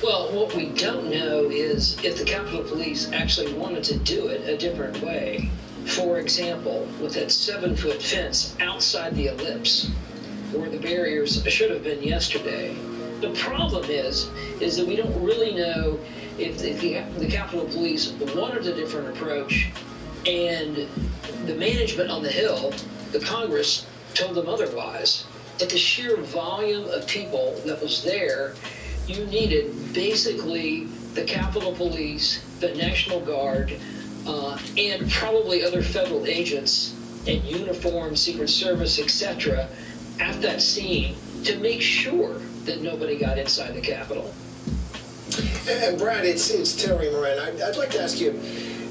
Well, what we don't know is if the Capitol Police actually wanted to do it a different way. For example, with that 7-foot fence outside the ellipse, where the barriers should have been yesterday. The problem is that we don't really know if the Capitol Police wanted a different approach, and the management on the Hill, the Congress, told them otherwise. But the sheer volume of people that was there, you needed basically the Capitol Police, the National Guard, and probably other federal agents and uniformed Secret Service, etc., at that scene to make sure that nobody got inside the Capitol. And Brad, it's Terry Moran. I'd like to ask you,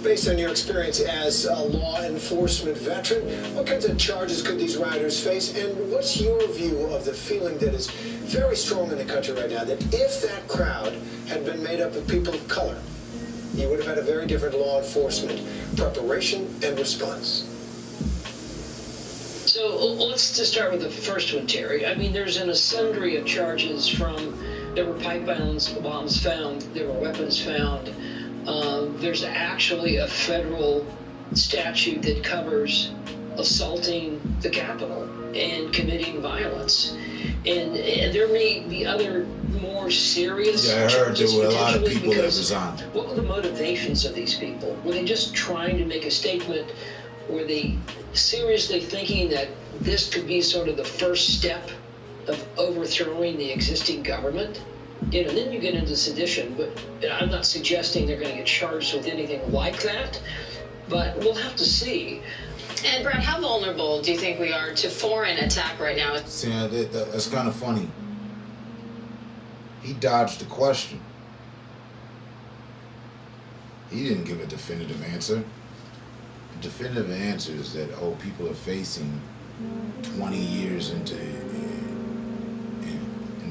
based on your experience as a law enforcement veteran, what kinds of charges could these rioters face? And what's your view of the feeling that is very strong in the country right now, that if that crowd had been made up of people of color, you would have had a very different law enforcement preparation and response? So let's just start with the first one, Terry. I mean, there's a sundry of charges from, there were pipe bombs found, there were weapons found. There's actually a federal statute that covers assaulting the Capitol and committing violence. And there may be other more serious charges. Yeah, I heard there were a lot of people that resigned. What were the motivations of these people? Were they just trying to make a statement? Were they seriously thinking that this could be sort of the first step of overthrowing the existing government? And then you get into sedition, but I'm not suggesting they're going to get charged with anything like that, but we'll have to see. And Brad, how vulnerable do you think we are to foreign attack right now? See, that's kind of funny. He dodged the question. He didn't give a definitive answer. The definitive answer is that, people are facing 20 years in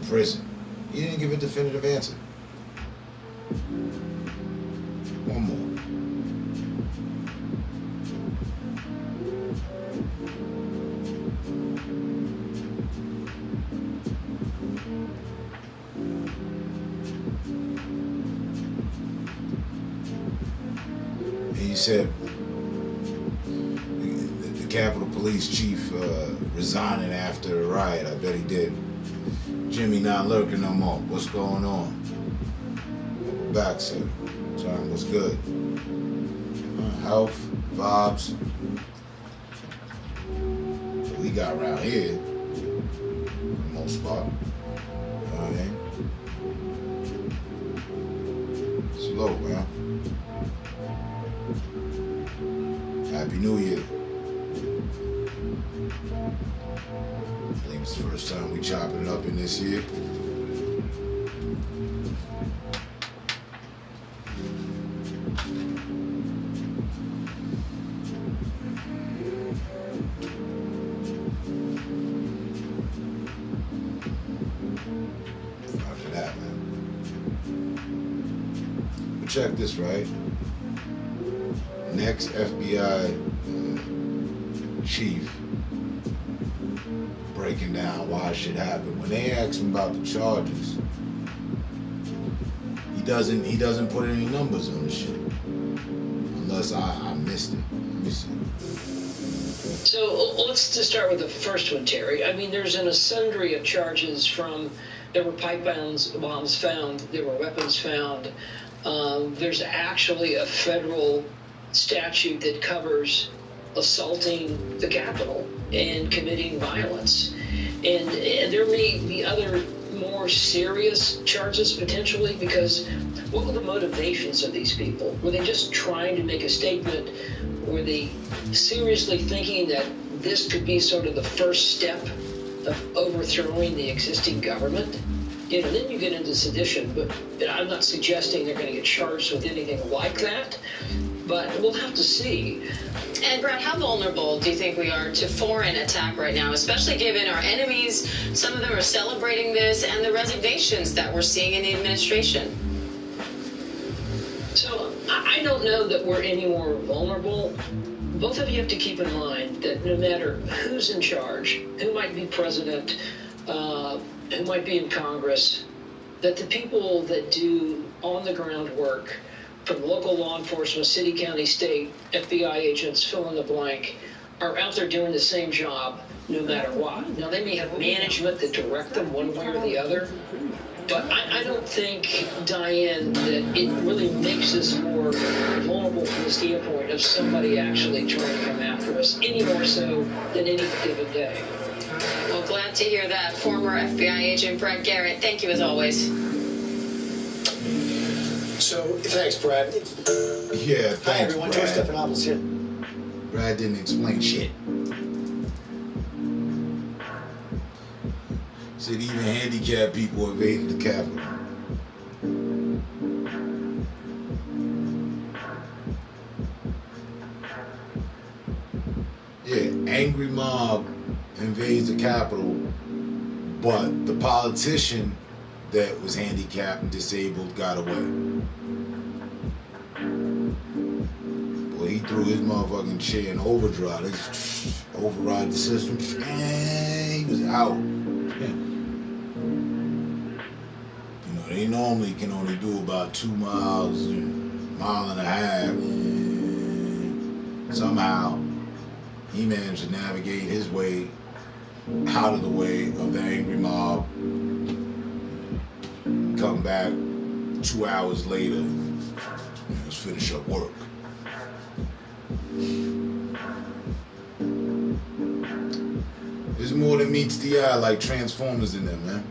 prison. He didn't give a definitive answer. One more. And he said the Capitol Police Chief resigning after the riot. I bet he did. Jimmy not lurking no more. What's going on? Welcome back, sir. John, what's good? Health, vibes. What we got around here, for the most part. You know what I mean? Slow, man. Happy New Year. I think it's the first time we chopping it up in this year. After that, man. But check this, right? Next FBI chief breaking down why shit happened. When they ask him about the charges, he doesn't put any numbers on the shit. Unless I missed it. Let me see. So let's just start with the first one, Terry. I mean, there's a sundry of charges from, there were pipe bombs found, there were weapons found. There's actually a federal statute that covers assaulting the Capitol and committing violence. And there may be other more serious charges potentially, because what were the motivations of these people? Were they just trying to make a statement? Were they seriously thinking that this could be sort of the first step of overthrowing the existing government? You know, then you get into sedition, but I'm not suggesting they're going to get charged with anything like that. But we'll have to see. And Brad, how vulnerable do you think we are to foreign attack right now, especially given our enemies? Some of them are celebrating this, and the resignations that we're seeing in the administration. So I don't know that we're any more vulnerable. Both of you have to keep in mind that no matter who's in charge, who might be president, who might be in Congress, that the people that do on-the-ground work, from local law enforcement, city, county, state, FBI agents, fill in the blank, are out there doing the same job no matter what. Now, they may have management that direct them one way or the other, but I don't think, Diane, that it really makes us more vulnerable from the standpoint of somebody actually trying to come after us, any more so than any given day. Well, glad to hear that. Former FBI agent Brad Garrett, thank you as always. So, thanks, Brad. Yeah, thanks, Hi, everyone. George Brad. Stephanopoulos here. Brad didn't explain shit. Said even handicapped people invaded the Capitol. Yeah, angry mob invades the Capitol, but the politician that was handicapped and disabled got away. Boy, he threw his motherfucking chair in overdrive. They override the system. And he was out. You know, they normally can only do about 2 miles, mile and a half. Somehow, he managed to navigate his way out of the way of the angry mob. Come back 2 hours later and just finish up work. There's more than meets the eye, like Transformers in there, man.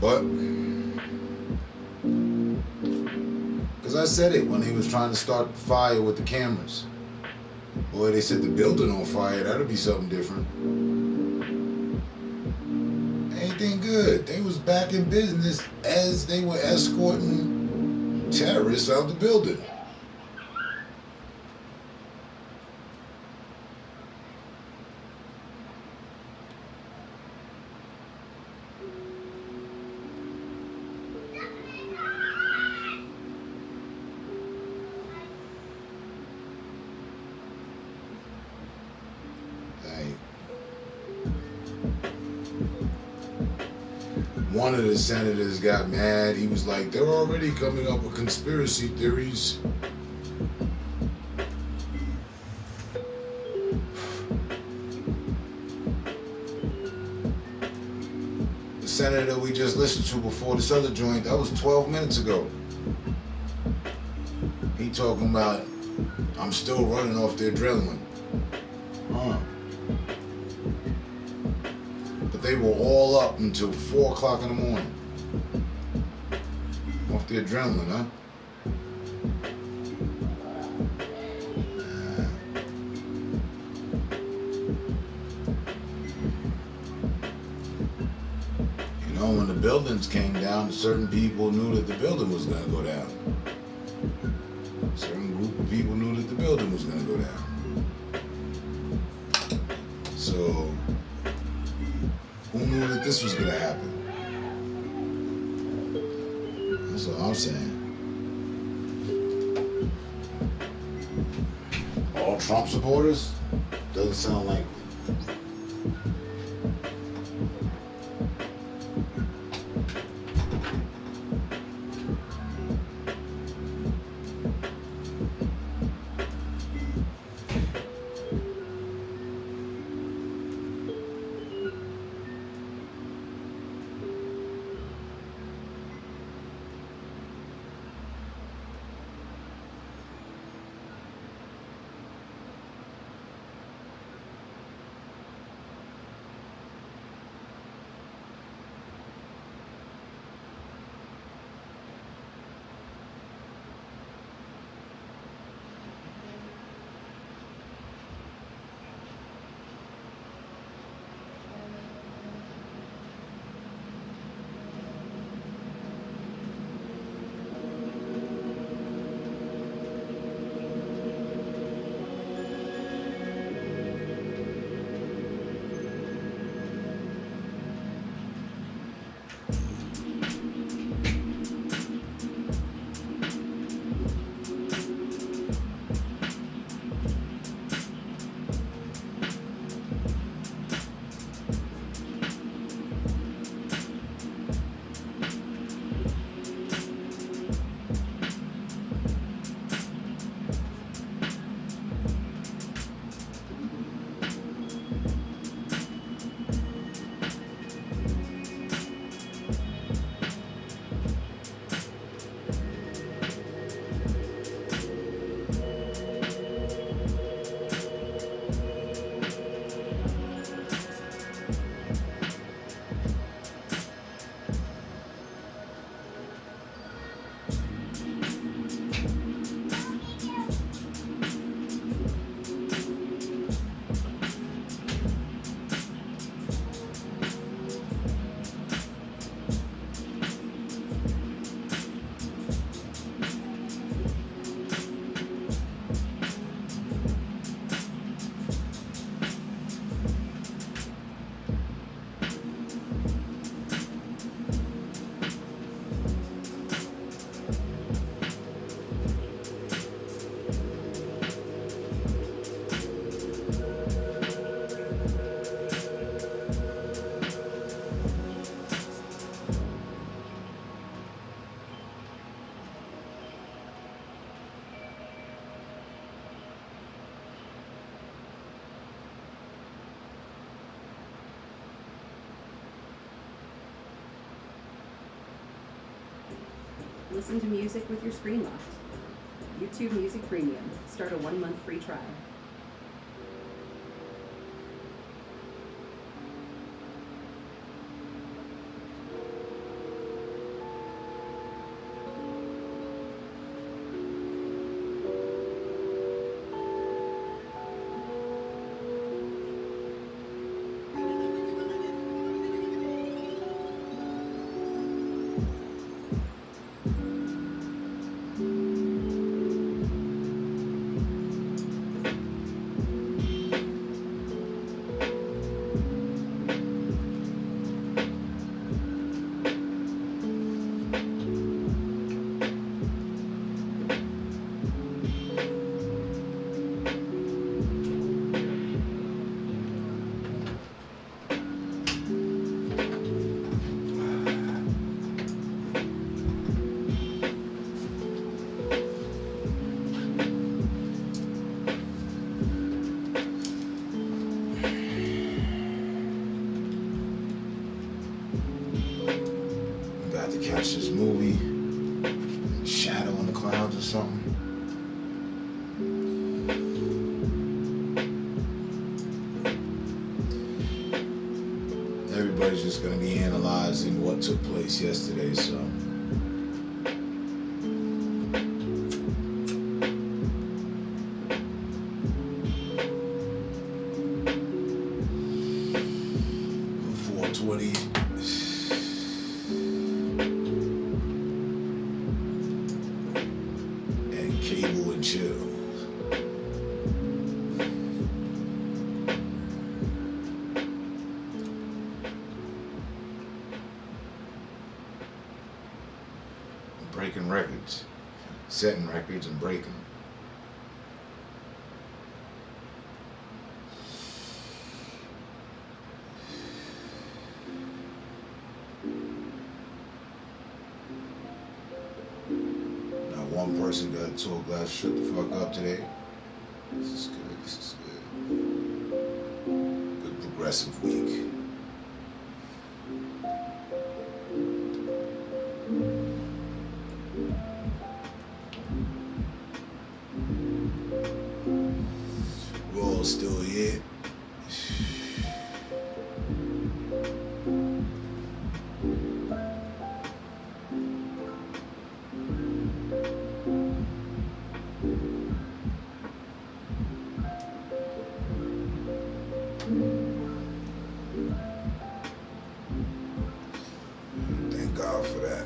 But, because I said it when they was trying to start the fire with the cameras. Boy, they set the building on fire. That'll be something different. Anything good. They was back in business as they were escorting terrorists out the building. One of the senators got mad. He was like, they're already coming up with conspiracy theories. The senator we just listened to before this other joint, that was 12 minutes ago. He talking about, I'm still running off the adrenaline. But they were all up until 4 o'clock in the morning. Off the adrenaline, huh? You know, when the buildings came down, certain people knew that the building was going to go down. A certain group of people knew that the building was going to go down. So, who knew that this was going to happen? That's all I'm saying. All Trump supporters? Doesn't sound like it. Listen to music with your screen locked. YouTube Music Premium. Start a 1-month free trial. clouds or something. Everybody's just going to be analyzing what took place yesterday, so. And cable and chill. Breaking records, setting records and breaking. Now one person got told glass shut the fuck up today. This is good, this is good. Good progressive week. We're all still here. Thank God for that.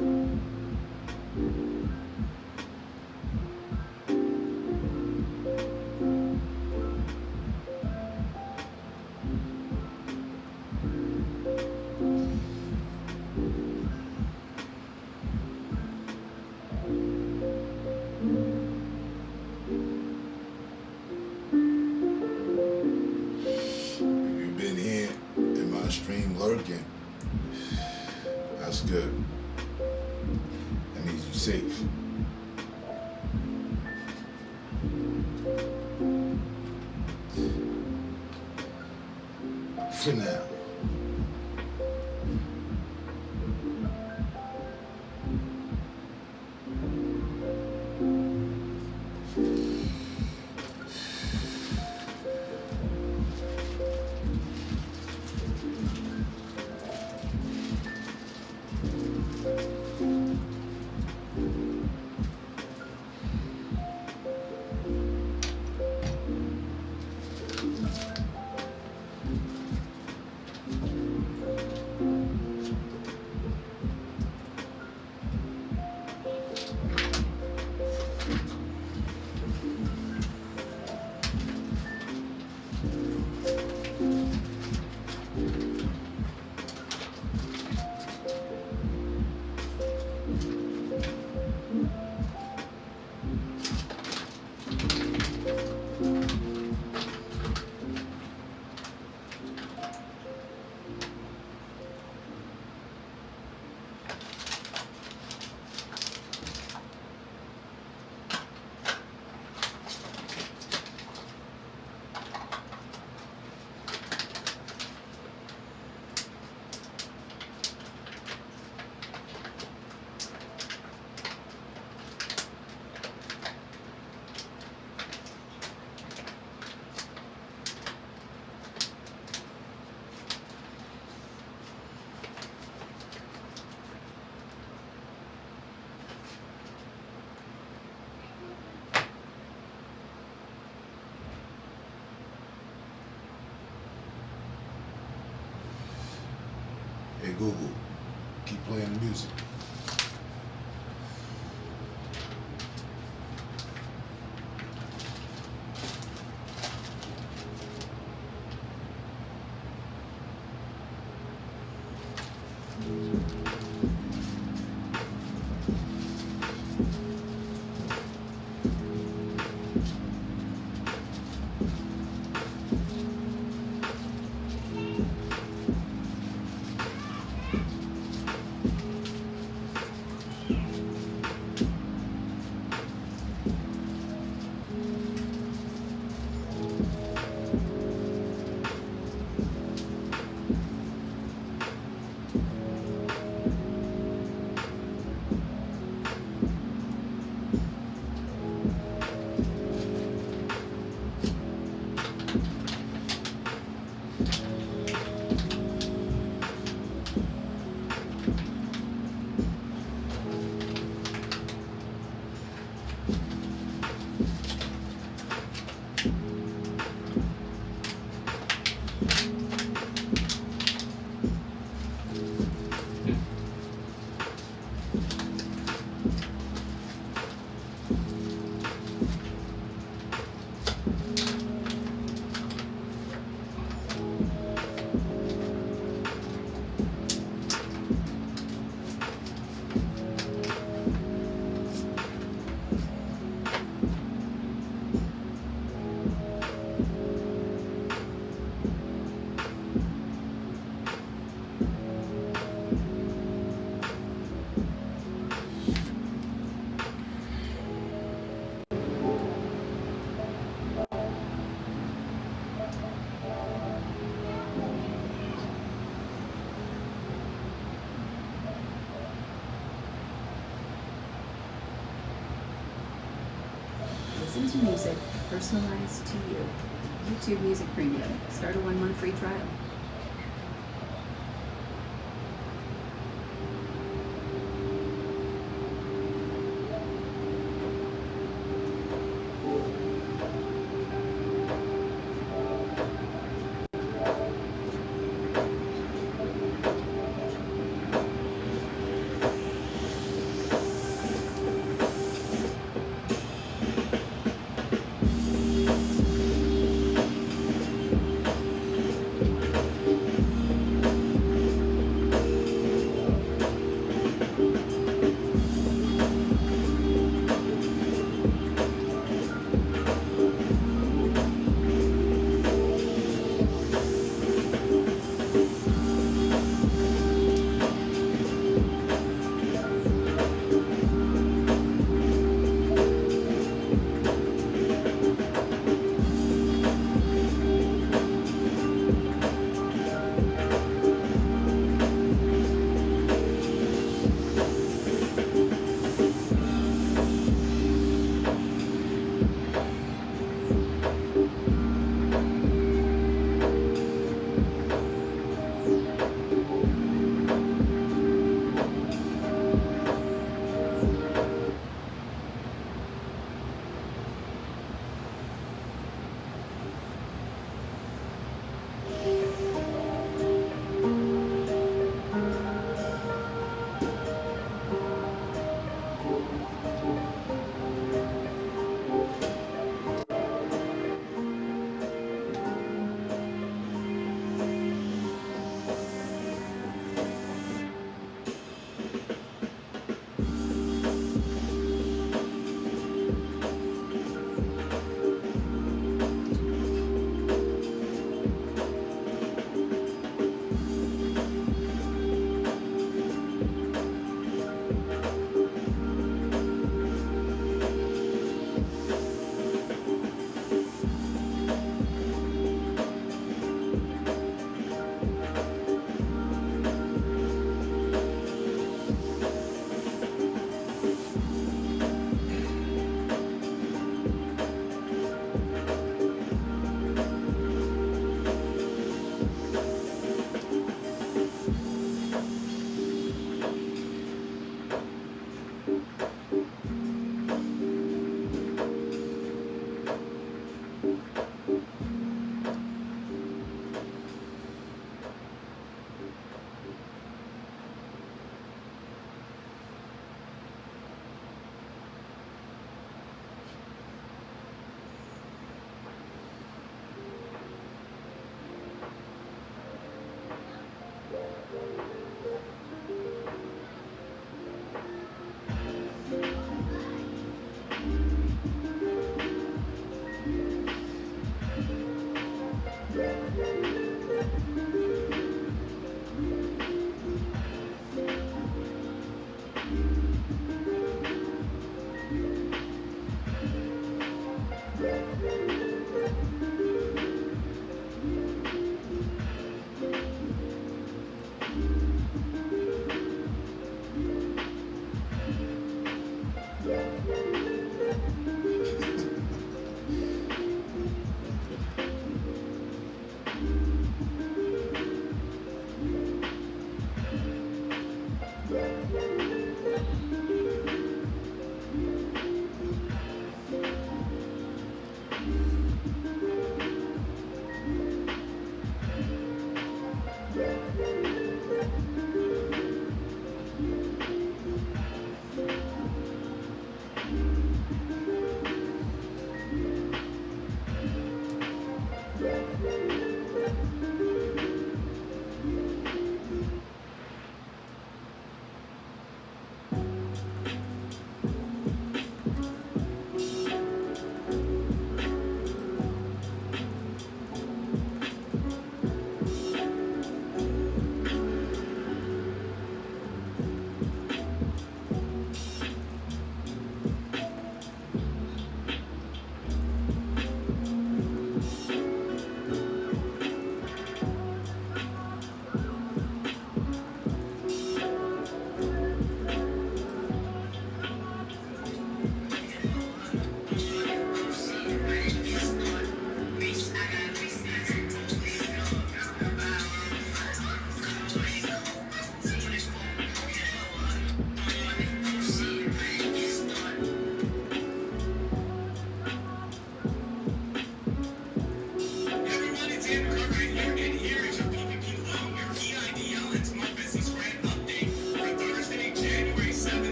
You've been here in my stream lurking. That's good. That means you're safe. For now. Hey Google, keep playing the music. Listen to music personalized to you. YouTube Music Premium. Start a 1-month free trial.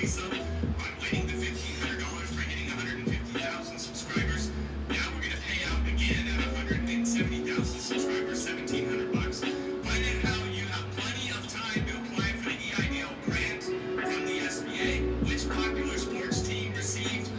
Lisa on winning the $1,500 for hitting 150,000 subscribers. Now we're going to pay out again at 170,000 subscribers, $1,700. Find out how you have plenty of time to apply for the EIDL grant from the SBA. Which popular sports team received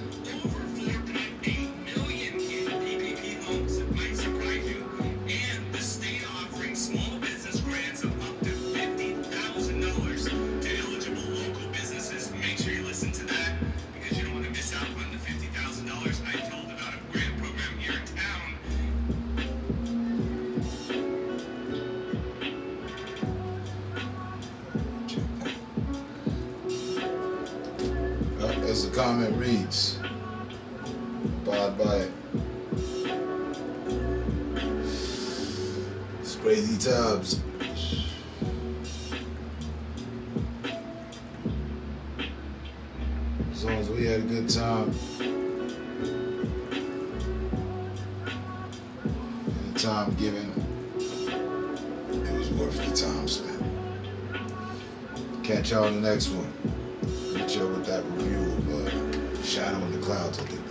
over 4.8 million in PPP loans? It might surprise you. And the state offering small business grants of up to $50,000 to eligible local businesses. Make sure you listen to that because you don't want to miss out on the $50,000. I told about a grant program here in town. As the comment reads, abide by it. It's crazy times. As long as we had a good time, and the time given, it was worth the time spent. Catch y'all in the next one. Hit y'all with that review of Shadow in the Clouds, I think.